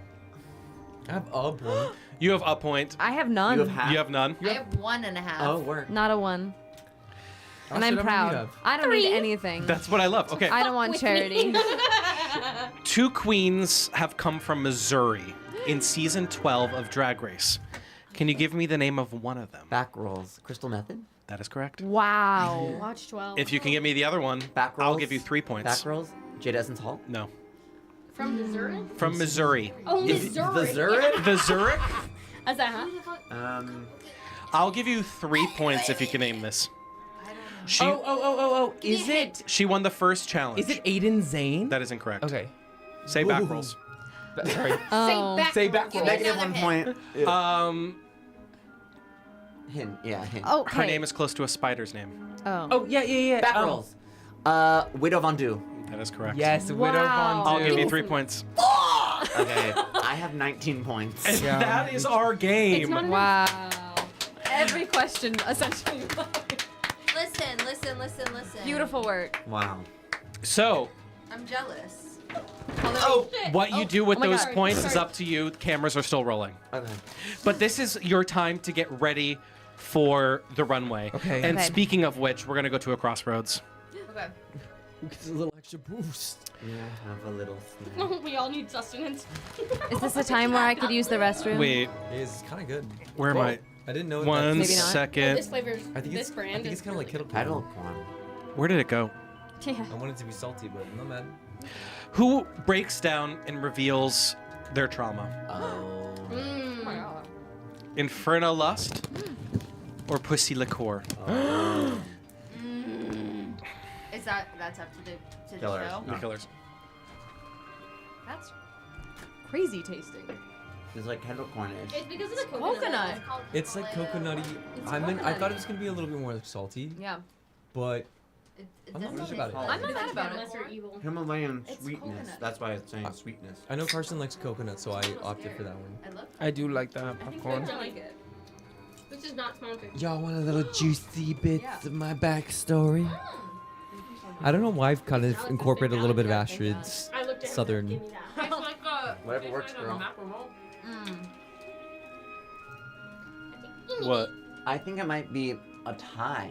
I have a point. You have a point. I have none. You have half. You have none. I have 1.5. Oh, work. Not a 1. And Astrid, I'm how many do you proud. have? I don't need anything. That's what I love. Okay. I don't want charity. 2 queens have come from Missouri in season 12 of Drag Race. Can you give me the name of one of them? Back rolls. Crystal Method. That is correct. Wow. Watch 12. If you can give me the other one, Back rolls. I'll give you 3 points. Back rolls. Jade Essence Hall. No. From Missouri? From Missouri. Oh, Missouri. Missouri? The Zurich? Is that huh? I'll give you 3 points if you can name this. She Oh. Is it? she won the first challenge. Is it Aiden Zane? That is incorrect. Okay. Say back rolls. Sorry. Oh. Say back rolls. Negative 1 point. Hint. Hint. Okay. Her name is close to a spider's name. Oh. Oh, yeah. Back rolls. Widow Von Du. That is correct. Yes, Widow Wow. Von I'll Du. give you 3 points. Okay. I have 19 points. And Yeah. that is our game. Wow. Every question essentially. Listen. Beautiful work. Wow. So, I'm jealous. what you do with Oh my those God. points is up to you. The cameras are still rolling. Okay. But this is your time to get ready for the runway. Okay. And Okay. speaking of which, we're going to go to a crossroads. Okay. Gets a little extra boost. Yeah, have a little snack. We all need sustenance. Is this a time where I could use the restroom? Wait, It's kind of good. where am I? I didn't know. One Maybe not. second. This flavor's, I think this it's. brand I think it's is kind of like really kettle Kettle corn. corn. Where did it go? Yeah. I want it to be salty, but no man. Who breaks down and reveals their trauma? Oh. Inferno Lust or Pussy Liqueur? Is that's up to the Killers. show? The killers. That's Crazy tasting. It's like kettle corn-ish. It's because of the Coconut. It's like coconutty. I thought it was gonna be a little bit more salty, Yeah. but It I'm not doesn't worried about it. taste I'm not mad about it. Unless you're evil. Himalayan It's sweetness. coconut. That's why it's saying sweetness. I know Carson likes coconut, so I opted for that one. I love I do like that I think popcorn. I like it. This is not sponsored. Y'all want a little juicy bits of my backstory? I don't know why I've kind of incorporated a little bit of Astrid's I looked at him and southern. said, "Give me that." It's like a, Whatever works, girl. What? I think it might be a tie.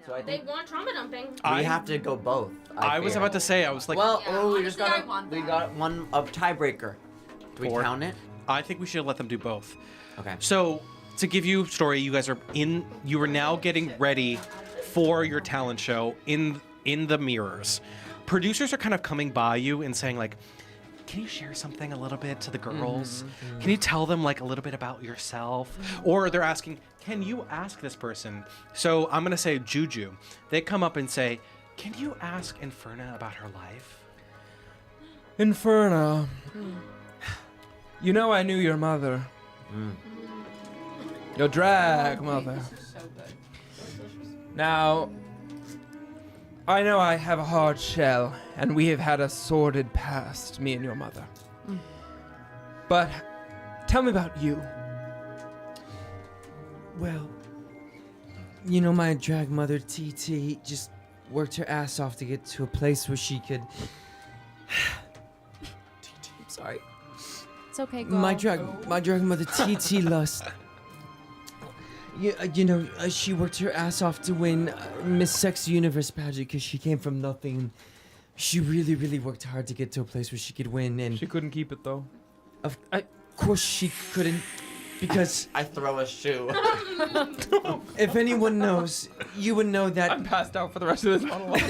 So I They think want trauma dumping. we have to go both. I was fear. about to say, I was like, Well, Yeah, oh, we just honestly, I got want we that. got one of tiebreaker. Do we 4. count it? I think we should let them do both. Okay. So, to give you a story, you guys are you are now getting ready for your talent show in the mirrors. Producers are kind of coming by you and saying like, can you share something a little bit to the girls? Can you tell them like a little bit about yourself? Or they're asking, can you ask this person? So I'm gonna say Juju. They come up and say, can you ask Inferna about her life? Inferno. You know I knew your mother. Your drag mother. Now, I know I have a hard shell, and we have had a sordid past, me and your mother. But tell me about you. Well, you know, my drag mother, TT, just worked her ass off to get to a place where she could. I'm sorry. It's okay, girl. My drag mother, TT Lust. She worked her ass off to win Miss Sex Universe pageant because she came from nothing. She really, really worked hard to get to a place where she could win, and She couldn't keep it though. of course she couldn't. Because I throw a shoe. if anyone knows, you would know that. I'm passed out for the rest of this monologue.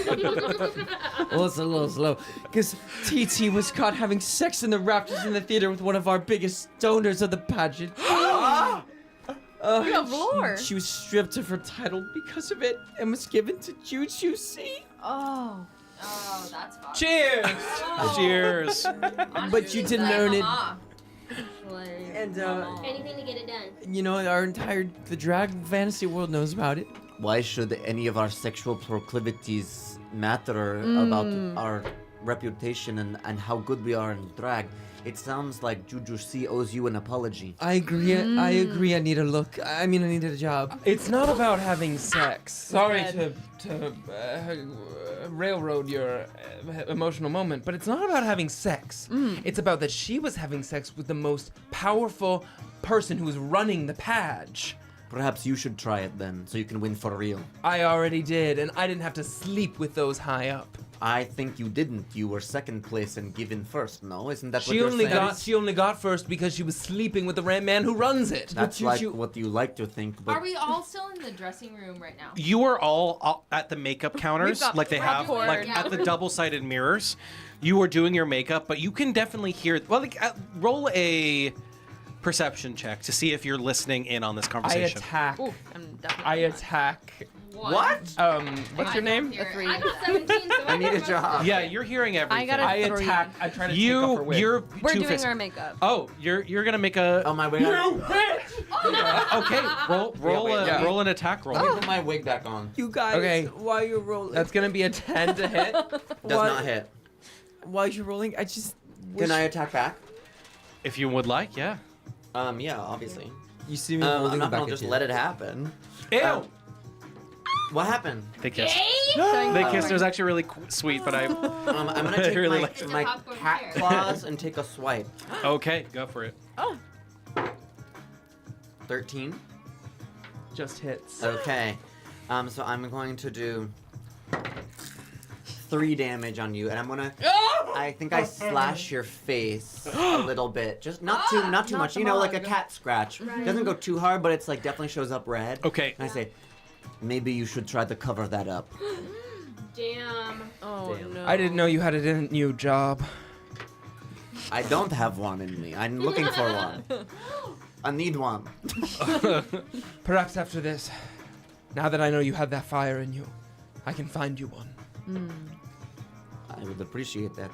Well, it's a little slow. Because TT was caught having sex in the rafters in the theater with one of our biggest donors of the pageant. You have lore. She was stripped of her title because of it and was given to Juju C. Oh. Oh, that's fun. Cheers! Cheers. But you didn't earn it. And And, Anything to get it done. you know, the drag fantasy world knows about it. Why should any of our sexual proclivities matter about our reputation and how good we are in drag? It sounds like Juju C owes you an apology. I agree. I agree. I need a look. I mean, I needed a job. It's not about having sex. Sorry to railroad your emotional moment, but it's not about having sex. It's about that she was having sex with the most powerful person who was running the page. Perhaps you should try it then, so you can win for real. I already did, and I didn't have to sleep with those high up. I think you didn't. You were second place and given first. No, isn't that what She you're only saying? she only got first because she was sleeping with the man who runs it. That's like what you like to think, but Are we all still in the dressing room right now? You are all at the makeup counters, got like they have, popcorn. like Yeah. at the double-sided mirrors. You are doing your makeup, but you can definitely hear. Well, roll a perception check to see if you're listening in on this I conversation. attack. Ooh, I'm definitely. I attack. what? What's your name? Hear it. three. I got 17, so I need a job. Yeah, you're hearing everything. I got a I three. attack. I try to take off her wig. You're We're two doing fists. our makeup. Oh, you're gonna make a. Oh, my wig. Okay, wait, roll an attack roll. Let me put my wig back on. You guys, Okay. while you're rolling, That's gonna be a 10 to hit. Does What? not hit. while you're rolling, I just wish Can I attack back? If you would like, yeah. Yeah, obviously. you see me I'm rolling not back gonna at just you. let it happen. Ew. What happened? They kissed. Showing They popcorn. kissed. It was actually really sweet, but I. I'm gonna I take really my, liked it. my It's a popcorn cat chair. claws and take a swipe. Okay, go for it. 13. Just hits. Okay. So I'm going to do 3 damage on you, and I'm gonna. I think I slash your face a little bit, just not too much. the You know, like a mug. cat scratch. It doesn't go too hard, but it's like definitely shows up red. Okay. And I say, maybe you should try to cover that up. Damn. Oh no. I didn't know you had a new job. I don't have one in me. I'm looking for one. I need one. Perhaps after this, now that I know you have that fire in you, I can find you one. I would appreciate that.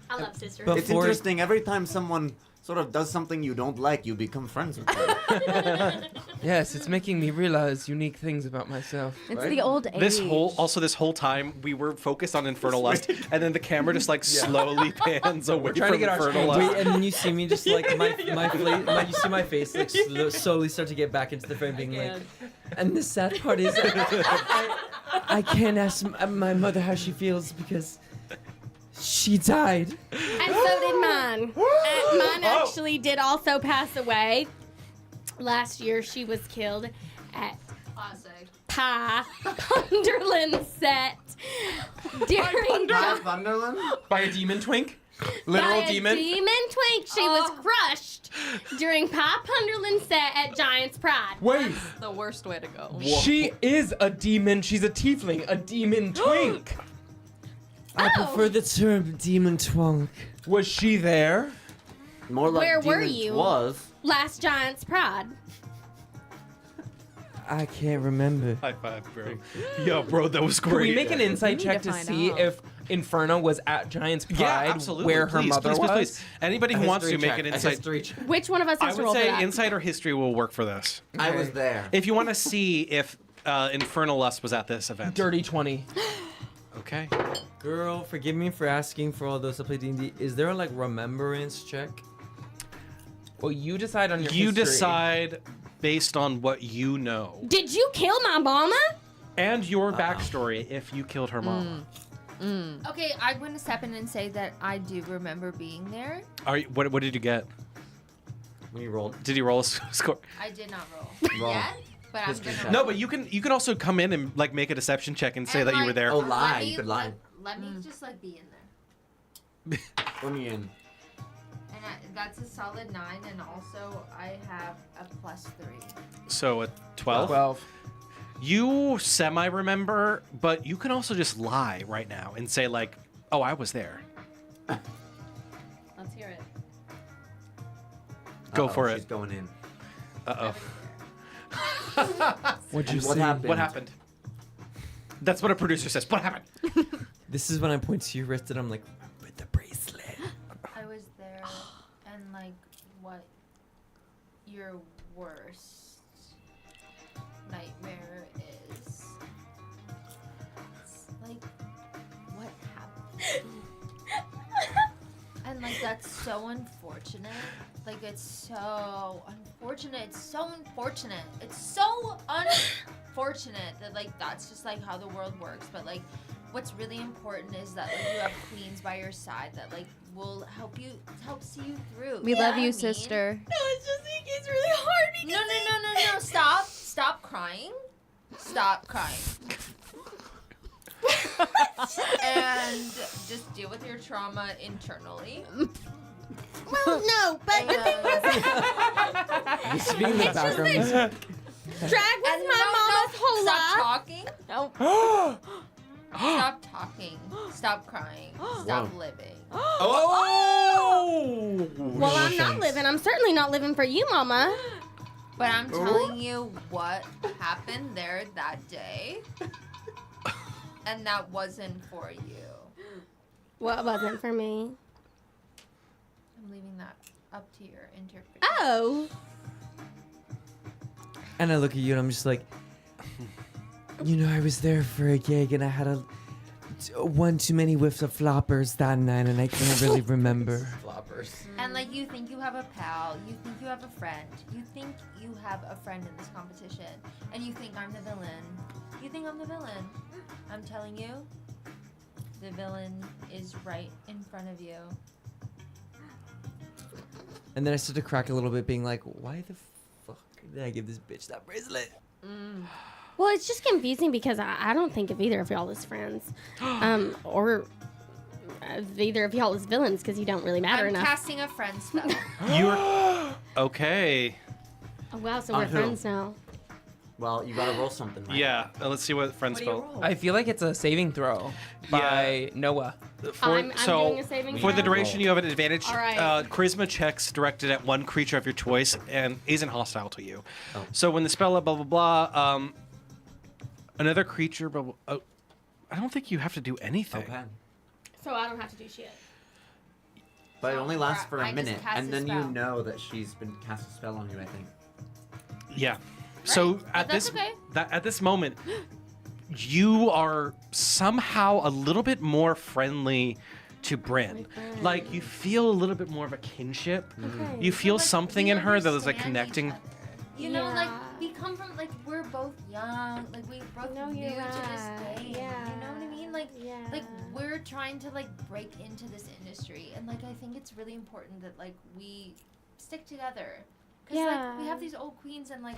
I love sisters. But- It's Before- interesting. Every time someone sort of does something you don't like, you become friends with them. Yes, it's making me realize unique things about myself. It's right? the old age. This whole time we were focused on Infernal Lust, and then the camera just like slowly pans away trying to from get our Infernal screen. Lust. Wait, and then you see me just like you see my face like slowly start to get back into the frame, being like. And the sad part is, I can't ask my mother how she feels because she died. And so did mine. Mine actually did also pass away. Last year, she was killed at Classic. Pie Punderland set during Thunderland? By a demon twink? Literal by demon? a demon twink. She was crushed during Pie Punderland set at Giant's Pride. Wait, The worst way to go. she is a demon. She's a tiefling, a demon twink. I prefer the term demon twunk. Was she there? More like Where were demons you? was. Last Giant's Pride. I can't remember. High five, bro. Yo, bro, that was Could great. we make an insight need check to to find see out. if Inferno was at Giant's Pride, Yeah, absolutely. where her Please, mother please, was? please, please. Anybody who wants to make an insight. history check. Which one of us I has to would roll for say that? insight or history will work for this. I was there. If you want to see if Infernal Lust was at this event. Dirty 20. Okay. Girl, forgive me for asking for all those to play D&D. Is there a like remembrance check? Well, you decide on your You history. decide based on what you know Did you kill my mama? and your backstory if you killed her mom. Okay, I'm going to step in and say that I do remember being there. What did you get? When you rolled. Did you roll a score? I did not roll Wrong. yet, but I'm History going check. to. No, but you can also come in and like make a deception check and say that you were there. Oh, lie. You could lie. Let me just like be in there. Let me in. And that's a solid 9, and also I have a +3. So a 12? 12. You semi-remember, but you can also just lie right now and say, like, oh, I was there. Let's hear it. Go for She's it. going in. Uh-oh. What'd you What say? happened? What happened? That's what a producer says. What happened? This is when I point to your wrist and I'm like, remember the bracelet. I was there, and like, what your worst nightmare is. It's like, what happened? And like, that's so unfortunate. Like, it's so unfortunate. It's so unfortunate. It's so unfortunate that like that's just like how the world works. But like, what's really important is that like you have queens by your side that like will help see you through. We You know love what I you, mean? sister. No, it's just it's really hard. No. Stop crying. Stop crying. And just deal with your trauma internally. Well, no, but the thing is, Just being in the background. drag was And my mama's whole Stop life. talking. No. Stop talking. Stop crying. Stop living. Oh! Well, I'm not living. I'm certainly not living for you, mama. But I'm telling you what happened there that day. And that wasn't for you. What wasn't for me? I'm leaving that up to your interpretation. Oh. And I look at you and I'm just like, you know, I was there for a gig and I had one too many whiffs of floppers that night and I can't really remember. Floppers. And like you think you have a pal, you think you have a friend, you think you have a friend in this competition, and you think I'm the villain. You think I'm the villain. I'm telling you, the villain is right in front of you. And then I start to crack a little bit being like, why the fuck did I give this bitch that bracelet? Well, it's just confusing because I don't think of either of y'all as friends, or of either of y'all as villains because you don't really matter I'm enough. casting a friend spell. You're okay. Oh wow, so On we're who? friends now. Well, you gotta roll something. Right? Yeah. Let's see what friend spell. I feel like it's a saving throw by Noah. I'm doing a saving for the throw? duration, you have an advantage. All right. Charisma checks directed at one creature of your choice and isn't hostile to you. Oh. So when the spell blah blah blah, another creature. I don't think you have to do anything. Okay. So I don't have to do shit. But it only lasts for I a just minute, cast and a then you spell. know that she's been cast a spell on you. I think. Yeah. So at that's this okay. at this moment, you are somehow a little bit more friendly to Bryn. Like you feel a little bit more of a kinship. Okay. You feel Like, something we in her that is like understand each connecting. other. You know, like Yeah. we come from like we're both young, like we both No, new you're to this right. game. Yeah. You know what I mean? Like Yeah. like we're trying to like break into this industry, and like I think it's really important that like we stick together. Cause like we Yeah. have these old queens, and like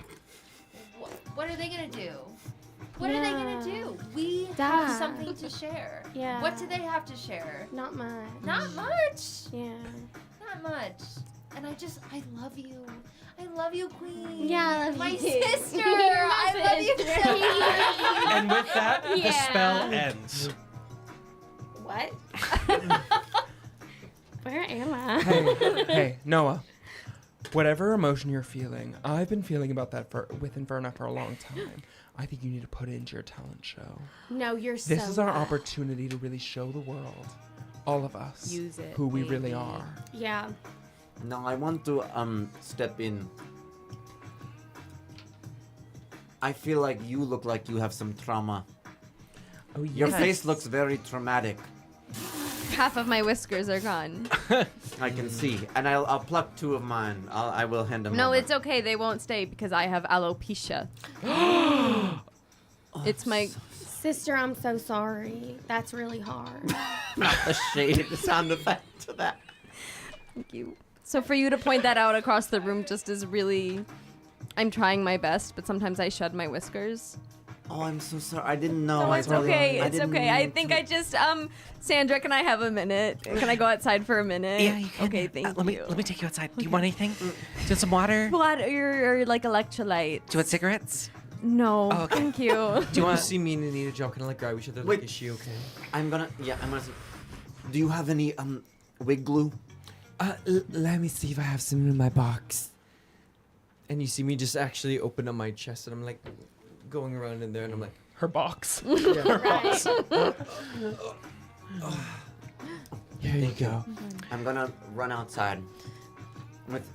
what are they gonna do? What are they gonna do? We have Die. something to share. Yeah. What do they have to share? Not much. Not much. Yeah. Not much. And I love you. I love you, Queen. Yeah, I love my you. sister. You're my I love you sister. so much. And with that, the Yeah. spell ends. What? Where am I? Hey, Noah. Whatever emotion you're feeling, I've been feeling about that with Inferna for a long time. I think you need to put it into your talent show. No, you're so. This is our right. opportunity to really show the world, all of us, Use it, who we really baby. are. Yeah. No, I want to step in. I feel like you look like you have some trauma. Oh, Your yes. face looks very traumatic. Half of my whiskers are gone. I can see, and I'll pluck 2 of mine. I will hand them. No, over. it's okay. They won't stay because I have alopecia. It's my. Sister, I'm so sorry. That's really hard. not the shade sound effect to that. Thank you. So for you to point that out across the room just is really. I'm trying my best, but sometimes I shed my whiskers. Oh, I'm so sorry. I didn't know. No, it's okay. I It's didn't okay. I mean think to- I just Sandra, can I have a minute? Can I go outside for a minute? Yeah, you can. Okay, thank let you. me take you outside. Do you want anything? Do you want some water? Do What? You're like electrolyte. you want cigarettes? No, Oh, okay. thank you. Do you You want? see me and Anita jump, kind of like grab each other. Wait. Like, is she okay? I'm gonna say, do you have any wig glue? Let me see if I have some in my box. And you see me just actually open up my chest, and I'm like going around in there, and I'm like, Her box. Right. here you go. I'm gonna run outside with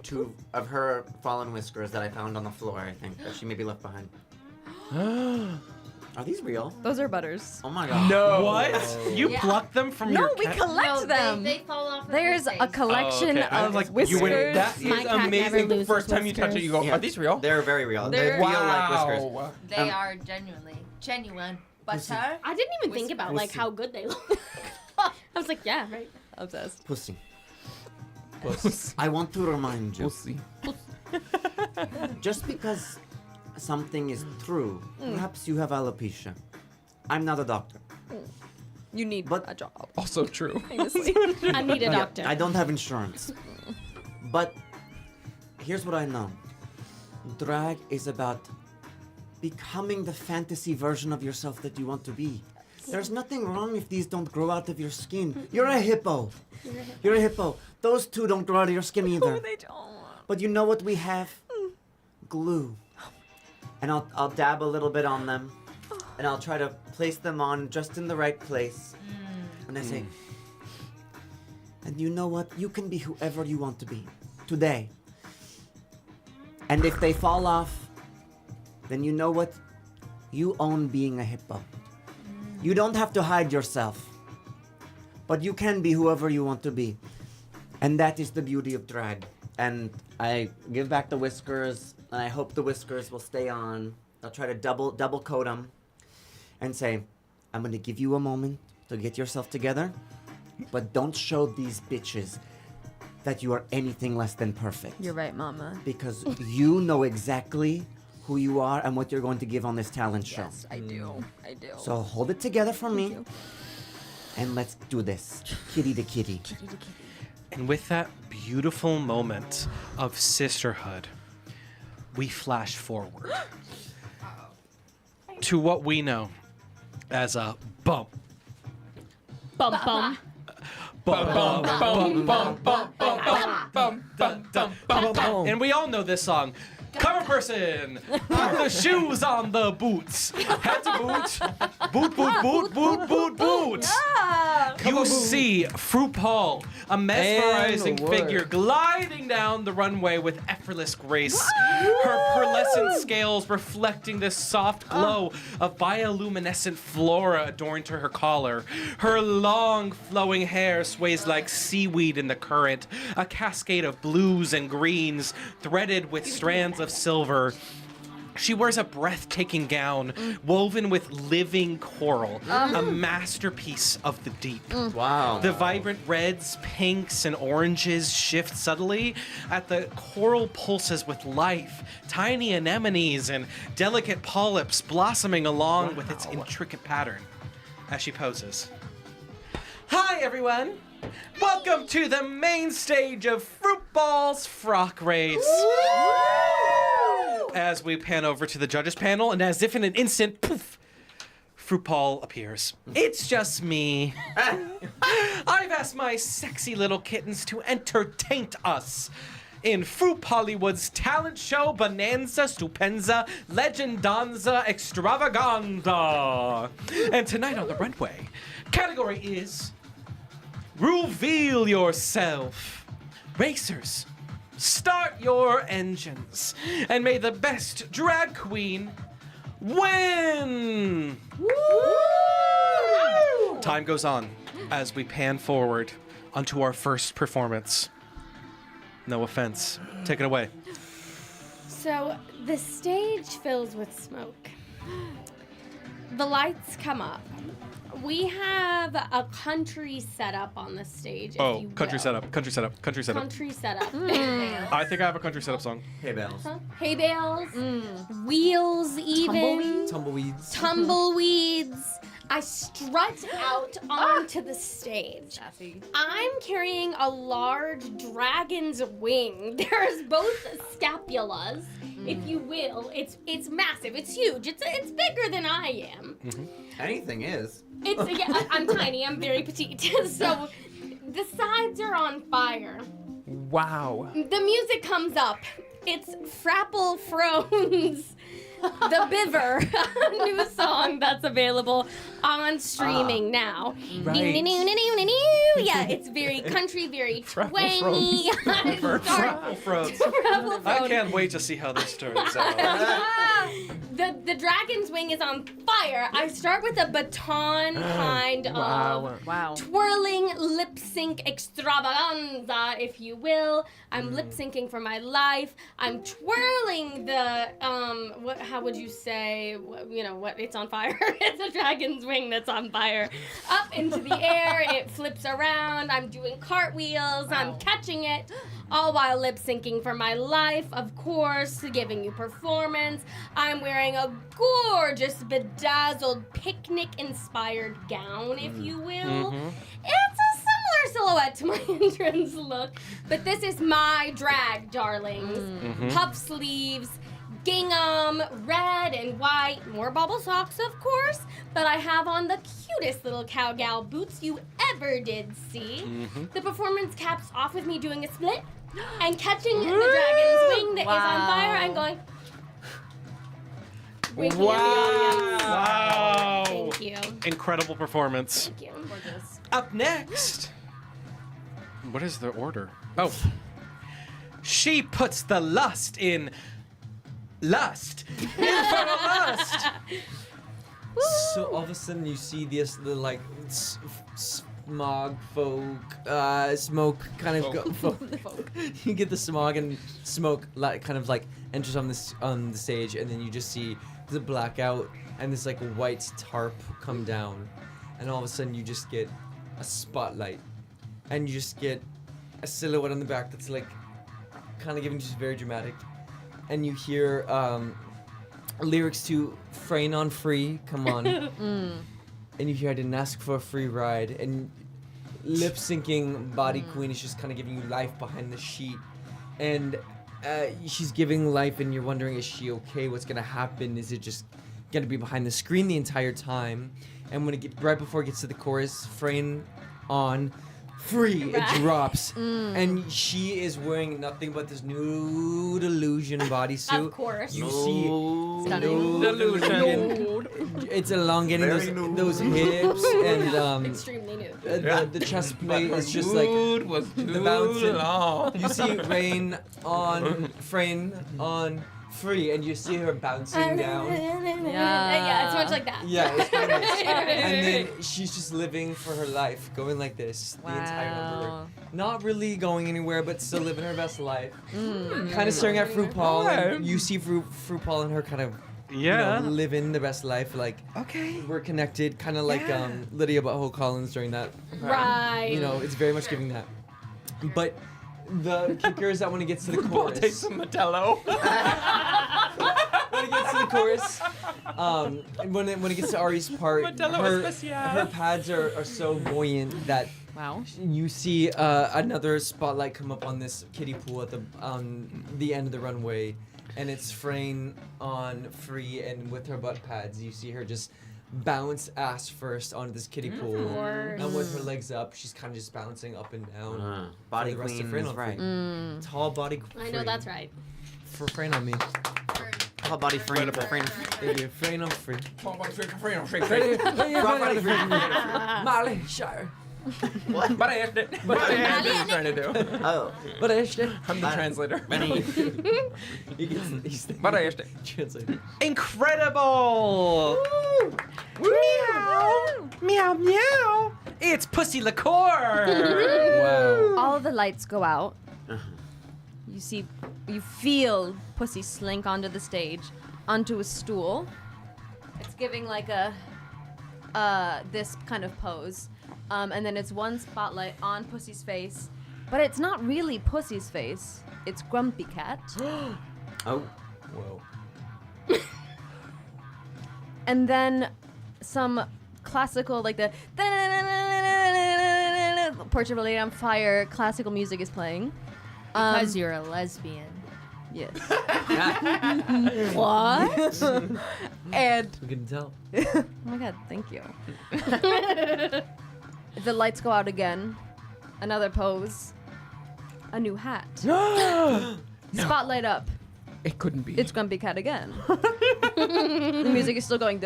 2 of her fallen whiskers that I found on the floor, I think, that she maybe left behind. Are these real? Those are butters. Oh my god. No. What? You Yeah. plucked them from No, your we cat? collect them. They fall off. Of There's your a face. collection okay. I was of like, whiskers. you went- That My is cat never amazing. The loses first time you touch it, you go, Yeah. are these real? They're very real. They They're- feel like whiskers. Wow. They are genuine. Butter. I didn't even think about like how good they look. I was like, yeah, right. Obsessed. Pussy. I want to remind you, We'll see. just because something is true, perhaps you have alopecia. I'm not a doctor. You need But- a job. Also true. Famously. I need a doctor. I don't have insurance. But here's what I know. Drag is about becoming the fantasy version of yourself that you want to be. There's nothing wrong if these don't grow out of your skin. You're a hippo. You're a hippo. Those 2 don't grow out of your skin either. Oh, they don't. But you know what we have? Glue. And I'll dab a little bit on them. And I'll try to place them on just in the right place. And I say, and you know what? You can be whoever you want to be today. And if they fall off, then you know what? You own being a hippo. You don't have to hide yourself. But you can be whoever you want to be. And that is the beauty of drag. And I give back the whiskers, and I hope the whiskers will stay on. I'll try to double coat them and say, I'm going to give you a moment to get yourself together, but don't show these bitches that you are anything less than perfect. You're right, Mama. Because you know exactly who you are and what you're going to give on this talent show. Yes, I do. I do. So hold it together for me, you. and let's do this. Kitty to kitty. And with that beautiful moment of sisterhood, we flash forward to what we know as a bump. Bum bum. And we all know this song. Cover person, put the shoes on the boots. Head to boot, boot, boot, boot, boot, boot, boot. You see RuPaul, a mesmerizing And work. figure gliding down the runway with effortless grace. Her pearlescent scales reflecting the soft glow of bioluminescent flora adorned to her collar. Her long flowing hair sways like seaweed in the current, a cascade of blues and greens threaded with strands of silver. She wears a breathtaking gown woven with living coral, a masterpiece of the deep. Wow. The vibrant reds, pinks, and oranges shift subtly at the coral pulses with life, tiny anemones and delicate polyps blossoming along with its intricate pattern as she poses. Hi, everyone! Welcome to the main stage of RuPaul's Frock Race. As we pan over to the judges panel, and as if in an instant, poof, RuPaul appears. It's just me. I've asked my sexy little kittens to entertain us in Fruit Hollywood's talent show Bonanza Stupenza Legendanza Extravaganza. And tonight on the runway, category is Reveal Yourself. Racers, start your engines, and may the best drag queen win! Time goes on as we pan forward onto our first performance. No offense. Take it away. So the stage fills with smoke. The lights come up. We have a country setup on the stage. Oh, if you country will. setup. Country setup. Country setup. Country setup. I think I have a country setup song. Hay bales. Hay bales, wheels, even Tumbleweeds. tumbleweeds. I strut out onto the stage. I'm carrying a large dragon's wing. There's both scapulas, if you will. It's massive. It's huge. It's bigger than I am. Anything is. I'm tiny. I'm very petite. So the sides are on fire. Wow. The music comes up. It's Frapple Frone's The Biver, a new song that's available on streaming now. Right. Yeah, it's very country, very Frapple twangy. Frapple Frones. Frapple I Frone. can't wait to see how this turns out. The dragon's wing is on fire. I start with a baton kind of Wow. twirling lip sync extravaganza, if you will. I'm lip syncing for my life. I'm twirling the how would you say? What? It's on fire. It's a dragon's wing that's on fire. Up into the air. It flips around. I'm doing cartwheels. I'm catching it. All while lip syncing for my life, of course, giving you performance. I'm wearing a gorgeous, bedazzled, picnic-inspired gown, if you will. It's a similar silhouette to my entrance look, but this is my drag, darlings. Puff sleeves, gingham, red and white, more bubble socks, of course, but I have on the cutest little cowgal boots you ever did see. The performance caps off with me doing a split and catching the dragon's wing that is on fire and going winking at the audience. Wow. Thank you. Incredible performance. Thank you. Up next. What is the order? Oh. She puts the lust in lust. Infernal lust. So all of a sudden you see this the like smog smoke kind of go. You get the smog and smoke kind of like enters on the stage, and then you just see the blackout and this like white tarp come down, and all of a sudden you just get a spotlight, and you just get a silhouette on the back that's like kind of giving just very dramatic, and you hear lyrics to Frain on Free, come on. And you hear I didn't ask for a free ride, and lip syncing Body Queen is just kind of giving you life behind the sheet, and she's giving life, and you're wondering, is she okay? What's gonna happen? Is it just gonna be behind the screen the entire time? And when right before it gets to the chorus, Frain on Free, it drops, and she is wearing nothing but this nude illusion bodysuit. Of course. You see Stunning. illusion. It's elongating those hips, and Extremely nude. the chest plate is just like the bouncing. You see Frain on Free, and you see her bouncing down. Yeah, it's much like that. Yeah, it's kind of nice. And then she's just living for her life, going like this the entire number. Not really going anywhere, but still living her best life. Kind of staring at FROOPAL, and you see FROOPAL and her kind of living the best life. Like, we're connected, kind of like Lydia Butthole Collins during that. Right. You know, it's very much giving that. But the kicker is that when it gets to the chorus, Take some Metello. when it gets to the chorus, when it gets to Ari's part, her pads are so buoyant that you see another spotlight come up on this kiddie pool at the end of the runway, and it's Frain on Free, and with her butt pads, you see her just bounce ass first onto this kiddie pool, and with her legs up, she's kind of just bouncing up and down. Body for the rest of Queen Frain is on right. Free. Tall body. I know that's right. For Frain on me. Tall body Frain. Thank you. Frain on Free. Molly, sure. But I asked it. But I asked what I'm trying to do. Oh. But I asked it. I'm the translator. He gets these things. But I asked it. Translated. Incredible! Meow! Meow, meow! It's Pussy Liqueur! Wow. All the lights go out. You feel Pussy slink onto the stage, onto a stool. It's giving like a this kind of pose. And then it's one spotlight on Pussy's face, but it's not really Pussy's face. It's Grumpy Cat. Oh. Whoa. And then some classical, like the Portrait of a Lady on Fire classical music is playing. Because you're a lesbian. Yes. What? And We can tell. oh my god, thank you. The lights go out again. Another pose. A new hat. Spotlight up. It couldn't be. It's Grumpy Cat again. The music is still going.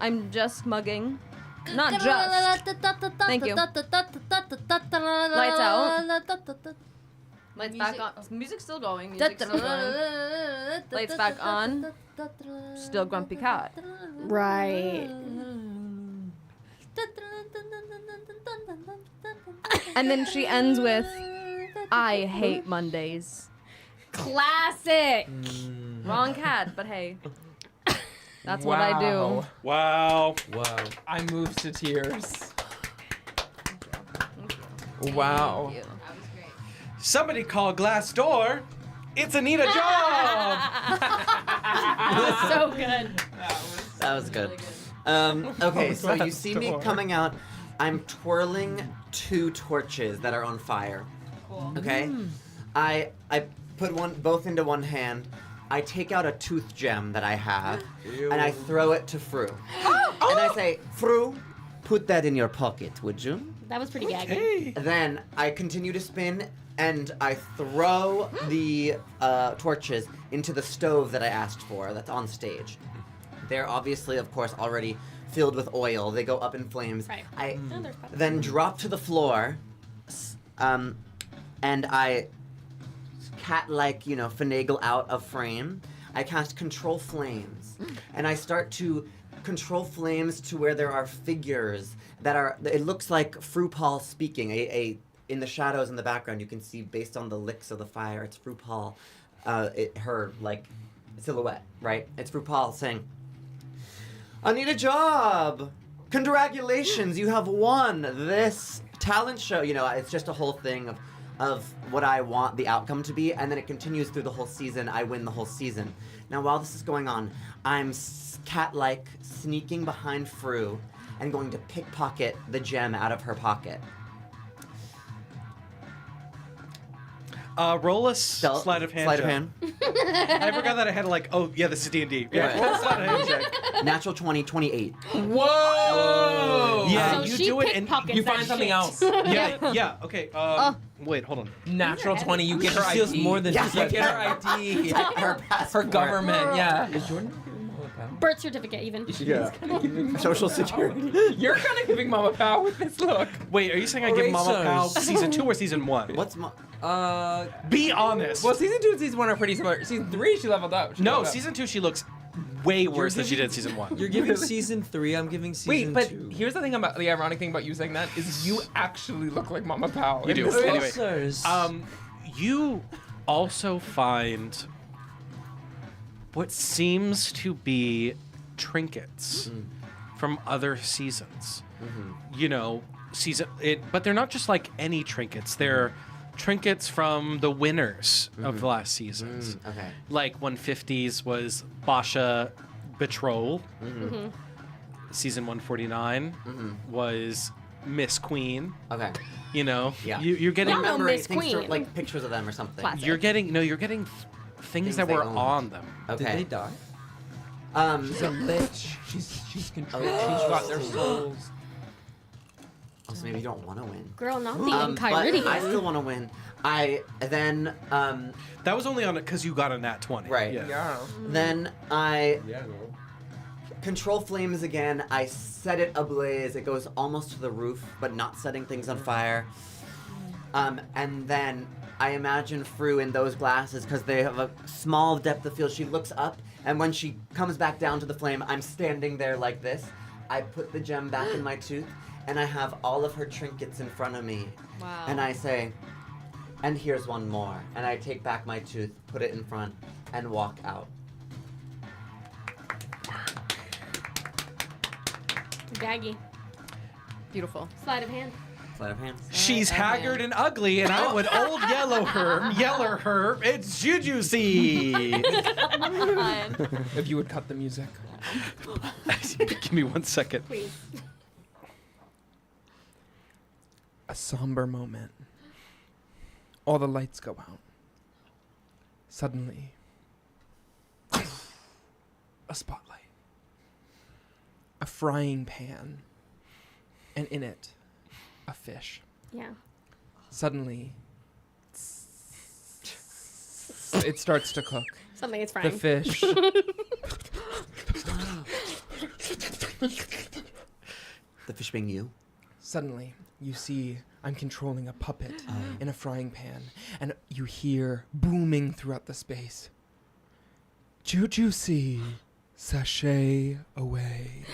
I'm just mugging. Not just. Thank you. Lights out. Lights back on. Music's still going. Music's still going. Lights back on. Still Grumpy Cat. Right. And then she ends with, I hate Mondays. Classic. Wrong cat, but hey. That's what I do. Wow. Wow. I moved to tears. Wow. Thank you. Somebody call Glassdoor. It's Anita Job. So good. That was good. Okay, so you see me coming out. I'm twirling 2 torches that are on fire. Cool. Okay? I put both into one hand. I take out a tooth gem that I have, and I throw it to Fru. And I say, Fru, put that in your pocket, would you? That was pretty gagging. Hey. Then I continue to spin, and I throw the torches into the stove that I asked for that's on stage. They're obviously, of course, already filled with oil. They go up in flames. Right. I Oh, there's pepper. then drop to the floor, and I cat-like, finagle out of frame. I cast Control Flames, and I start to control flames to where there are figures that are. It looks like FROOPAL'S speaking. In the shadows in the background, you can see based on the licks of the fire, it's FROOPAL, her like silhouette, right? It's FROOPAL saying, "I need a job. Congratulations, you have won this talent show." It's just a whole thing of what I want the outcome to be, and then it continues through the whole season. I win the whole season. Now, while this is going on, I'm cat-like sneaking behind Fru and going to pickpocket the gem out of her pocket. Roll a sleight of hand. Sleight of check. hand. I forgot that I had this is D&D. Yeah, Right. roll a sleight of hand check. Natural 20, 28. Whoa! Yeah, So you she do it and pickpockets You that find something shit. else. yeah. Okay. Wait, hold on. Natural 20. You get her She steals ID. more than you just get her ID. Her passport. Her government. Yeah. Is Jordan giving Mama Pow? Birth certificate, even. Yeah. Social security. You're kind of giving Mama Pow with this look. Wait, are you saying I give Mama Pal Erasers. season 2 or season 1? What's my... Be honest. Well, season 2 and season 1 are pretty similar. Season 3, she leveled up. She No, leveled up. season 2 she looks way worse than she did season 1. You're giving season 3. I'm giving season Wait, but 2. here's the thing about the ironic thing about you saying that is you actually look like Mama Pow. You do. in this Anyway. look. Erasers. You also find what seems to be trinkets from other seasons. But they're not just like any trinkets. They're trinkets from the winners of the last seasons. Okay. Like 150s was Basha Betrol. Season 149 was Miss Queen. Okay. Yeah. You're getting Y'all know Remembering Miss things Queen. like pictures of them or something. Classic. you're getting things that they were owned. on them. Okay. Did they die? She's a lich. She's controlled. Oh. She's got their souls. Oh, so maybe you don't want to win. Girl, not the But Enchiridion. I still want to win. I then That was only on it because you got a nat 20. Right. Yeah. then I Yeah. control flames again. I set it ablaze. It goes almost to the roof, but not setting things on fire. And then I imagine Fru in those glasses because they have a small depth of field. She looks up, and when she comes back down to the flame, I'm standing there like this. I put the gem back in my tooth, and I have all of her trinkets in front of me. Wow. And I say, and here's one more. And I take back my tooth, put it in front, and walk out. Daggy. Beautiful. Sleight of hand. Sleight of hand. She's haggard and ugly, and I would old yeller her. It's Jujucy. If you would cut the music. Give me 1 second. Please. A somber moment. All the lights go out. Suddenly, a spotlight. A frying pan. And in it, a fish. Yeah. Suddenly, it starts to cook. Something is The frying. fish. The fish being you. Suddenly, you see I'm controlling a puppet in a frying pan, and you hear booming throughout the space. Jujucy, sashay away.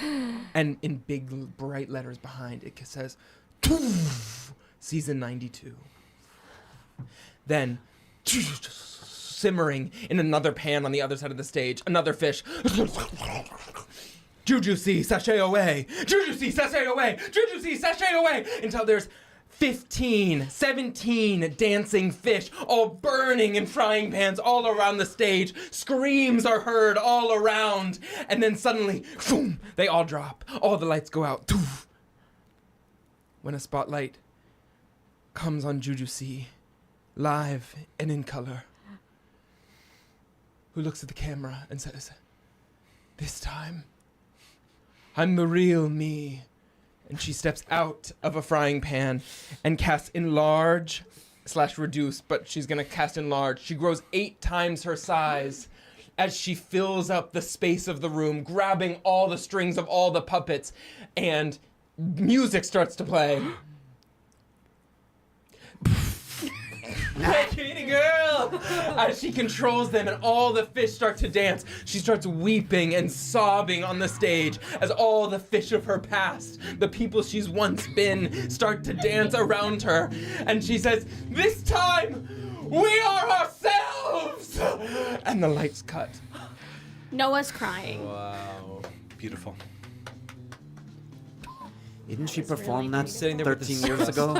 And in big, bright letters behind, it says, Season 92. Then, simmering in another pan on the other side of the stage, another fish. Jujucy, sashay away. Jujucy, sashay away. Jujucy, sashay away. Until there's 15, 17 dancing fish, all burning in frying pans all around the stage. Screams are heard all around. And then suddenly, boom, they all drop. All the lights go out. When a spotlight comes on Jujucy, live and in color, who looks at the camera and says, "This time, I'm the real me." And she steps out of a frying pan and casts enlarge / reduce, but she's gonna cast enlarge. She grows 8 times her size as she fills up the space of the room, grabbing all the strings of all the puppets, and music starts to play. Hey, kitty girl! As she controls them and all the fish start to dance, she starts weeping and sobbing on the stage as all the fish of her past, the people she's once been, start to dance around her. And she says, "This time, we are ourselves!" And the lights cut. Noah's crying. Wow. Beautiful. Didn't she It's perform really that pretty. Sitting there with 13 the years ago?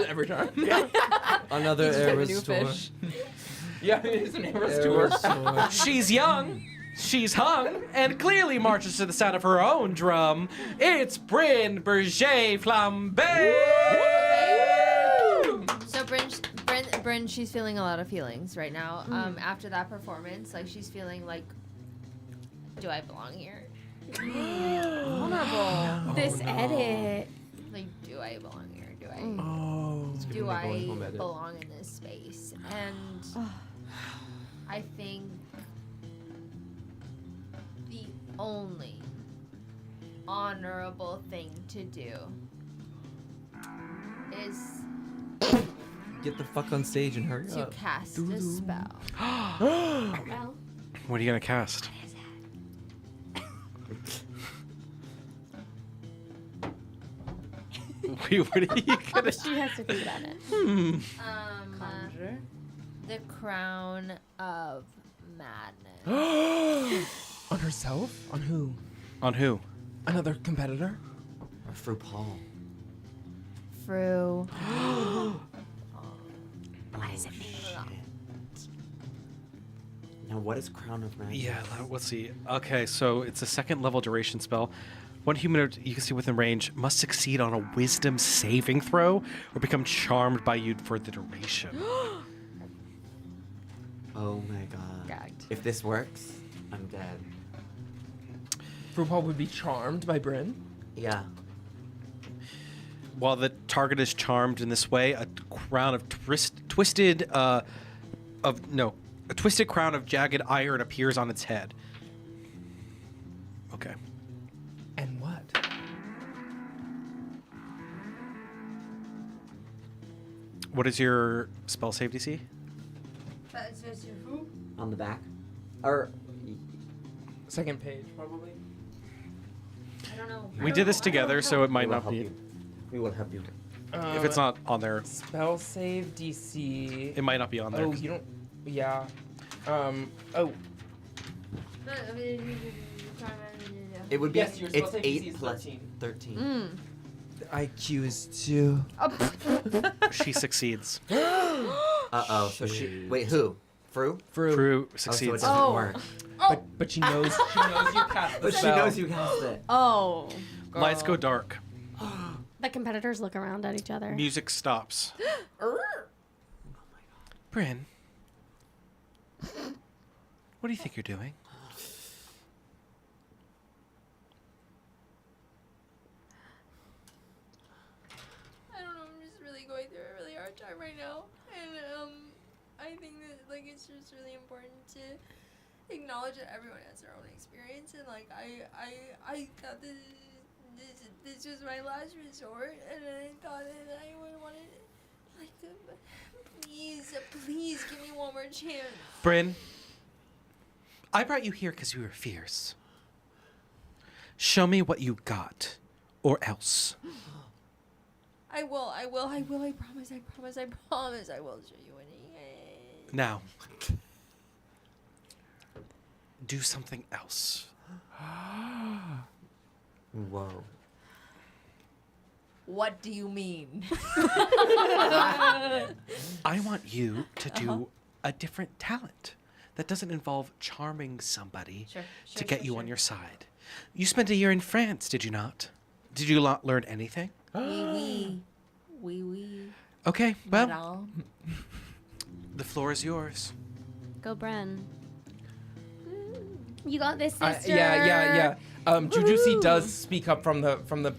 Every time. Another Eras new tour. fish. Yeah, it is an Eras tour. Eras tour. She's young, she's hung, and clearly marches to the sound of her own drum. It's Bryn Berger Flambe! So Bryn, she's feeling a lot of feelings right now. After that performance, like she's feeling like, do I belong here? Vulnerable. This edit. Like, do I belong here? Do I? Oh. Do gonna be going I home edit. belong in this space? And I think the only honorable thing to do is Get the fuck on stage and hurry to up. cast a spell. Well, What are you gonna cast? Wait, what are you gonna? she has to think about it. The crown of madness. On herself? On who? On who? Another competitor? Or FROOPAL. Fru. What does it mean? Now, what is Crown of Madness? Yeah, let's see. Okay, so it's a 2nd level duration spell. One human you can see within range must succeed on a wisdom saving throw or become charmed by you for the duration. Oh my god. Gagged. If this works, I'm dead. RuPaul would be charmed by Bryn. Yeah. While the target is charmed in this way, a crown of twisted crown of jagged iron appears on its head. Okay. And what? What is your spell save DC? On the back? Or. Second page, probably. I don't know. We did this together, so it We might will not help be. you. We will help you. If it's not on there, Spell save DC. it might not be on there. Oh, you don't. Yeah. Oh. It would be. Yes, you're supposed It's to say 8 PC plus 13. 13. The IQ is 2. She succeeds. Uh-oh. So she. Wait, who? Fru? Prue Oh, so it succeeds. doesn't work. But she knows you cast the But she spell. knows you cast it. Oh. Lights go dark. The competitors look around at each other. Music stops. Bryn, what do you think you're doing? I don't know. I'm just really going through a really hard time right now, and I think that like it's just really important to acknowledge that everyone has their own experience, and like I thought this was my last resort, and I thought that I would want to like to please give me one more chance. Bryn, I brought you here because you were fierce. Show me what you got, or else. I will. I promise. I will show you any. Now, do something else. Whoa. What do you mean? I want you to do a different talent that doesn't involve charming somebody to get you on your side. You spent a year in France, did you not? Did you not learn anything? Oui. Okay, well, Madame. the floor is yours. Go, Bren. You got this, sister. Yeah. Jujusi does speak up from the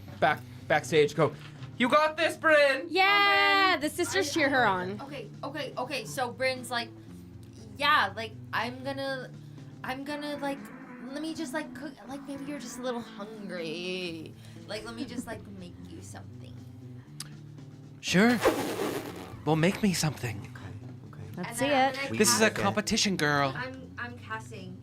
backstage. Go, you got this, Bryn. Yeah, the sisters cheer her on. Okay. So Bryn's like, yeah, like I'm gonna like, let me just like cook. Like maybe you're just a little hungry. Like let me just like make you something. Sure. Well, make me something. Okay. Let's And see then I'm it. gonna This is a cast- competition, girl. I'm casting.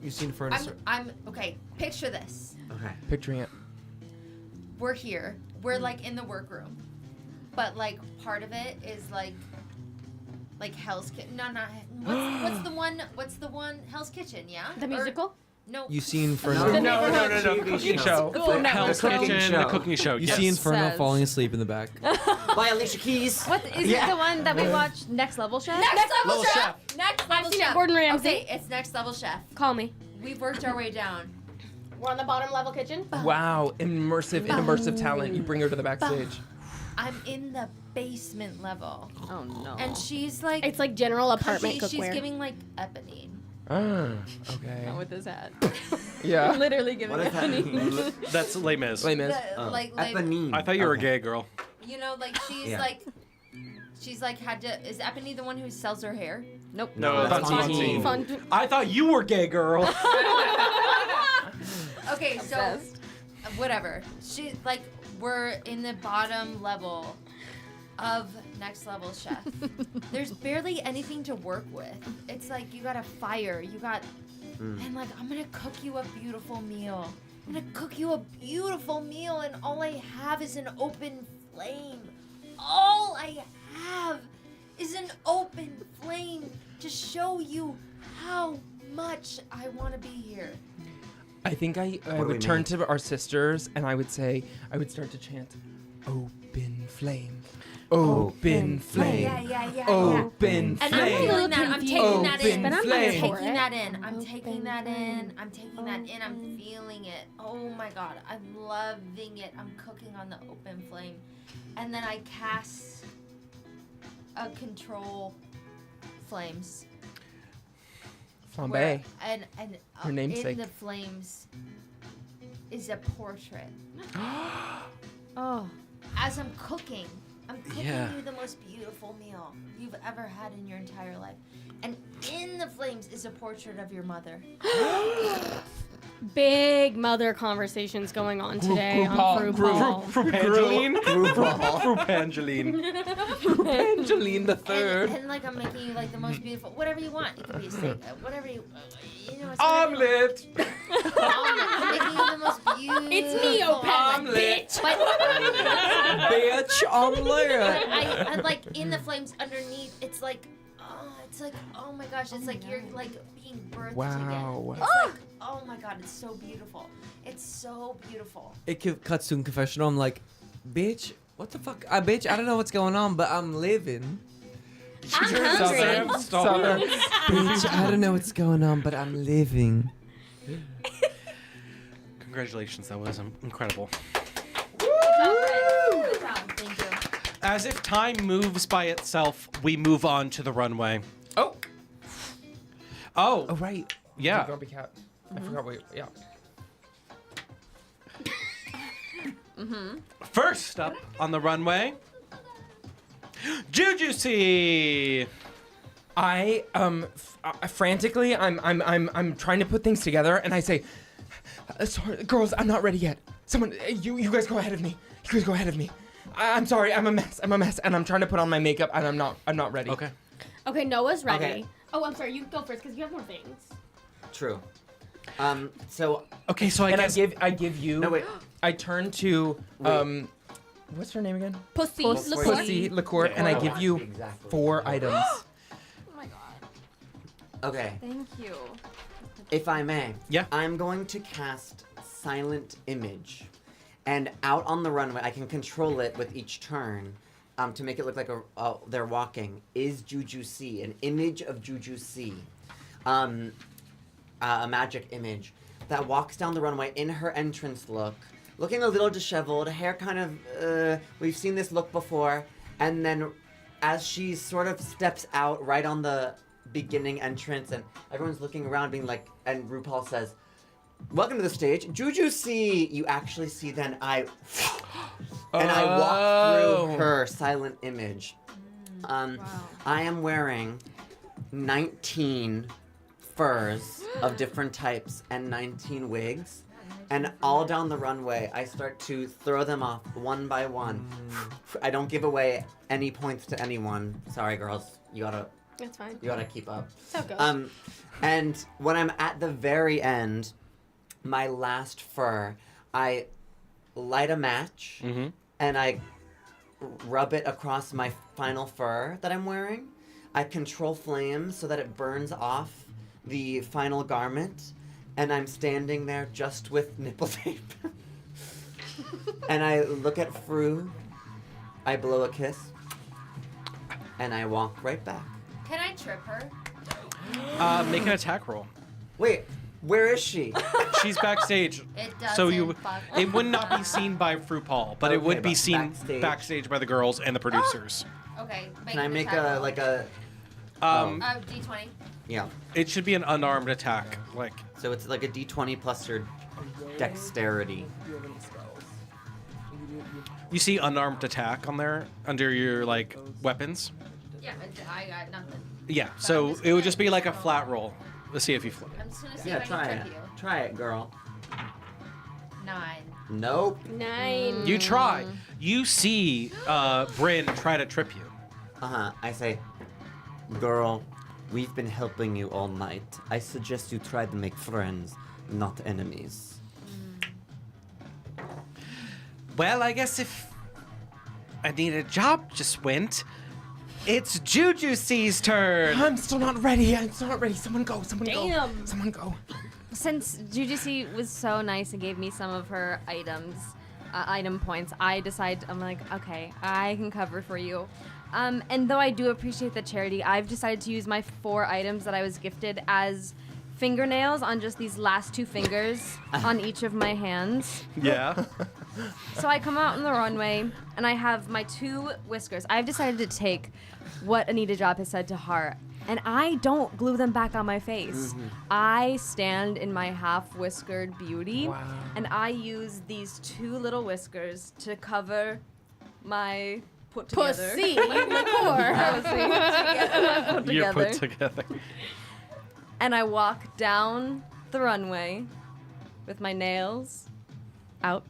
You've seen furnace. I'm okay. Picture this. Okay. Picturing it. We're here. We're like in the workroom, but like part of it is like Hell's Kitchen. No, not what's the one? Hell's Kitchen, yeah. The musical? No. You see Inferno. No. Cooking show. Hell's The cooking Kitchen, show. the cooking show. You yes. see Inferno Says. falling asleep in the back. By Alicia Keys. What is it? The one that we watched, Next Level Chef? Next level Level chef. Next level seen it, chef. Gordon Ramsay. Okay, it's next level chef. Call me. We've worked our way down. We're on the bottom level kitchen. Wow, immersive talent. You bring her to the backstage. I'm in the basement level, Oh no. and she's like, It's like general apartment she's cookware. giving like eponine. Okay. with his hat. Yeah. Literally giving What it is that? That's Les Mis. Les Mis. Like Eponine. I thought you were a Okay. gay girl. you know, like she's Yeah. like had to. Is Eponine the one who sells her hair? Nope. No, that's Fontaine. Fontaine. I thought you were gay girl. Okay, so Obsessed. whatever. She like we're in the bottom level of next level chef. There's barely anything to work with. It's like you got a fire, you got and like I'm gonna cook you a beautiful meal. I'm gonna cook you a beautiful meal and all I have is an open flame. All I have is an open flame to show you how much I want to be here. I think I do we would turn make? to our sisters and I would say, I would start to chant, open flame, open flame, Yeah. open And I'm flame. feeling that. I'm taking that in. Open But I'm flame. not for taking it. that in. I'm taking that in. I'm taking that in. I'm feeling it. Oh my god. I'm loving it. I'm cooking on the open flame. And then I cast a control flames. Flambe. And Her namesake. in the flames is a portrait. Oh. As I'm cooking Yeah. you the most beautiful meal you've ever had in your entire life. And in the flames is a portrait of your mother. Big mother conversations going on today on RuPaul. Frupangeline. Frupangeline. Angeline the third. And like I'm making you like the most beautiful, whatever you want. It could be a steak, whatever you know. It's Omelet. I'm making you the most beautiful. It's me, Opeth, Omelet. bitch. Bitch omelet. I like in the flames underneath. It's like it's like, oh my gosh, it's like you're like being birthed Wow. again. It's like, oh my god, it's so beautiful. It's so beautiful. It cuts to a confessional. I'm like, bitch, what the fuck? Bitch, I don't know what's going on, but I'm living. I'm hungry. Southern. Bitch, I don't know what's going on, but I'm living. Congratulations, that was incredible. Good job. Thank you. As if time moves by itself, we move on to the runway. Oh. Oh, Oh, right. yeah. Grumpy cat. I forgot what. Yeah. First up on the runway, Jujucy. Frantically, I'm trying to put things together, and I say, "Sorry, girls, I'm not ready yet. Someone, you guys go ahead of me. You guys go ahead of me. I'm sorry, I'm a mess, and I'm trying to put on my makeup, and I'm not ready." Okay. Okay, Noah's ready. Okay. Oh, I'm sorry. You go first because you have more things. True. So Okay, so I And guess I give you. no wait. I turn to Wait. what's her name again? Pussy. Pussy. Liqueur. Pussy Liqueur, and I give you Exactly. 4 items. Oh my god. Okay, Thank you. if I may. Yeah. I'm going to cast Silent Image, and out on the runway, I can control it with each turn, to make it look like they're walking. Is Jujucy an image of Jujucy? A magic image that walks down the runway in her entrance look, looking a little disheveled, hair kind of, we've seen this look before, and then as she sort of steps out right on the beginning entrance and everyone's looking around being like, and RuPaul says, "Welcome to the stage, Jujucy." You actually see then I walk through her silent image. I am wearing 19 furs of different types and 19 wigs, and all down the runway I start to throw them off one by one. I don't give away any points to anyone. Sorry, girls, you That's fine. gotta keep up. So good. And when I'm at the very end, my last fur, I light a match and I rub it across my final fur that I'm wearing. I control flames so that it burns off the final garment, and I'm standing there just with nipple tape. And I look at Fru, I blow a kiss, and I walk right back. Can I trip her? Make an attack roll. Wait, where is she? She's backstage. It doesn't. So you, fuck. it would not be seen by FROOPAL, but it Okay, would be but seen backstage. backstage by the girls and the producers. Okay. Can I an make attack a, roll. like a, D20. yeah. It should be an unarmed attack. Like, So it's like a d20 plus your dexterity. you see unarmed attack on there under your like weapons. Yeah, I got nothing. Yeah, I'm so just it would gonna just be like a roll. flat roll. Let's see if you flip. I'm just gonna see Yeah, if I try can it. trip you. Try it, girl. 9. Nope. 9. You try. You see Bryn try to trip you. I say, girl, we've been helping you all night. I suggest you try to make friends, not enemies. Well, I guess if I need a job just went, it's Jujucy's turn. I'm still not ready. Someone go. Damn. Someone go. Since Jujucy was so nice and gave me some of her items, item points, I'm like, okay, I can cover for you. And though I do appreciate the charity, I've decided to use my 4 items that I was gifted as fingernails on just these last 2 fingers on each of my hands. Yeah. So I come out on the runway and I have my 2 whiskers. I've decided to take what Anita Job has said to heart, and I don't glue them back on my face. I stand in my half-whiskered beauty, and I use these 2 little whiskers to cover my put together. Pussy. Liqueur. Put You're together. put together. And I walk down the runway with my nails out,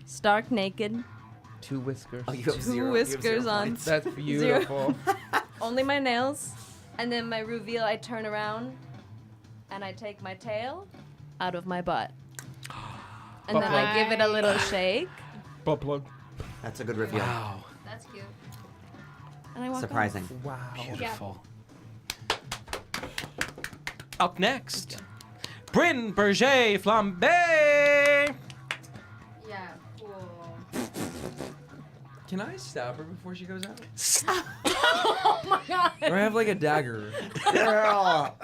stark naked, 2 whiskers. Oh, you have 2 zero. You have whiskers 0 on. points. That's beautiful. Only my nails. And then my reveal, I turn around and I take my tail out of my butt. And then I give it a little shake Butt plug. That's a good reveal. Wow. That's cute. and I walk Surprising. Wow. Beautiful. Up next, Bryn Berger Flambe. Yeah, cool. Can I stab her before she goes out? Oh my god. Or I have like a dagger. Girl.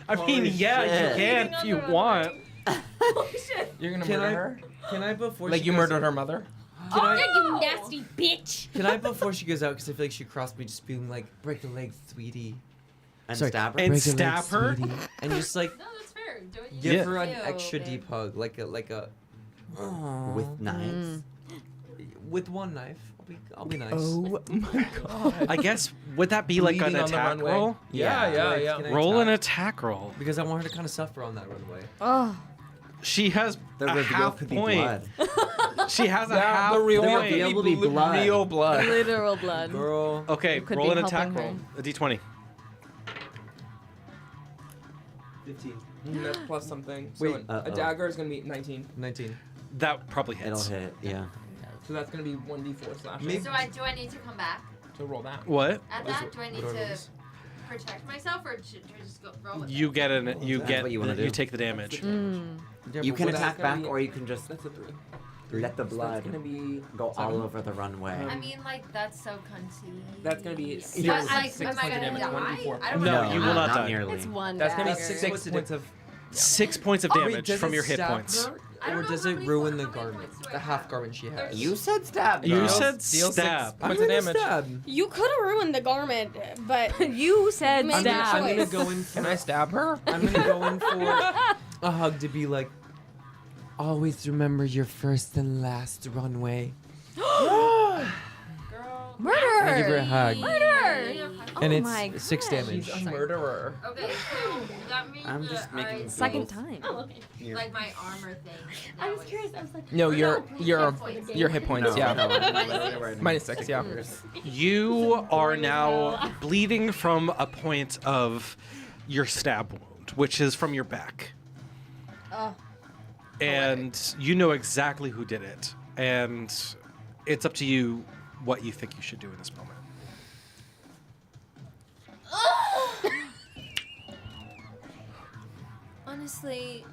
I mean, yeah, shit. you can if you want. You're gonna Can murder I? her? Can I before Like she you goes murdered out- her mother? Can I? You nasty bitch. Can I before she goes out? Because I feel like she crossed me, just being like, "Break the leg, sweetie," And Sorry. stab her. And Break the leg, stab her? sweetie. And just like No, that's fair. Do what you give Yeah. her an do, extra babe. deep hug, like a. With knives. With one knife. I'll be nice. Oh my god. I guess, would that be like an Bleeding on the attack runway. roll? Yeah. Can I Roll an attack? attack roll. Because I want her to kind of suffer on that runway. Oh. She has The a reveal half could be point. blood. She has a Yeah, half the real point. reveal will be blood. Real blood. Literal blood. Girl. Okay, You could roll be an attack helping roll. her. A d20. 15. That's plus something. So Wait, a uh-oh. dagger is gonna be 19. 19. That probably It'll hits. hit, yeah. So that's gonna be 1d4 slashing. Maybe- So do I need to come back So roll that. What? at Those that? are- Do I need what are to those? protect myself or should I just go roll with You it? get an. You That's get. what you wanna you do. take the damage. Yeah, You but can what- attack gonna back, be- or you can just That's a 3. let the So blood that's gonna be go all 7. over the runway. I mean, like that's so cunty. That's gonna be Yeah. 6 But, like, points am I of gonna damage. die? 1d4. I don't No, know. you will not die. nearly. It's one That's gonna be dagger. 6 points of. 6 points of Wait, damage does from it your hit stab points. her, I don't or know does how it many ruin points- the how many garment? points do I The half have? garment she has. You said stab. You girl. said Deal stab. 6 I'm points of gonna damage. stab. You could have ruined the garment, but You said Made I'm the gonna, stab. I'm gonna choice. go in for Can I stab her? I'm gonna go in for a hug to be like, always remember your first and last runway. Girl. Murder! I give her a hug. Murder! And Oh it's my 6 gosh. damage. She's a murderer. Okay, so that means I'm that just making I, Second time. oh, okay. like my armor thing. I that was curious. I was like, No, your points. your hit points. No, Yeah. no, Minus 6. Yeah. You are now bleeding from a point of your stab wound, which is from your back. Oh. And you know exactly who did it. And it's up to you what you think you should do in this moment. Honestly,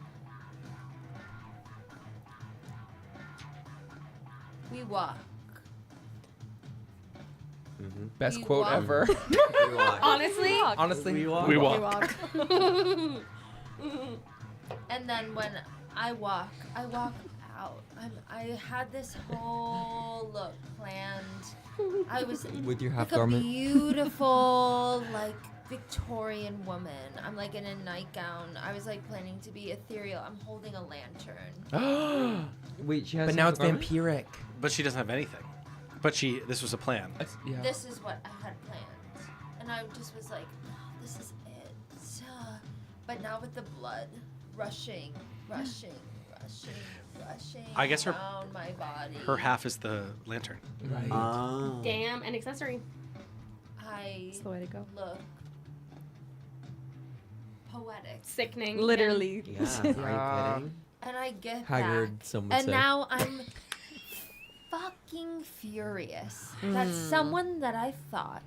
we walk. Best We quote walk. ever. Honestly, Honestly. We we walk. walk. And then when I walk out. I had this whole look planned. I was With your half like a garment. beautiful, like Victorian woman. I'm like in a nightgown. I was like planning to be ethereal. I'm holding a lantern. Wait, she has. But now half it's garment? vampiric. But she doesn't have anything. But this was a plan. Yeah. This is what I had planned. And I just was like, oh, this is it. But now with the blood rushing. I guess her- down my body. Her half is the lantern. Right. Oh. Damn, an accessory. I That's the way to go. look poetic. Sickening. Literally. Yeah, are you kidding? And I get Haggard, back. some would And say. now I'm fucking furious that someone that I thought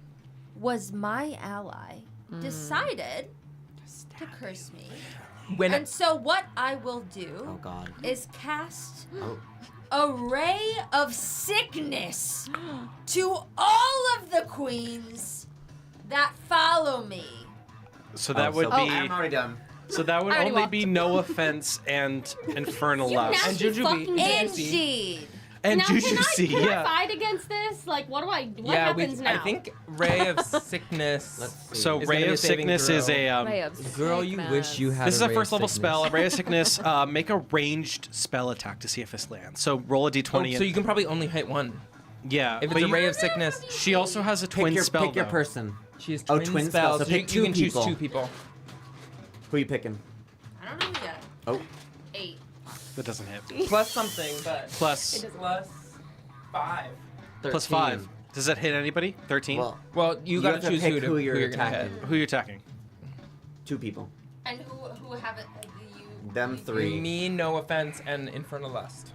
was my ally decided to curse me. When And so what I will Oh do God. is cast Oh. a ray of sickness to all of the queens that follow me. So that would so be. I'm already done. So that would I already only walked. be no offense and Infernal You left. nasty And Jujubee. fucking And bitch. Indeed. And Now, can Jujucy, I yeah. fight against this? Like, what do I? What yeah, happens now? I think Ray of Sickness. Let's see. So It's Ray gonna be of a saving Sickness is throw. a. Ray of Girl, you wish you had. This is a ray first of level sickness. spell. A Ray of Sickness. Make a ranged spell attack to see if this lands. So roll a d20. Oh, and, so you can probably only hit one. yeah. If but it's a you- Ray of Sickness, She also has a twin spell. Pick your though. person. she has Oh, twin, twin spells, spells. so pick you two can people. choose 2 people. Who are you picking? I don't know yet. Oh. 8. That doesn't hit. Plus something, but Plus plus 5. plus 13. 5. Does that hit anybody? 13. Well, Well, you You gotta have to choose pick who who you're gonna hit. attacking. Who are you attacking? 2 people. And who haven't you? Them you- 3. Me, no offense, and Infernal Lust.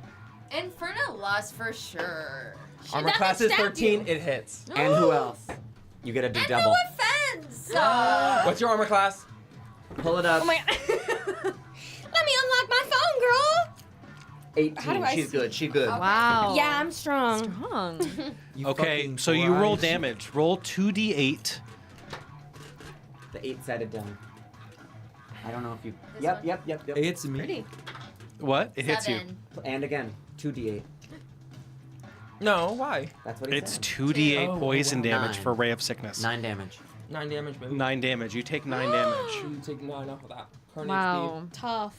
Infernal Lust for sure. Armor that class would is stab 13. you. It hits. And who else? You get to do And double. no offense. What's your armor class? Pull it up. Oh my god. Let me unlock my phone, girl. 18. How do I She's see- good. She's good. Wow. Yeah, I'm strong. Strong. Okay, fucking so you roll Christ. damage. Roll 2d8. The 8-sided die. I don't know if you. This Yep, one? yep. It's me. Pretty. What? It hits you. 7. And again, 2d8. No, why? That's what he It's said. 2d8 Oh, poison wow. damage 9. for Ray of Sickness. 9 damage. 9 damage, baby. 9 damage. You take 9 damage. You take 9 off of that. Current Wow. Tough.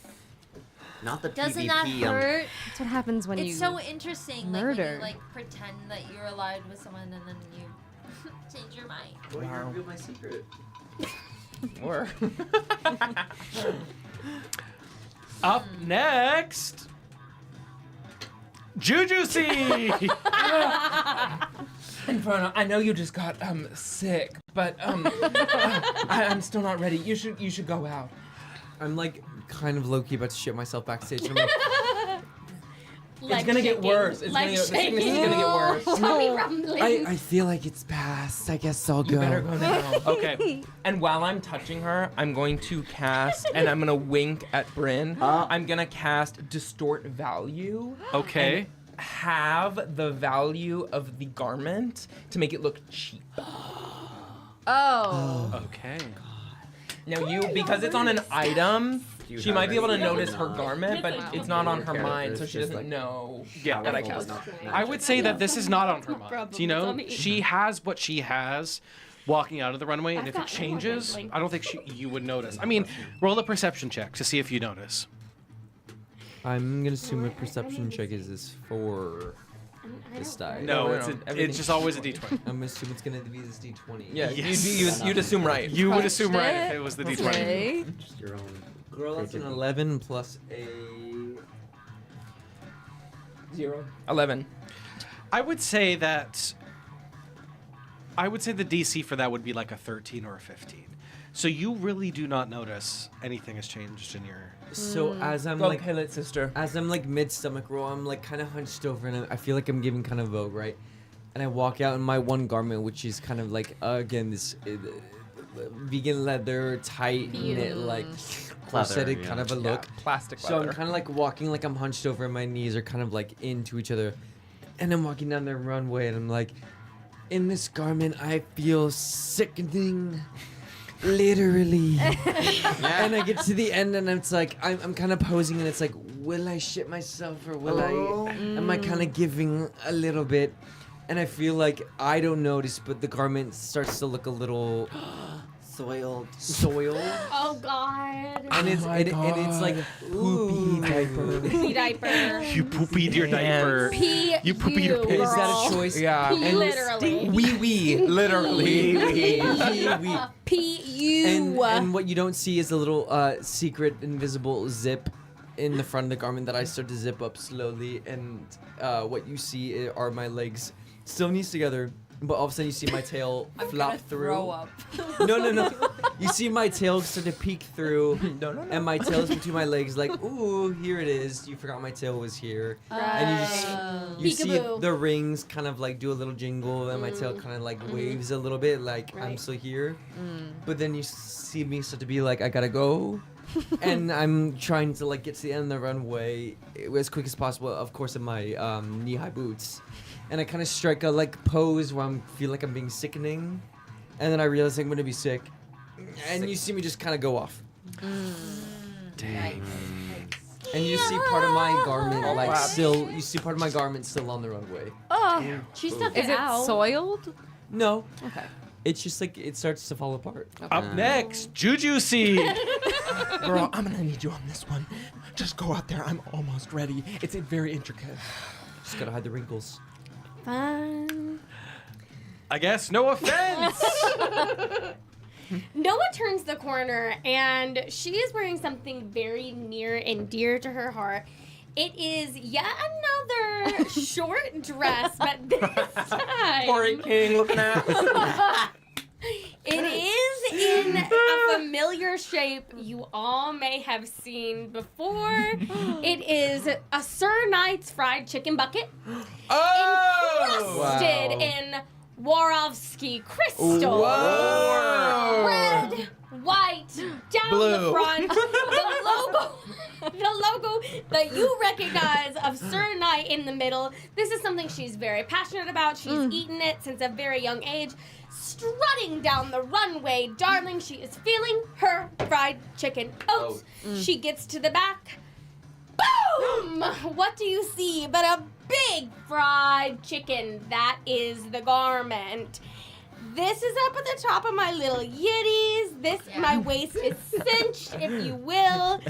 Not the Doesn't PvP. that hurt? That's what happens when you. It's so interesting. Like when murder. you like pretend that you're allied with someone and then you change your mind. Boy, you Wow. revealed my secret. HP. Or. Up next, Jujucy. Inferno, I know you just got sick, but I'm still not ready. You should go out. I'm like kind of low key about to shit myself backstage. And I'm like, It's gonna get worse. It's Leg the sickness is shaking. gonna get worse. Tummy rumbling. I feel like it's past. I guess I'll You go. better go now. Okay. And while I'm touching her, I'm going to cast, and I'm gonna wink at Bryn. I'm gonna cast Distort Value. Okay. and have the value of the garment to make it look cheap. Oh. Okay. Now because it's on an item, You she have might be able to any- notice her No. garment, but it's not on her Character mind, is so she just doesn't like- know Yeah. that I Well, cast. not- not I would say that this is not on her mind. Problem, You know, dummy. she has what she has walking out of the runway, and I've if it got more changes, than- I don't think you would notice. I mean, roll a perception check to see if you notice. I'm gonna assume a perception check is this for this die. No, no, it's no, it's everything's just always a d20. I'm gonna assume it's gonna be this D20. Yeah, Yes. you'd assume right. You would Crushed assume right it. if it was the d20. Okay. Just your own. Girl, that's an creativity. 11 plus a 0. 11. I would say that. I would say the DC for that would be like a 13 or a 15. So you really do not notice anything has changed in your. So as I'm Go like kill it, sister. as I'm like mid stomach roll, I'm like kind of hunched over and I feel like I'm giving kind of Vogue, right? And I walk out in my one garment, which is kind of like again this vegan leather, tight knit, like corseted kind of a look. Plastic So leather. I'm kind of like walking like I'm hunched over and my knees are kind of like into each other. And I'm walking down the runway and I'm like, in this garment, I feel sickening. Literally. And I get to the end and it's like, I'm kind of posing and it's like, will I shit myself or will I? Am I kind of giving a little bit? And I feel like I don't notice, but the garment starts to look a little Soiled. soiled. Oh god. And it's and it's like Poopy diaper. Pee diaper. You poopied your diaper. P. You poopy your girl. Is that a choice? Yeah. P And literally. wee, literally. P-U. And what you don't see is a little secret invisible zip in the front of the garment that I start to zip up slowly, and what you see are my legs still knees together, but all of a sudden you see my tail flop through. Throw up. No. You see my tail start to peek through, No. and my tail is between my legs, like, ooh, here it is. You forgot my tail was here. And you just you see Peekaboo. the rings kind of like do a little jingle, and my tail kind of like waves a little bit, like I'm Right. still here. But then you see me start to be like, I gotta go. And I'm trying to like get to the end of the runway as quick as possible, of course, in my knee-high boots. And I kind of strike a like pose where I feel like I'm being sickening, and then I realize I'm gonna be sick, and you see me just kind of go off, Dang. and you see part of my garment Oh, like wow. still. You see part of my garment still on the runway. Oh. She stuck Is it it out. soiled? No, Okay. it's just like it starts to fall apart. Up next, Jujucy. Girl, I'm gonna need you on this one. Just go out there. I'm almost ready. It's very intricate. Just gotta hide the wrinkles. Fun. I guess no offense. Noah turns the corner and she is wearing something very near and dear to her heart. It is yet another short dress, but this time Corey King looking at. it is in a familiar shape you all may have seen before. It is a Sir Knight's fried chicken bucket encrusted Wow. in Swarovski crystal. Whoa. Red, white, down Blue. the front, the logo that you recognize of Sir Knight in the middle. This is something she's very passionate about. She's eaten it since a very young age. Strutting down the runway, darling, she is feeling her fried chicken oats. She gets to the back. Boom! What do you see but a big fried chicken? That is the garment. This is up at the top of my little yitties. My waist is cinched, if you will.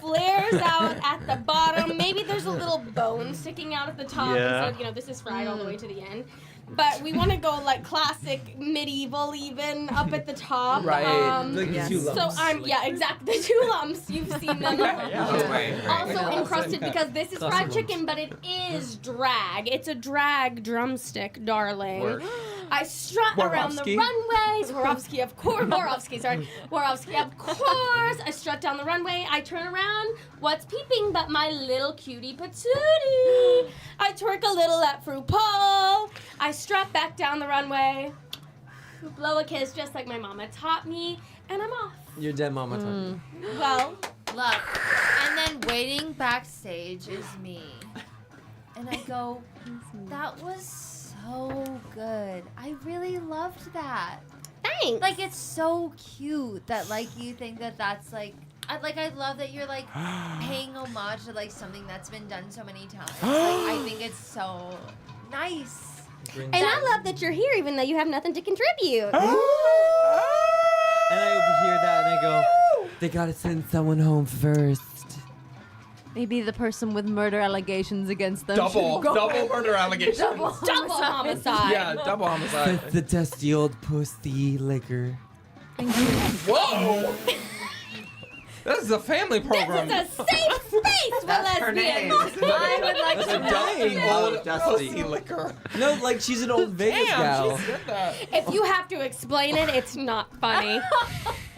Flares out at the bottom. Maybe there's a little bone sticking out at the top. Yeah. So, this is fried all the way to the end. But we want to go like classic medieval, even up at the top. Right. Like the two lumps. So exactly. The 2 lumps. You've seen them. Right. Also encrusted because this is fried chicken, but it is drag. It's a drag drumstick, darling. Work. I strut around the runway. Swarovski, of course. Swarovski, of course. I strut down the runway. I turn around. What's peeping but my little cutie patootie? I twerk a little at FROOPAL'S. I strut back down the runway. Blow a kiss just like my mama taught me, and I'm off. Your dead mama taught you. Well, Look, and then waiting backstage is me. And I go, that was so good. I really loved that. thanks. Like, it's so cute that, like, you think that that's, like, I love that you're, like, paying homage to, like, something that's been done so many times. Like, I think it's so nice. And I love that you're here, even though you have nothing to contribute. And I overhear that and I go, they gotta send someone home first. Maybe the person with murder allegations against them. Double murder allegations. Double homicide. Yeah, double homicide. That's the dusty old pussy liquor. Whoa! This is a family program. This is a safe space for That's her name. lesbians. I would like to know. Old Dusty. liquor. No, like she's an old Vegas gal. Damn, she said that. If you have to explain it, it's not funny.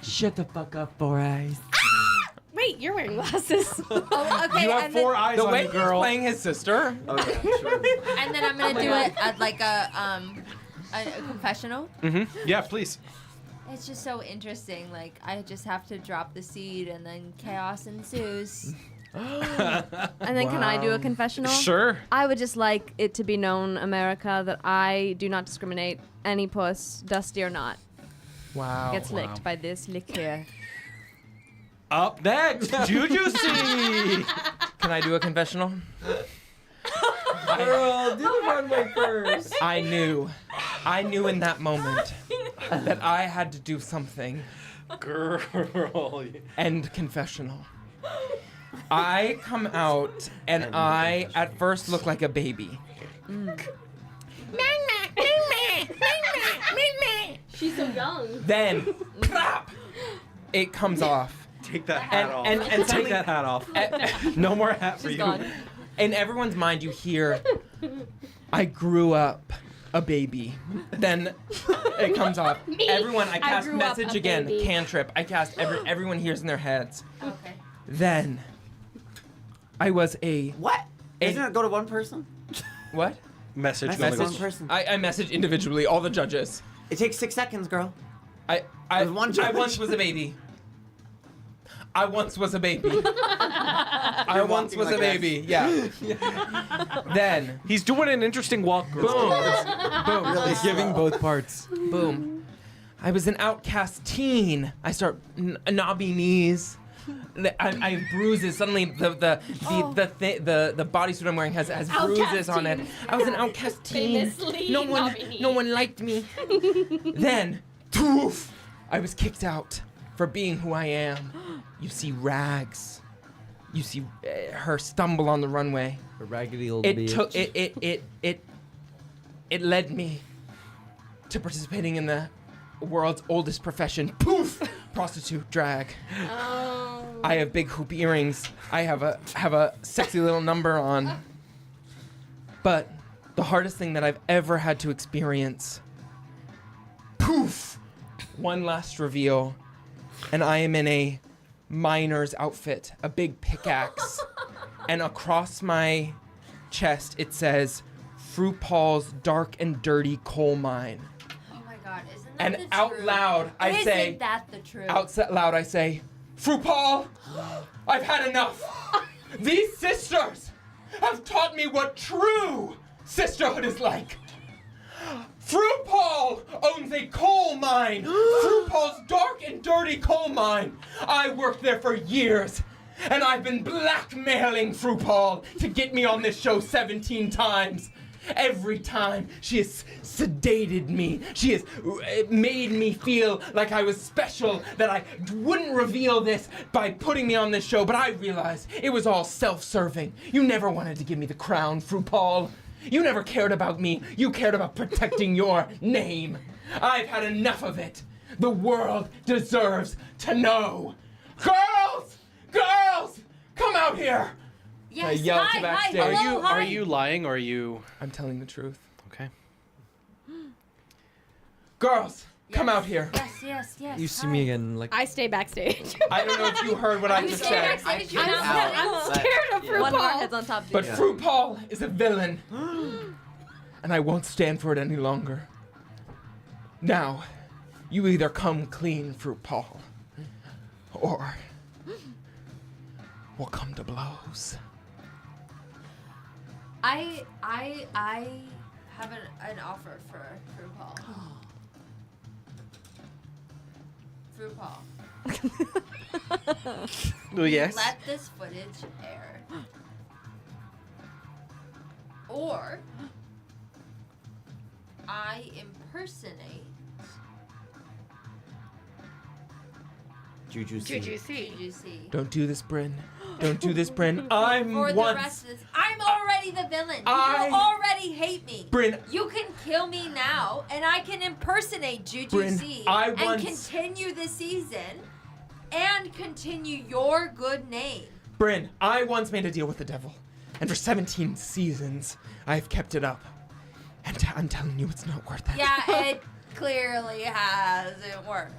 Shut the fuck up, Four Eyes. Wait, you're wearing glasses. Oh, okay, You have and 4 eyes The on way you, he's girl. playing his sister. Oh, yeah, sure. and then I'm gonna do it at like a confessional. Yeah, please. It's just so interesting. Like, I just have to drop the seed, and then chaos ensues. And then can I do a confessional? Sure. I would just like it to be known, America, that I do not discriminate. Any puss, dusty or not, Wow. gets licked by this liquor. Up next, Jujucy. Can I do a confessional? Girl, do the runway first. I knew in that moment that I had to do something. Girl. End confessional. I come out and I at first look like a baby. She's so young. Then, plop, it comes off. Take that hat off. and Take suddenly- that hat off. No more hat for you. In everyone's mind, you hear, I grew up a baby. Then it comes off. Everyone, I cast grew up message a again, baby. cantrip. I cast everyone hears in their heads. Okay. Then, I was a What? Doesn't it go to one person? what? Message. That's going one person. I message individually all the judges. It takes 6 seconds, girl. I There's one judge. once was a baby. I once was a baby. I once walking was like a baby. Yeah. Then, He's doing an interesting walk. boom, boom, Really giving both parts. boom. I was an outcast teen. I start knobby knees. I have bruises. Suddenly, the bodysuit I'm wearing has bruises on it. teen. I was an outcast teen. Famously No knobby knees. one liked me. Then, poof, I was kicked out for being who I am. You see Rags. You see her stumble on the runway. A raggedy old It bitch. took it led me to participating in the world's oldest profession. Poof! Prostitute drag. Oh. I have big hoop earrings. I have a sexy little number on. But the hardest thing that I've ever had to experience. Poof! One last reveal, and I am in a miner's outfit, a big pickaxe, and across my chest it says, "RuPaul's Dark and Dirty Coal Mine." Oh my God, isn't And the out truth? loud, I Isn't say, that the truth? out loud, I say, FROOPAL, I've had enough. These sisters have taught me what true sisterhood is like. FROOPAL owns a coal mine. FROOPAL'S dark and dirty coal mine. I worked there for years, and I've been blackmailing FROOPAL to get me on this show 17 times. Every time she has sedated me. She has made me feel like I was special, that I wouldn't reveal this by putting me on this show, but I realized it was all self-serving. You never wanted to give me the crown, FROOPAL. You never cared about me. You cared about protecting your name. I've had enough of it. The world deserves to know. Girls! Girls! Come out here! Yes, I yelled to hi, backstage. hello, hi. Are you lying or are you? I'm telling the truth. Okay. Girls, come Yes, out here. Yes. You see me again, like. I stay backstage. I don't know if you heard what I You just stay said. backstage, you're I'm not scared of One of our RuPaul. heads on top of But you. FROOPAL is a villain. And I won't stand for it any longer. Now, you either come clean, FROOPAL, or we'll come to blows. I have an offer for RuPaul. RuPaul, Oh, yes. let this footage air. Or I impersonate Juju C. Juju. Don't do this, Bryn. Don't do this, Bryn. I'm For the once. rest of this, I'm already the villain. I- You already hate me. Bryn, You can kill me now, and I can impersonate Juju Bryn, C I and once- continue the season and continue your good name. Bryn, I once made a deal with the devil. And for 17 seasons, I've kept it up. And I'm telling you, it's not worth it. Yeah, it clearly hasn't worked.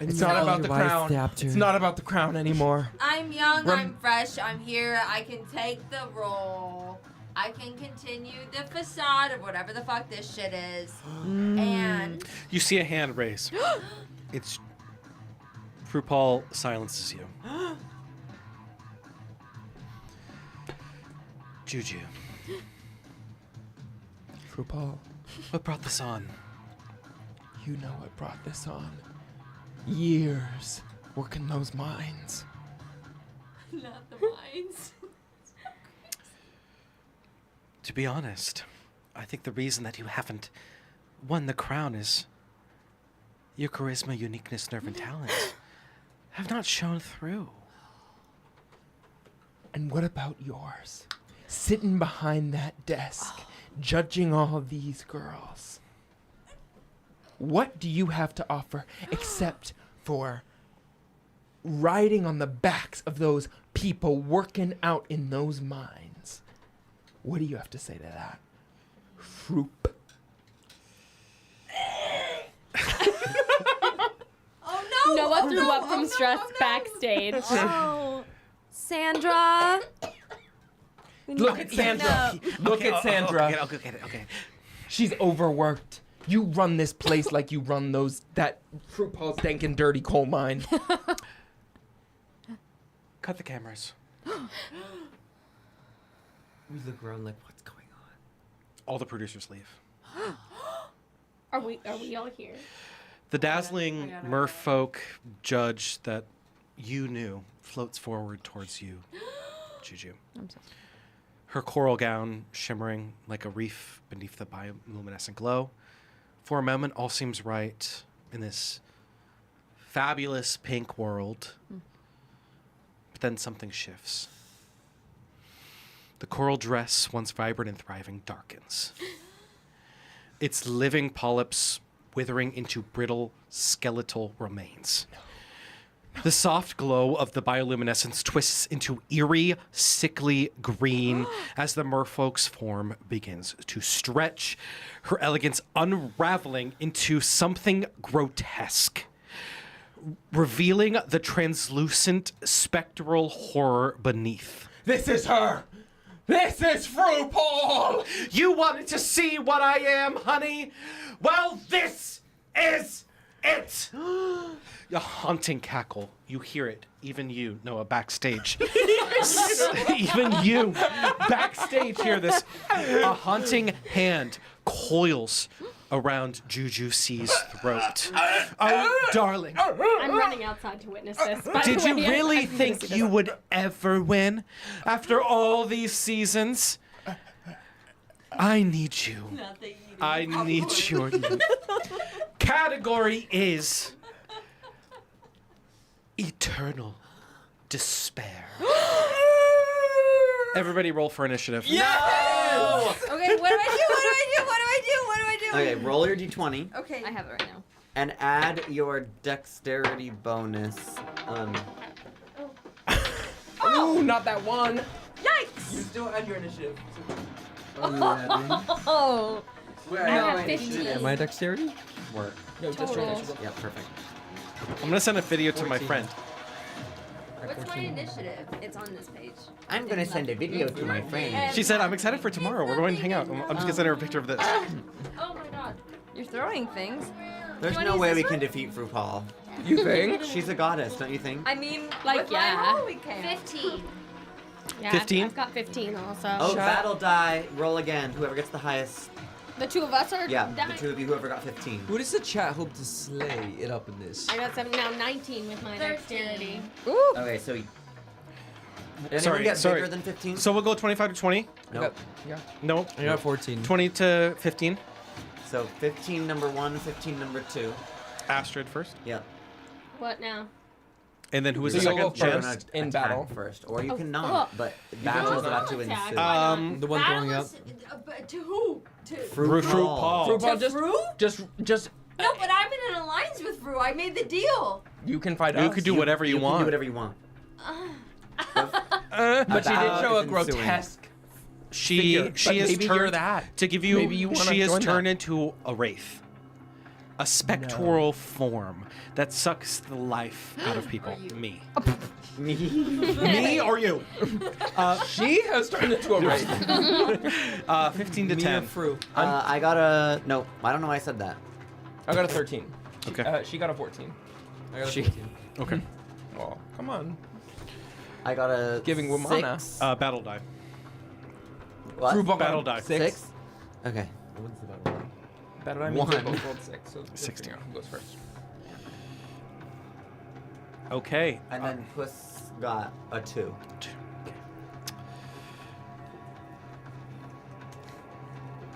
It's not about the crown. It's not about the crown anymore. I'm young, Rem- I'm fresh, I'm here, I can take the role. I can continue the facade of whatever the fuck this shit is. And You see a hand raise. It's RuPaul silences you. Juju, RuPaul, what brought this on? you know what brought this on. Years working those mines. not the mines. To be honest, I think the reason that you haven't won the crown is your charisma, uniqueness, nerve, and talent have not shown through. And what about yours? Sitting behind that desk, judging all of these girls. What do you have to offer except for riding on the backs of those people working out in those mines? What do you have to say to that? Froop. Oh no! Noah oh, threw no, up oh, from no, stress oh, no. backstage. Oh, Sandra. Look at Sandra. Look at Sandra. I'll go get it. Okay. She's overworked. You run this place like you run that RuPaul's dank and dirty coal mine. Cut the cameras. We look around like, what's going on? All the producers leave. Are we all here? The dazzling merfolk judge that you knew floats forward towards you, Juju. Her coral gown shimmering like a reef beneath the bioluminescent glow. For a moment, all seems right in this fabulous pink world. But then something shifts. The coral dress, once vibrant and thriving, darkens. Its living polyps withering into brittle skeletal remains. The soft glow of the bioluminescence twists into eerie, sickly green as the merfolk's form begins to stretch, her elegance unraveling into something grotesque, revealing the translucent, spectral horror beneath. This is her! This is FROOPAL'S! You wanted to see what I am, honey? Well, this is it! A haunting cackle. You hear it. Even you, Noah, backstage. Even you, backstage, hear this. A haunting hand coils around Juju C's throat. Oh, darling. I'm running outside to witness this. by Did the you way. really I think you would ever win after all these seasons? I need you. I need your category is eternal despair. Everybody roll for initiative. Okay, what do I do? What do I do? What do I do? What do I do? Okay, roll your d20 Okay. I have it right now. and add your dexterity bonus. Ooh, not that one. Yikes! You still add your initiative. Oh. I have 15. My dexterity? Work. No, just your Total. initiative. Yeah, perfect. I'm gonna send a video to my 14. friend. What's my initiative? It's on this page. I'm gonna send a video to my friend. She said, I'm excited for tomorrow. We're going to hang out. I'm just gonna send her a picture of this. Oh my god. You're throwing things. There's wanna no use way this we one? can defeat FROOPAL. You think? She's a goddess, don't you think? I mean, Like, with my yeah. roll we can. 15. Yeah, 15? I've got 15 also. Oh, battle die. Roll again. Whoever gets the highest. The two of us are Yeah, dying. the two of you, whoever got 15. Who does the chat hope to slay it up in this? I got 7 now, 19 with my 13. dexterity. Okay, so. Did anyone Sorry, get sorry. bigger than 15? So we'll go 25 to 20. Nope. Yeah. No. I got 14. 20 to 15. So 15 number 1, 15 number 2. Astrid first. Yep. What now? And then who was So the you'll second? go Jen? first. in Attack battle. first, or you Oh, cannot. oh. But battle is can about to attack. ensue. The one going up. But to who? To FROOPAL. FROOPAL, To Fru? just. No, but I'm in an alliance with Fru. I made the deal. You can fight You us. could do whatever you can want. do whatever you want. But she did Battle show a is ensuing. grotesque. She figure, she but is maybe you're turned that. to give you. Maybe you wanna she is join turned that. into a wraith, a spectral form that sucks the life out of people. Me. Me or you? She has turned into a wraith. 15 to Me 10. and Fru. I got a. No, I don't know why I said that. I got a 13. Okay. She got a 14. I got a She- 14. Okay. Oh, come on. I got a. Giving Womana. 6. Battle die. What? FROOPAL Battle got die. 6? Okay. What's the battle? Battle die means 1. we both rolled 6. So 16. Who goes first? Okay. And then Puss got a 2.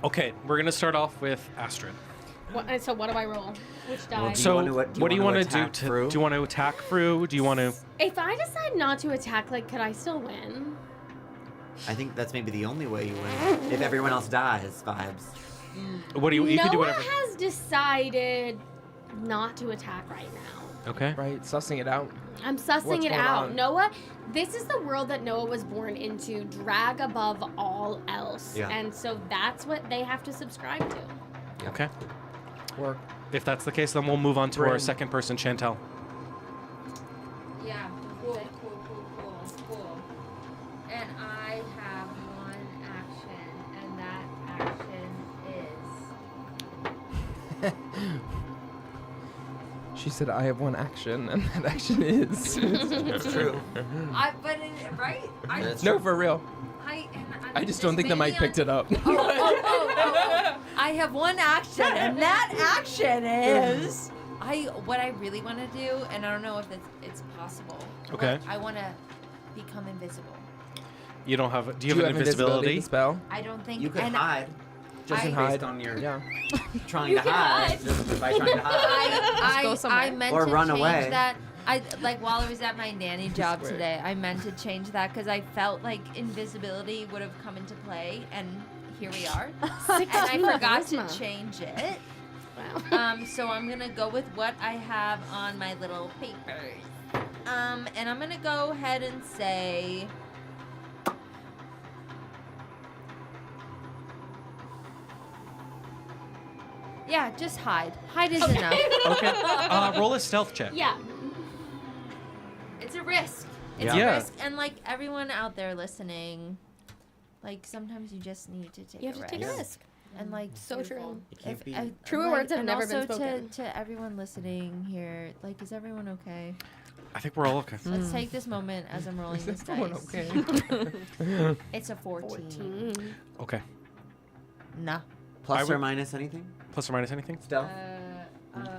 Okay, we're gonna start off with Astrid. So what do I roll? Which die? do you So, wanna- what do do you you want wanna to do? attack Fru? Do you want to attack Fru? Do you want to? If I decide not to attack, like, could I still win? I think that's maybe the only way you win. If everyone else dies, vibes. What do you? You Noah can do whatever. has decided not to attack right now. Okay. Right, sussing it out. I'm sussing What's it going out. on? Noah, this is the world that Noah was born into, drag above all else. Yeah. And so that's what they have to subscribe to. Okay. Work. If that's the case, then we'll move on to our Bryn. second person, Chantelle. Yeah. Cool. And I have one action, and that action is. She said, I have one action, and that action is. It's true. Right? No, for real. I just don't think the mic picked it up. I have one action, and that action is. What I really want to do, and I don't know if it's possible. Okay. I want to become invisible. You don't have. Do you have an invisibility? spell? I don't think. You could and hide. Just I- based hide. on your Yeah. trying to hide. Just by trying to hide. go somewhere. I meant Or to run change away. that. While I was at my nanny job Swear. today, I meant to change that because I felt like invisibility would have come into play, and here we are. And I forgot to Charisma. change it. Wow. So I'm gonna go with what I have on my little papers. And I'm gonna go ahead and say. Yeah, just hide. Hide is enough. Okay. Roll a stealth check. Yeah. It's a risk. It's Yeah. a risk, and like everyone out there listening, Like sometimes you just need to take You have a to risk. take a risk. And like So true. You can't be. Truer words have and never also been spoken. to everyone listening here, like, is everyone okay? I think we're all okay. Let's take this moment as I'm rolling this everyone dice. okay? It's a 14. Okay. Nah. Plus I would- or minus anything? Plus or minus anything? Stealth?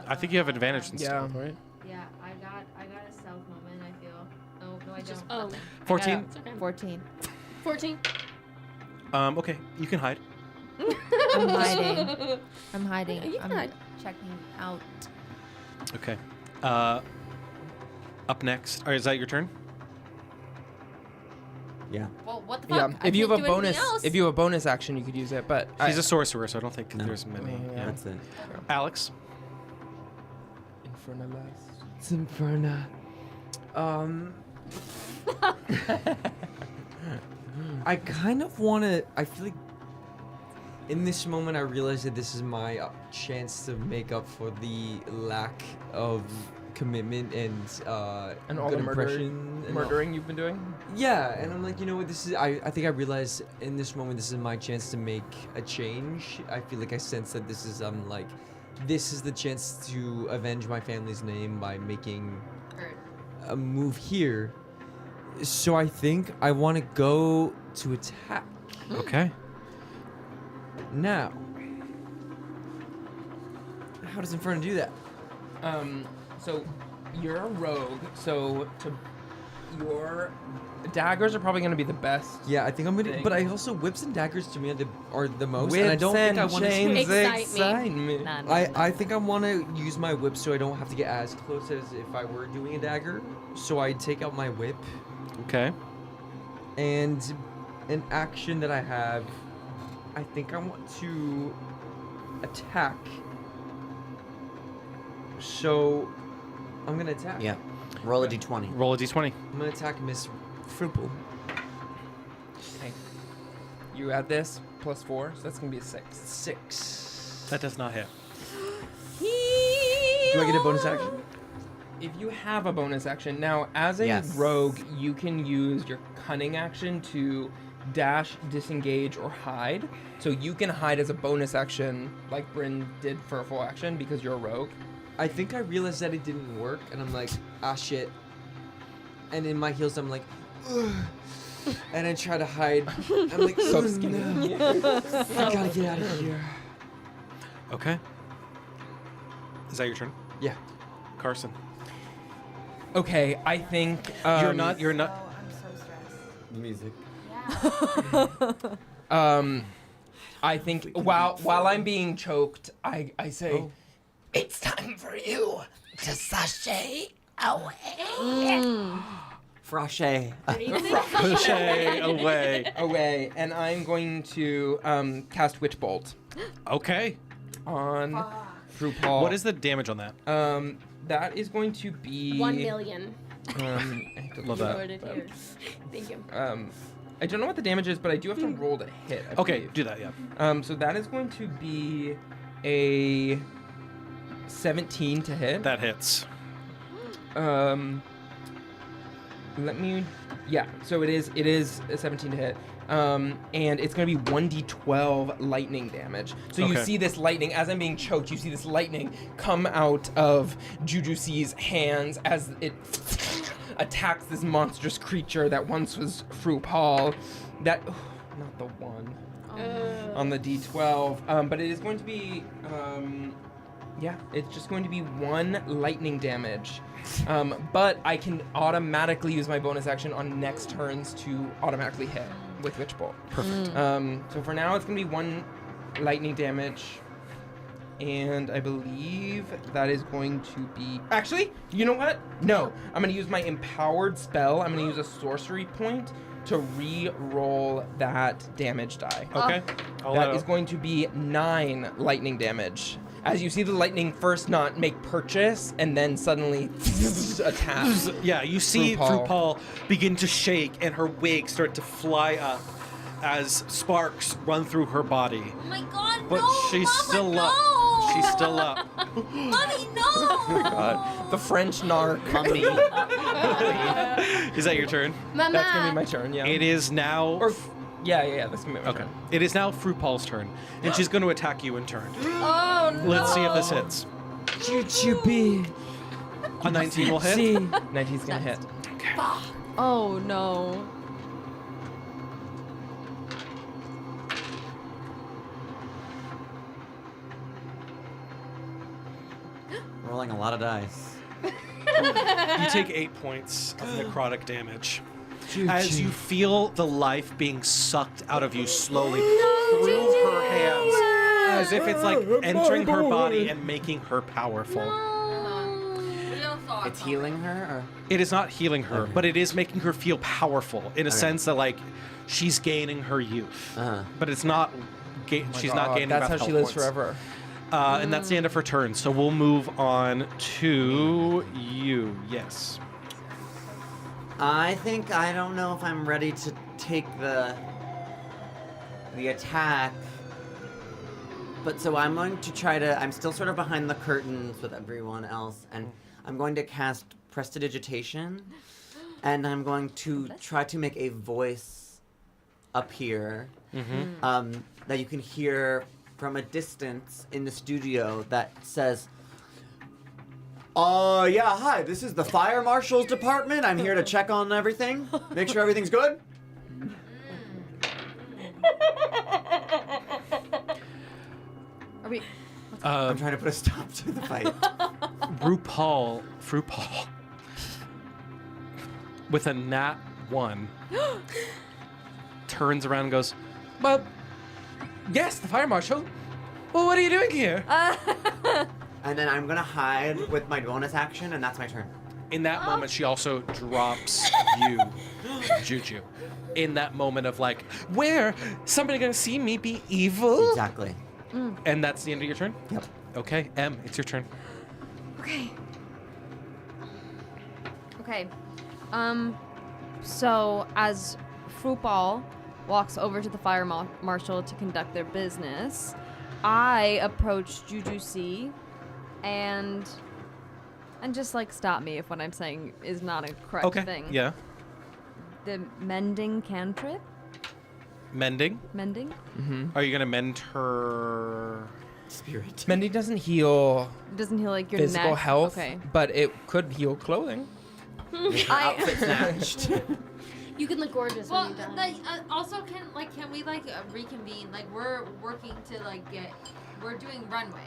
I think you have advantage and Yeah, stuff. right? Yeah, I got a stealth moment, I feel. Oh, no, I don't. Oh, 14. it's okay. 14. 14. Okay, you can hide. I'm hiding. I'm hiding. You can I'm hide. checking out. Okay. Up next. Or is that your turn? Yeah. Well, what the Yeah. fuck? I If you have can't a do anything bonus, else. if you have a bonus action, you could use it. But She's a sorcerer, so I don't think No. there's many. Yeah. That's it. Alex. Infernalist. It's Inferna. I kind of want to. I feel like in this moment, I realize that this is my chance to make up for the lack of commitment and And all the good murdering, impression and all- murdering you've been doing? Yeah, and I'm like, you know what, this is, I think I realize in this moment, this is my chance to make a change. I feel like I sense that this is, this is the chance to avenge my family's name by making a move here. So I think I want to go to attack. Okay. Now, how does Inferno do that? So you're a rogue, so your daggers are probably going to be the best. Yeah, I think I'm gonna. Thing. But I also whips and daggers to me are the most, and I don't think I want to. Excite me. Nah, nah, I think I want to use my whip so I don't have to get as close as if I were doing a dagger. So I take out my whip, Okay. and an action that I have, I think I want to attack. So I'm gonna attack. Yeah. Roll a d20. Roll a d20. I'm gonna attack Miss Fruple. Okay. You add this +4, so that's going to be a 6. 6. That does not hit. Do I get a bonus action? If you have a bonus action, now as a Yes. rogue, you can use your cunning action to dash, disengage, or hide. So you can hide as a bonus action, like Bryn did for a full action, because you're a rogue. I think I realized that it didn't work, and I'm like, ah, shit. And in my heels, I'm like, ugh. And I try to hide. I'm like, So oh, skinny. no. I gotta get out of here. Okay. Is that your turn? Yeah. Carson. Okay, I think You're not. Oh, I'm so stressed. Music. I think while I'm being choked, I say, it's time for you to sashay away. Froshe. Crochet away. Away, and I'm going to cast Witch Bolt Okay. on RuPaul. What is the damage on that? That is going to be 1 million. I have to Love look that. Wrote it here. Thank you. I don't know what the damage is, but I do have to roll to hit. I Okay, believe. do that. Yeah. So that is going to be a 17 to hit. That hits. Let me. Yeah. So it is a 17 to hit. And it's going to be 1d12 lightning damage. So you Okay. see this lightning, as I'm being choked, you see this lightning come out of Jujusi's hands as it attacks this monstrous creature that once was RuPaul. That, not the one on the d12, but it is going to be, yeah, it's just going to be 1 lightning damage. But I can automatically use my bonus action on next turns to automatically hit with Witch Bolt. Perfect. So for now, it's going to be 1 lightning damage. And I believe that is going to be... Actually, you know what? No. I'm going to use my empowered spell. I'm going to use a sorcery point to re-roll that damage die. Okay. That is going to be 9 lightning damage. As you see the lightning first not make purchase, and then suddenly attack. Yeah, you see RuPaul. RuPaul begin to shake and her wig start to fly up as sparks run through her body. Oh my god, But no! she's Mama, still no! up. She's still up. Mommy, no! The French narc. Is that your turn? Mama. That's going to be my turn, yeah. It is now. Or Yeah. That's gonna be my Okay. turn. It is now FROOPAL'S turn, and she's going to attack you in turn. Oh no. Let's see if this hits. Chuchupi. A 19 will hit. See. 19's gonna hit. Oh no. Rolling a lot of dice. You take 8 points of necrotic damage as you feel the life being sucked out of you slowly through her hands, as if it's like entering her body and making her powerful. It's healing her, or It is not healing her, Okay. but it is making her feel powerful in a sense that like she's gaining her youth, but it's not. She's not gaining. That's enough how she health lives points. forever. And that's the end of her turn. So we'll move on to you. Yes. I think I don't know if I'm ready to take the attack. But so I'm going to try to. I'm still sort of behind the curtains with everyone else, and I'm going to cast Prestidigitation, and I'm going to try to make a voice appear that you can hear from a distance in the studio that says, yeah, hi, this is the Fire Marshal's department. I'm here to check on everything, make sure everything's good. Are we? I'm trying to put a stop to the fight. FROOPAL, with a nat 1, turns around and goes, "Well, yes, the fire marshal. Well, what are you doing here?" And then I'm gonna hide with my bonus action, and that's my turn. In that moment, she also drops you, Juju. In that moment of like, where? Somebody gonna see me be evil? Exactly. And that's the end of your turn? Yep. Okay, Em, it's your turn. Okay. Okay. So as FROOPAL walks over to the fire marshal to conduct their business, I approach Juju C and just like stop me if what I'm saying is not a correct Okay, thing. yeah. The mending cantrip? Mending? Mending? Are you gonna mend her? Spirit. Mending doesn't heal It doesn't heal like your physical neck. health, Okay. but it could heal clothing. Outfit snatched. You can look gorgeous Well, when you're done. also can we reconvene? Like we're working to we're doing runway.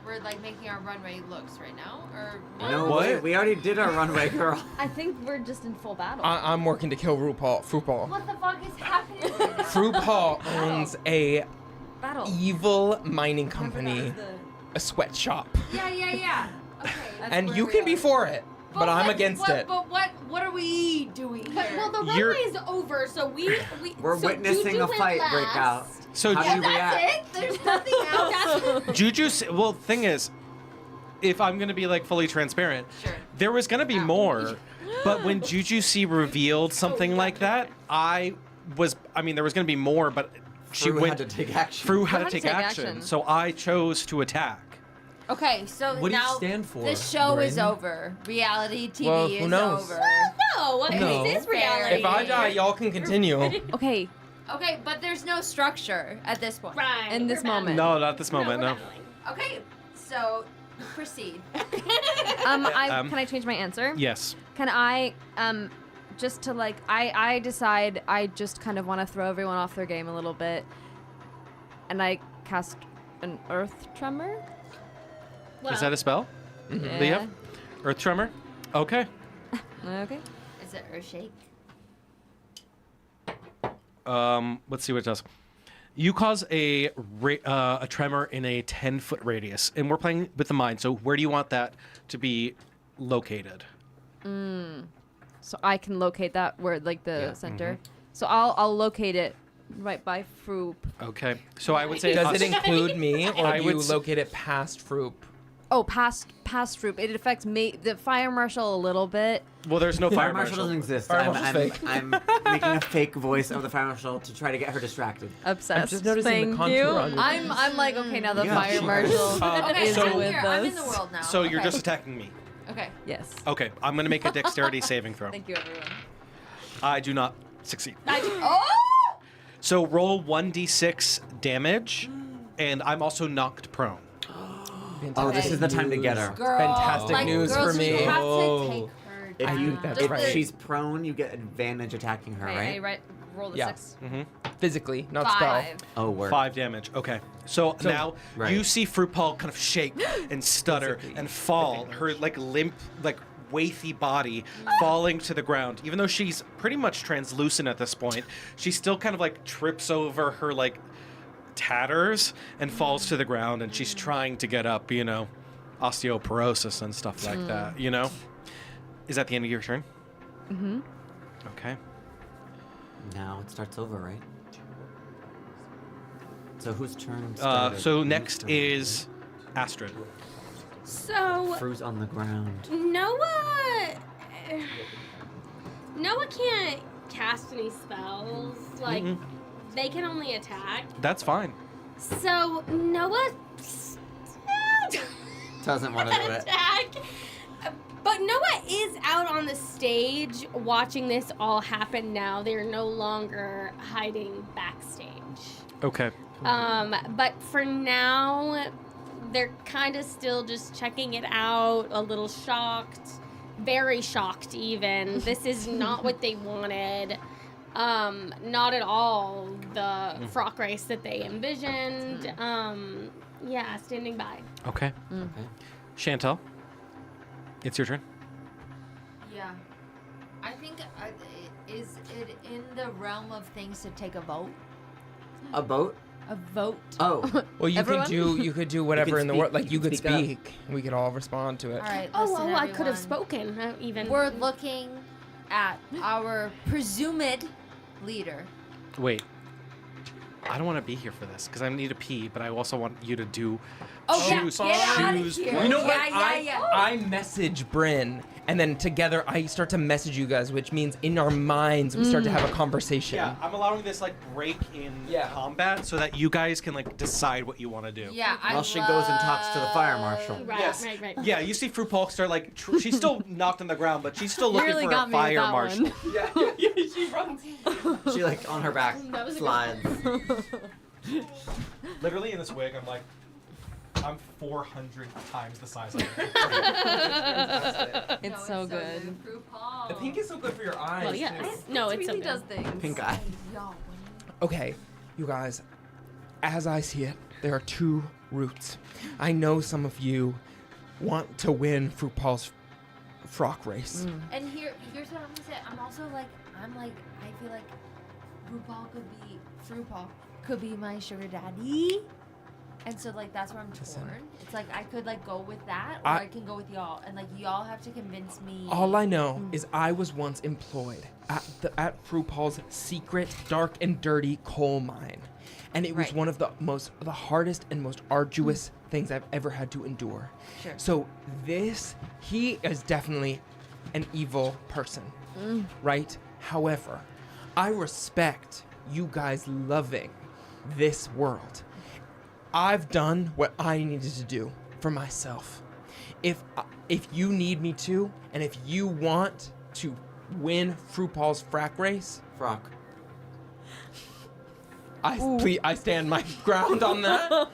We're like making our runway looks right now, or No, What? wait, we already did our runway, girl. I think we're just in full battle. I'm working to kill FROOPAL. what the fuck is happening? FROOPAL owns a battle. evil mining company, a sweatshop, Yeah. Okay. and you can be for it, but I'm against it. But what are we doing here? But, well, the You're- runway is over, so we're We're witnessing Juju a fight went break out. last. So How do you that's react? it. There's nothing else. Juju, well, thing is, if I'm gonna be like fully transparent, Sure. there was gonna be more, but when Juju C revealed something like that, there was gonna be more, but she Fru went. had to take action. Fru had to take action, action. so I chose to attack. Okay, so What do you now stand for, the show is Bryn? over. Reality TV Well, who is knows? over. No, what No. is this reality? If I die, y'all can continue. Okay, Okay, but there's no structure at this point. Right. in this we're moment. No, not this moment. we're No. battling. Okay, so proceed. Can I change my answer? Yes. Can I, just to like, I decide I just kind of want to throw everyone off their game a little bit, and I cast an earth tremor? Well, Is that a spell? Yeah. that you have? Earth tremor. Okay. Okay. Is it Earthshake? Let's see what it does. You cause a tremor in a 10-foot radius, and we're playing with the mind. So where do you want that to be located? So I can locate that where, like, the center. Mm-hmm. So I'll locate it right by Froop. Okay. So I would say Does us- it include me, or I do would you s- locate it past Froop? Oh, past Froop. It affects me, the fire marshal, a little bit. Well, there's no Fire marshal doesn't exist. Fire I'm, marshal's I'm, fake. I'm making a fake voice of the fire marshal to try to get her distracted. Obsessed. just noticing the Thank contour you. on your I'm like, okay, now the Yeah, fire she- marshal Okay, is I'm with here. us. I'm in the world now. So you're Okay. just attacking me. Okay. Yes. Okay. I'm gonna make a dexterity saving throw. Thank you, everyone. I do not succeed. Oh! So roll 1d6 damage, and I'm also knocked prone. Oh, this is the time to get her. Girl, Fantastic like, news girls, for me. We have to Oh. take her If down. you, that's if right. she's prone, you get advantage attacking her, Okay, right? roll the Yeah. 6. Physically, not spell. 5. Oh, work. 5 damage. Okay. So now Right. you see FROOPAL kind of shake and stutter and fall. Her like limp, like waify body falling to the ground. Even though she's pretty much translucent at this point, she still kind of like trips over her like tatters and falls to the ground. And she's trying to get up. You know, osteoporosis and stuff like that. You know. Is that the end of your turn? Mm-hmm. Okay. Now it starts over, right? So whose turn? So started? next is Astrid. So Fru's on the ground. Noah can't cast any spells. Like they can only attack. That's fine. So Noah Doesn't want to do it. attack. But Noah is out on the stage watching this all happen now. They're no longer hiding backstage. Okay. But for now, they're kind of still just checking it out, a little shocked, very shocked even. This is not what they wanted. Not at all the frock race that they envisioned. Yeah, standing by. Okay. Okay. Chantelle, it's your turn. Yeah. I think, is it in the realm of things to take a vote? A boat? A vote? Oh. Well, you could do whatever in the speak- world. Like you could speak up. speak. We could all respond to it. All right. Oh, listen, I could have everyone. spoken even. We're looking at our presumed leader. Wait. I don't want to be here for this because I need to pee, but I also want you to do. Oh, choose, yeah, get out of choose here. one. You know what? Yeah. I message Bryn, and then together I start to message you guys, which means in our minds we start to have a conversation. Yeah, I'm allowing this like break in combat so that you guys can like decide what you want to do. Yeah, Well, she goes and talks to the fire marshal. Right, Yes. right. Yeah, you see FROOPAL start like she's still knocked on the ground, but she's still looking Really for got a me with fire that marshal. one. Yeah, she runs. She like on her back slides. Literally in this wig, I'm 400 times the size I am. It's so good. The pink is so good for your eyes. Well, yes. too. No, it's really okay. does things. Pink eye. Okay, you guys, as I see it, there are two routes. I know some of you want to win RuPaul's frock race. And here's what I'm gonna say. I feel like RuPaul could be my sugar daddy. And so like that's where I'm Listen. torn. It's like I could like go with that or I can go with y'all. And like y'all have to convince me. All I know is I was once employed at RuPaul's secret, dark and dirty coal mine. And it was Right. one of the hardest and most arduous things I've ever had to endure. Sure. So he is definitely an evil person, right? However, I respect you guys loving this world. I've done what I needed to do for myself. If you need me to, and if you want to win RuPaul's frack race, Frock. I stand my ground on that.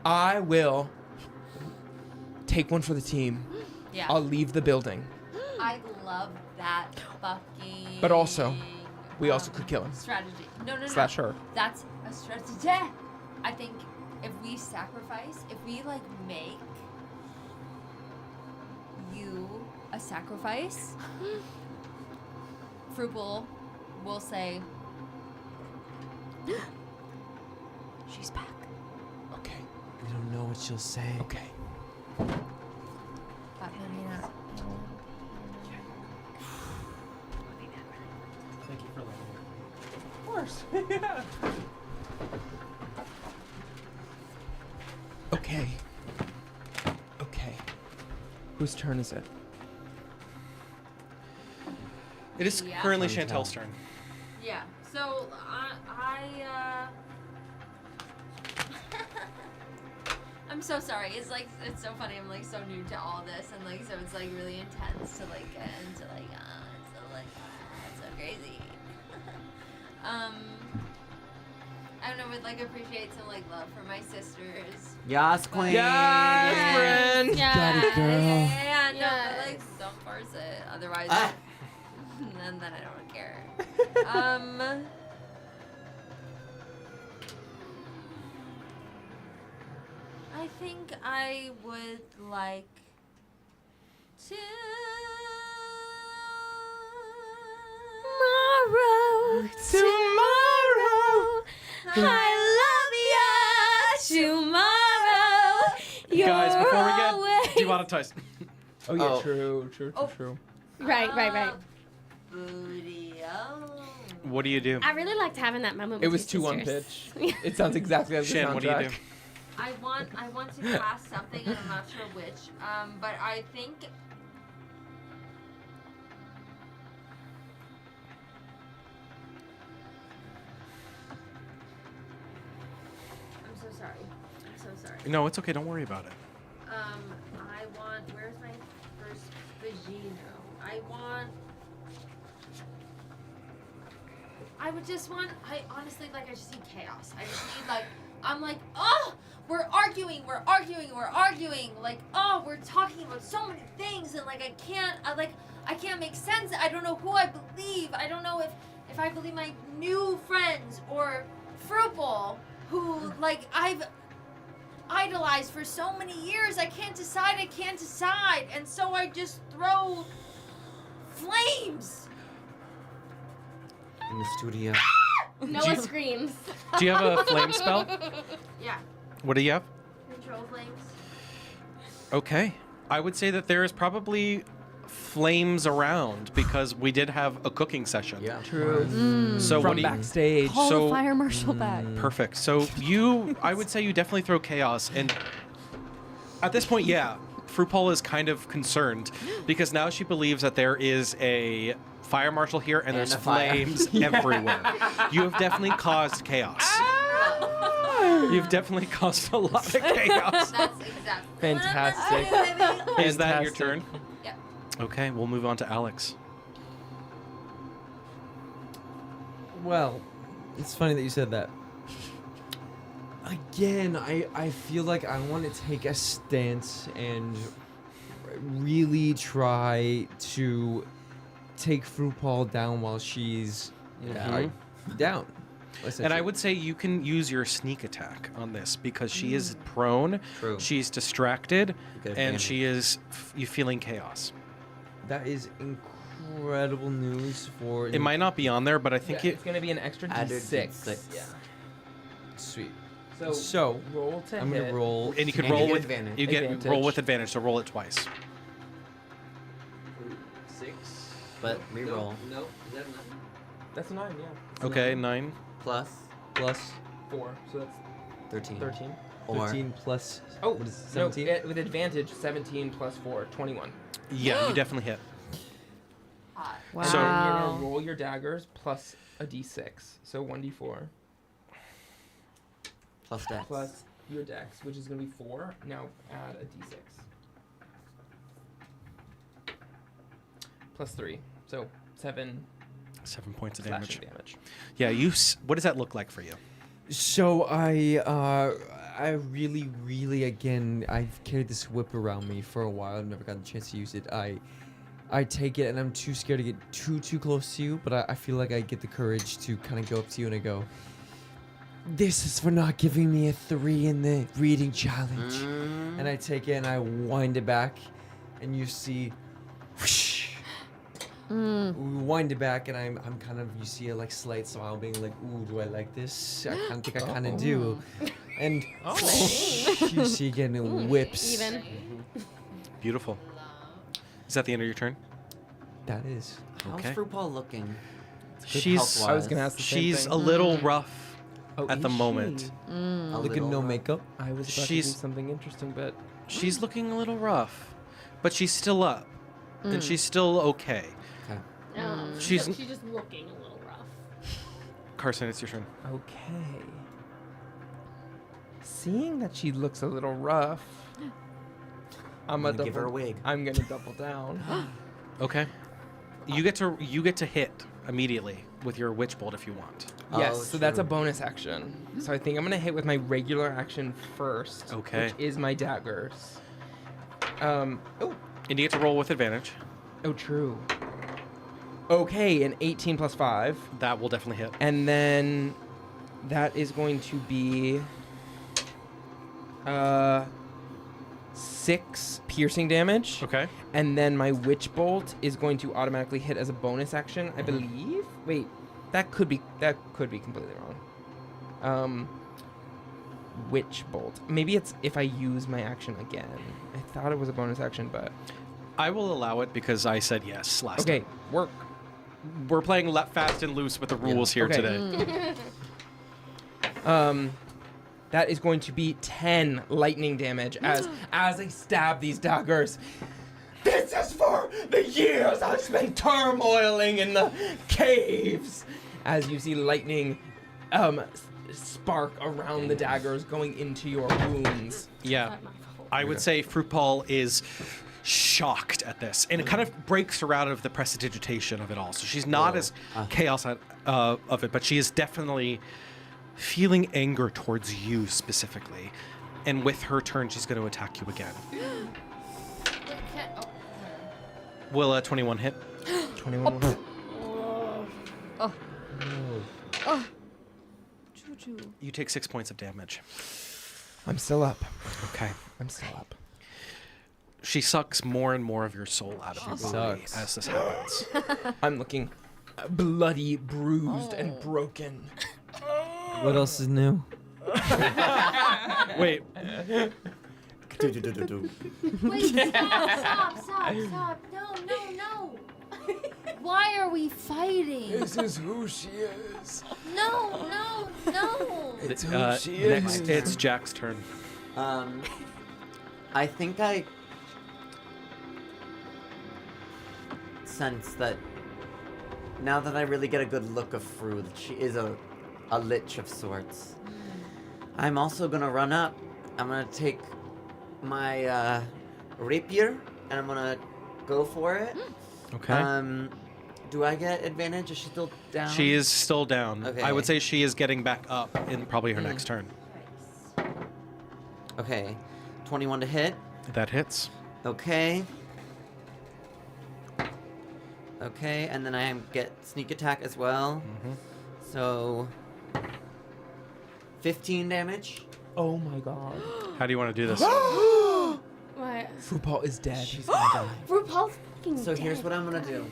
I will take one for the team. Yeah. I'll leave the building. I love that fucking. But also, we also could kill him. Strategy. No. Slash her. That's a strategy. I think if we sacrifice, if we like make you a sacrifice, Frugal will say, She's back. Okay. We don't know what she'll say. Okay. but maybe not. Thank you for letting me. Of course. Yeah. Okay. Whose turn is it? It is Yeah. currently Chantelle. Chantelle's turn. Yeah. So I'm so sorry. It's so funny. I'm like so new to all this, and like so it's like really intense to like get into like it's so crazy. I don't know, would like appreciate some like love for my sisters. Yes, queen. Yes, friend. Yeah. Got it, girl. Yeah, no, Yes. but like don't force it. Otherwise, Ah. then I don't care. I think I would like to. Tomorrow, I love you. Tomorrow, you're Guys, before we get away. demonetized. Oh yeah, Oh. true. Right. Booty. Oh. What do you do? I really liked having that moment. It with was too your on sisters. pitch. It sounds exactly like the Shan, soundtrack. what do you do? I want to cast something, and I'm not sure which. But I think. I'm so sorry. No, it's okay. Don't worry about it. I want. Where's my first Vagino? I would just want. I honestly like. I just need chaos. I just need like. I'm like, oh, we're arguing. Like, oh, we're talking about so many things, and like, I can't make sense. I don't know who I believe. I don't know if I believe my new friends or FROOPAL, who like I've idolized for so many years. I can't decide, and so I just throw flames. In the studio. Noah screams. Do you have a flame spell? Yeah, What do you have? control flames. Okay. I would say that there is probably flames around because we did have a cooking session. Yeah. True. So what From do you? backstage. Call So- the fire marshal back. Perfect. So I would say you definitely throw chaos, and at this point, yeah, FROOPAL is kind of concerned because now she believes that there is a fire marshal here and there's a fire. flames everywhere. You have definitely caused chaos. You've definitely caused a lot of chaos. That's exactly. Fantastic. Is that your Fantastic. turn? Yep. Okay, we'll move on to Alex. Well, it's funny that you said that. Again, I feel like I want to take a stance and really try to take FROOPAL down while she's down. And I essentially. would say you can use your sneak attack on this because she is prone, True. she's distracted, Good and advantage. she is you feeling chaos. That is incredible news for. It might not be on there, but I think Yeah, it. it's gonna be an extra Added D6. D6. Yeah. Sweet. So roll to I'm hit. gonna roll. And you can And roll you get with advantage. You get Advantage. roll with advantage, so roll it twice. 6. But reroll. No, is that 9? That's a 9, yeah. It's Okay, 9 9. Plus Plus 4, so that's 13. 13. Or 13 plus. Oh, what is it, no, 17? with advantage, 17 plus 4, 21. Yeah, you definitely hit. Hot. Wow. So- You're gonna roll your daggers plus a d6, so 1d4 Plus dex. plus your dex, which is gonna be 4. Now add a d6 plus 3, so 7 7 points of slashing damage. damage. Yeah, what does that look like for you? So I really again I've carried this whip around me for a while. I've never gotten a chance to use it. I take it and I'm too scared to get too close to you, but I feel like I get the courage to kind of go up to you and I go, "This is for not giving me a 3 in the reading challenge." And I take it and I wind it back, and you see, whoosh, we wind it back, and I'm kind of, you see a like slight smile, being like, "Ooh, do I like this? I kind of think I kind of do." And you see again it whips. Even. Beautiful. Is that the end of your turn? That is. How's Okay. RuPaul looking? She's health-wise. I was gonna ask the same she's thing. a little rough Oh, at the is moment. she? A Look at little no rough. makeup. I was about to She's- do something interesting, but She's looking a little rough, but she's still up, and she's still okay. No, She's- she's just looking a little rough. Carson, it's your turn. okay. Seeing that she looks a little rough, I'm gonna gonna give her a wig. I'm gonna double down. Okay. You get to hit immediately. with your witch bolt if you want. Yes, Oh, so that's a true. bonus action. So I think I'm gonna hit with my regular action first. Okay. Which is my daggers. Oh, And you get to roll with advantage. oh, true. Okay, an 18 plus 5. That will definitely hit. And then that is going to be 6 piercing damage. Okay. And then my witch bolt is going to automatically hit as a bonus action, I believe. Wait, that could be completely wrong. Witch bolt. Maybe it's if I use my action again. I thought it was a bonus action, but I will allow it because I said yes last okay, time. work. We're playing fast and loose with the rules here Okay. today. That is going to be 10 lightning damage as I stab these daggers. This is for the years I've spent turmoiling in the caves. As you see lightning spark around the daggers going into your wounds. Yeah. I would say FROOPAL is shocked at this, and it kind of breaks her out of the prestidigitation of it all. So she's not as chaos of it, but she is definitely feeling anger towards you specifically. And with her turn, she's going to attack you again. Will a 21 hit? 21 will hit. Choo-choo. You take 6 points of damage. I'm still up. Okay. I'm still up. She sucks more and more of your soul out of your body Sucks. as this happens. I'm looking bloody, bruised, and broken. What else is new? Wait, Wait, stop. No. Why are we fighting? This is who she is. No. It's who she next, is. it's Jack's turn. I think I sense that now that I really get a good look of Fru, that she is a lich of sorts. I'm also gonna run up. I'm gonna take my rapier and I'm gonna go for it. Okay. Do I get advantage? Is she still down? She is still down. Okay. I would say she is getting back up in probably her next turn. Okay. 21 to hit. That hits. Okay. Okay, and then I get sneak attack as well. So 15 damage. Oh my god. How do you want to do this? What? FROOPAL is dead. She's gonna die. RuPaul's fucking So here's dead. what I'm gonna do.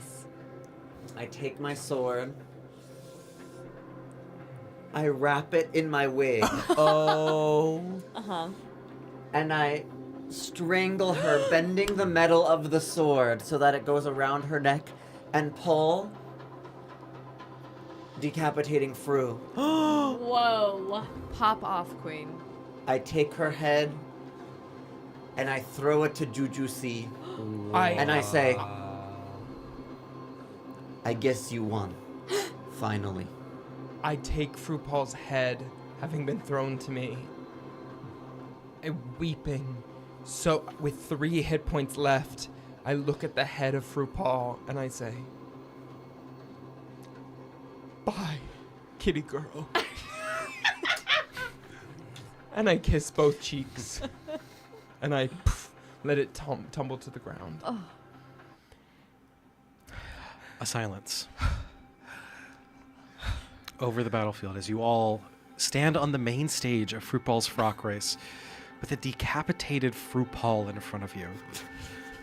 I take my sword. I wrap it in my wig. Oh. And I strangle her, bending the metal of the sword so that it goes around her neck and pull, decapitating Fru. Whoa. Pop off, queen. I take her head and I throw it to Jujusi, and I say, I guess you won. Finally. I take FROOPAL'S head, having been thrown to me, and weeping. So, with 3 hit points left, I look at the head of FROOPAL and I say, "Bye, kitty girl." And I kiss both cheeks, and I let it tumble to the ground. A silence over the battlefield as you all stand on the main stage of FROOPAL'S frock race with a decapitated FROOPAL in front of you,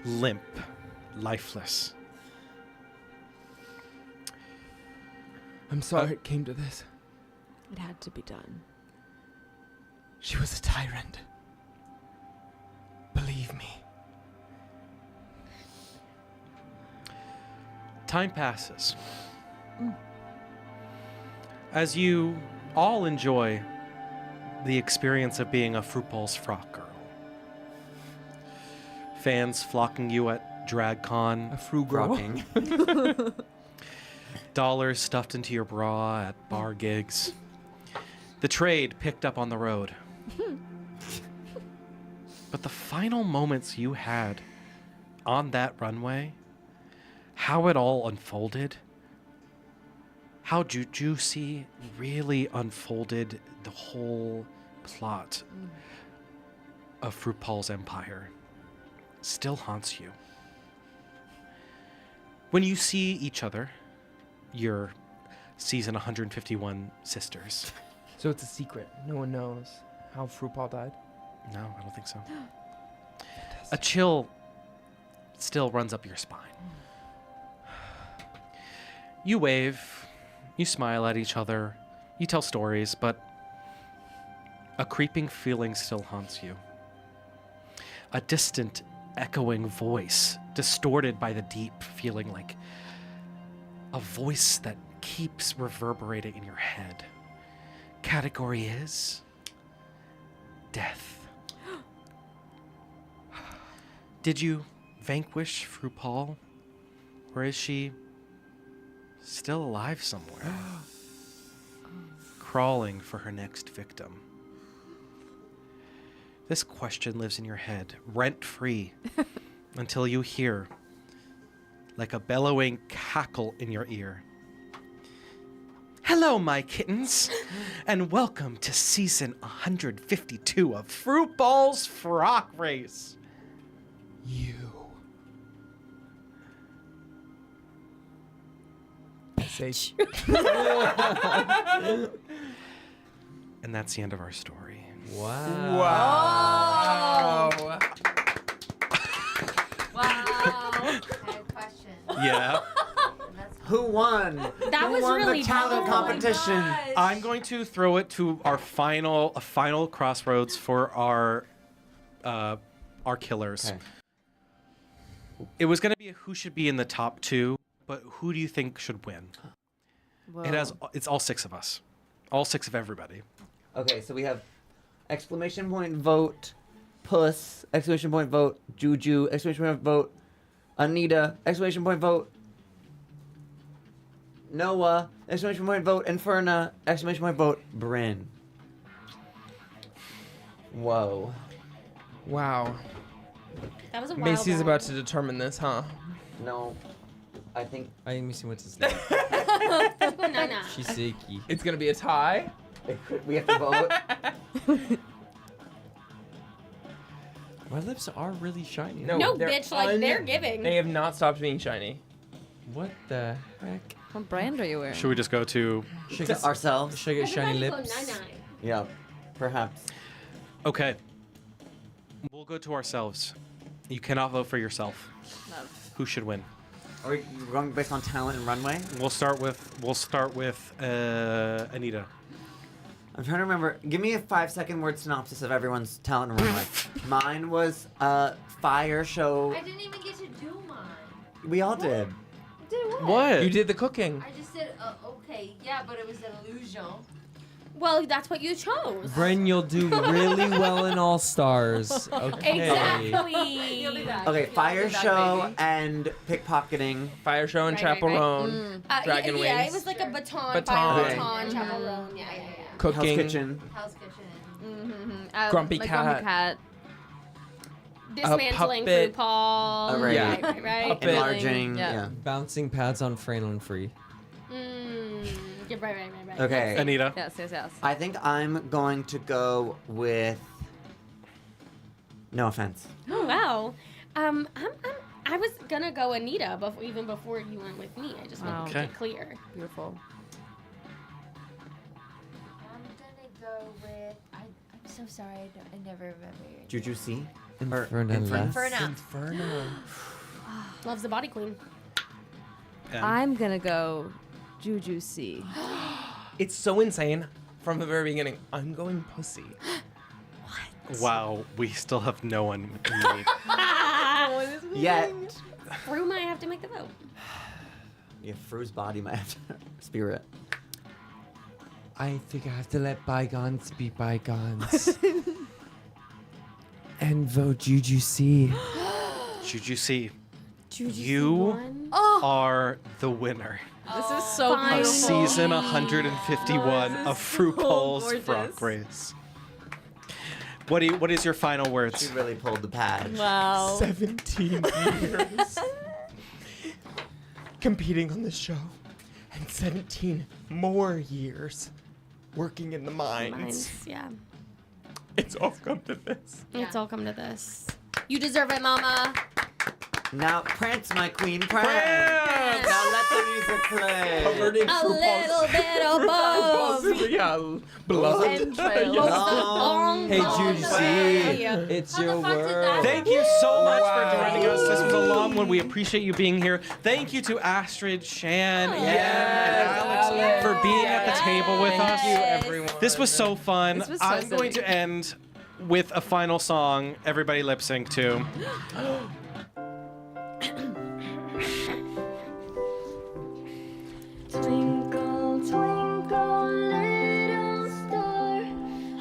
limp, lifeless. I'm sorry it came to this. It had to be done. She was a tyrant. Believe me. Time passes. As you all enjoy the experience of being a FROOPAL'S frock girl. Fans flocking you at DragCon. A Froo girl. Frocking. Dollars stuffed into your bra at bar gigs. The trade picked up on the road. But the final moments you had on that runway, how it all unfolded, how Juicy really unfolded the whole plot of RuPaul's empire still haunts you. When you see each other, your season 151 sisters. So it's a secret. No one knows how RuPaul died. No, I don't think so. A chill still runs up your spine. You wave, you smile at each other, you tell stories, but a creeping feeling still haunts you. A distant, echoing voice, distorted by the deep, feeling like a voice that keeps reverberating in your head. Category is death. Did you vanquish RuPaul? Or is she still alive somewhere? Crawling for her next victim. This question lives in your head, rent-free, until you hear, like a bellowing cackle in your ear. Hello, my kittens, and welcome to season 152 of RuPaul's FROCK Race. You. Say. And that's the end of our story. Wow. Wow. Wow. I have a question. Yeah. Who won? That Who was won really the talent cool. competition? I'm going to throw it to our final crossroads for our killers. Okay. It was going to be a who should be in the top 2, but who do you think should win? It's all 6 of us. All 6 of everybody. Okay, so we have exclamation point vote Puss, exclamation point vote Juju, exclamation point vote Anita, exclamation point vote Noah, exclamation point vote Inferna, exclamation point vote Bryn. Whoa. Wow. That was a wild Macy's one. about to determine this, huh? No. I think I ain't missing what's his name. Let's go Nana. Shiseki. It's gonna be a tie. we have to vote. My lips are really shiny. No, they're bitch, like, they're giving. They have not stopped being shiny. What the heck? What brand are you wearing? Should we just go to... Should I To get, ourselves. should I get shiny Everybody go lips? Nana. Yeah, perhaps. Okay. We'll go to ourselves. You cannot vote for yourself. Who should win? Are we going based on talent and runway? We'll start with Anita. I'm trying to remember. Give me a 5-second word synopsis of everyone's talent and runway. Mine was fire show. I didn't even get to do mine. We all did. Did what? What? You did the cooking. I just said, okay, yeah, but it was an illusion. Well, that's what you chose. Bryn, you'll do really well in All Stars. Okay. Exactly. You'll do that. Okay, You'll fire do that, show baby. and pickpocketing. Fire show and Right, right, right. chaperone. yeah, Dragon wings. yeah, it was like a baton, Baton. fire Okay. baton, chaperone. Yeah, yeah, yeah. Cooking. Hell's Kitchen. Hell's Kitchen. Mm-hmm. Grumpy like cat. Grumpy cat. Dismantling puppet. RuPaul. Right. Yeah. Right, right. Puppet. Enlarging. Yeah. Yeah. Bouncing pads on Frail and Free. Yeah, right. Okay. Anita. Yes. I think I'm going to go with. No offense. Oh wow. I was gonna go Anita, even before you went with me. I just wanted to Okay. make it clear. Beautiful. I'm gonna go with. I'm so sorry. I never remember your name. Juju C. Inferna. Inferna. Loves the body queen. I'm gonna go Juju C. It's so insane. From the very beginning, I'm going pussy. Wow, we still have no one in the lead. Yet. Fru might have to make the vote. Yeah, Fru's body might have to spirit. I think I have to let bygones be bygones. And vote Juju C. Juju C, Juju you won? are the winner This is so Fine. of beautiful. season 151 of RuPaul's gorgeous. FROCK Race. What is your final She words? really pulled the pad. Wow. 17 years competing on this show and 17 more years working in the mines. Mines, yeah. It's all come to this. It's all come to this. You deserve it, Mama. Now prance, my queen, prance. Now let the music play. Covered in A little bit of both. Hey, Juicy, it's your world. Thank you so much for joining us. This was a long one. We appreciate you being here. Thank you to Astrid, Shan, and Alex for being at the table with us. Thank you, everyone. This was so fun. This was so I'm going silly. to end with a final song everybody lip sync to. Twinkle, twinkle, little star,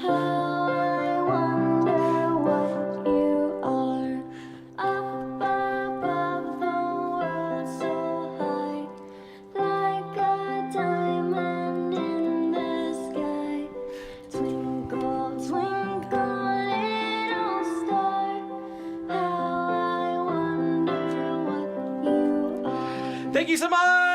how I wonder what you are. Up above the world so high, like a diamond in the sky. Twinkle, twinkle, little star, how I wonder what you are. Thank you so much.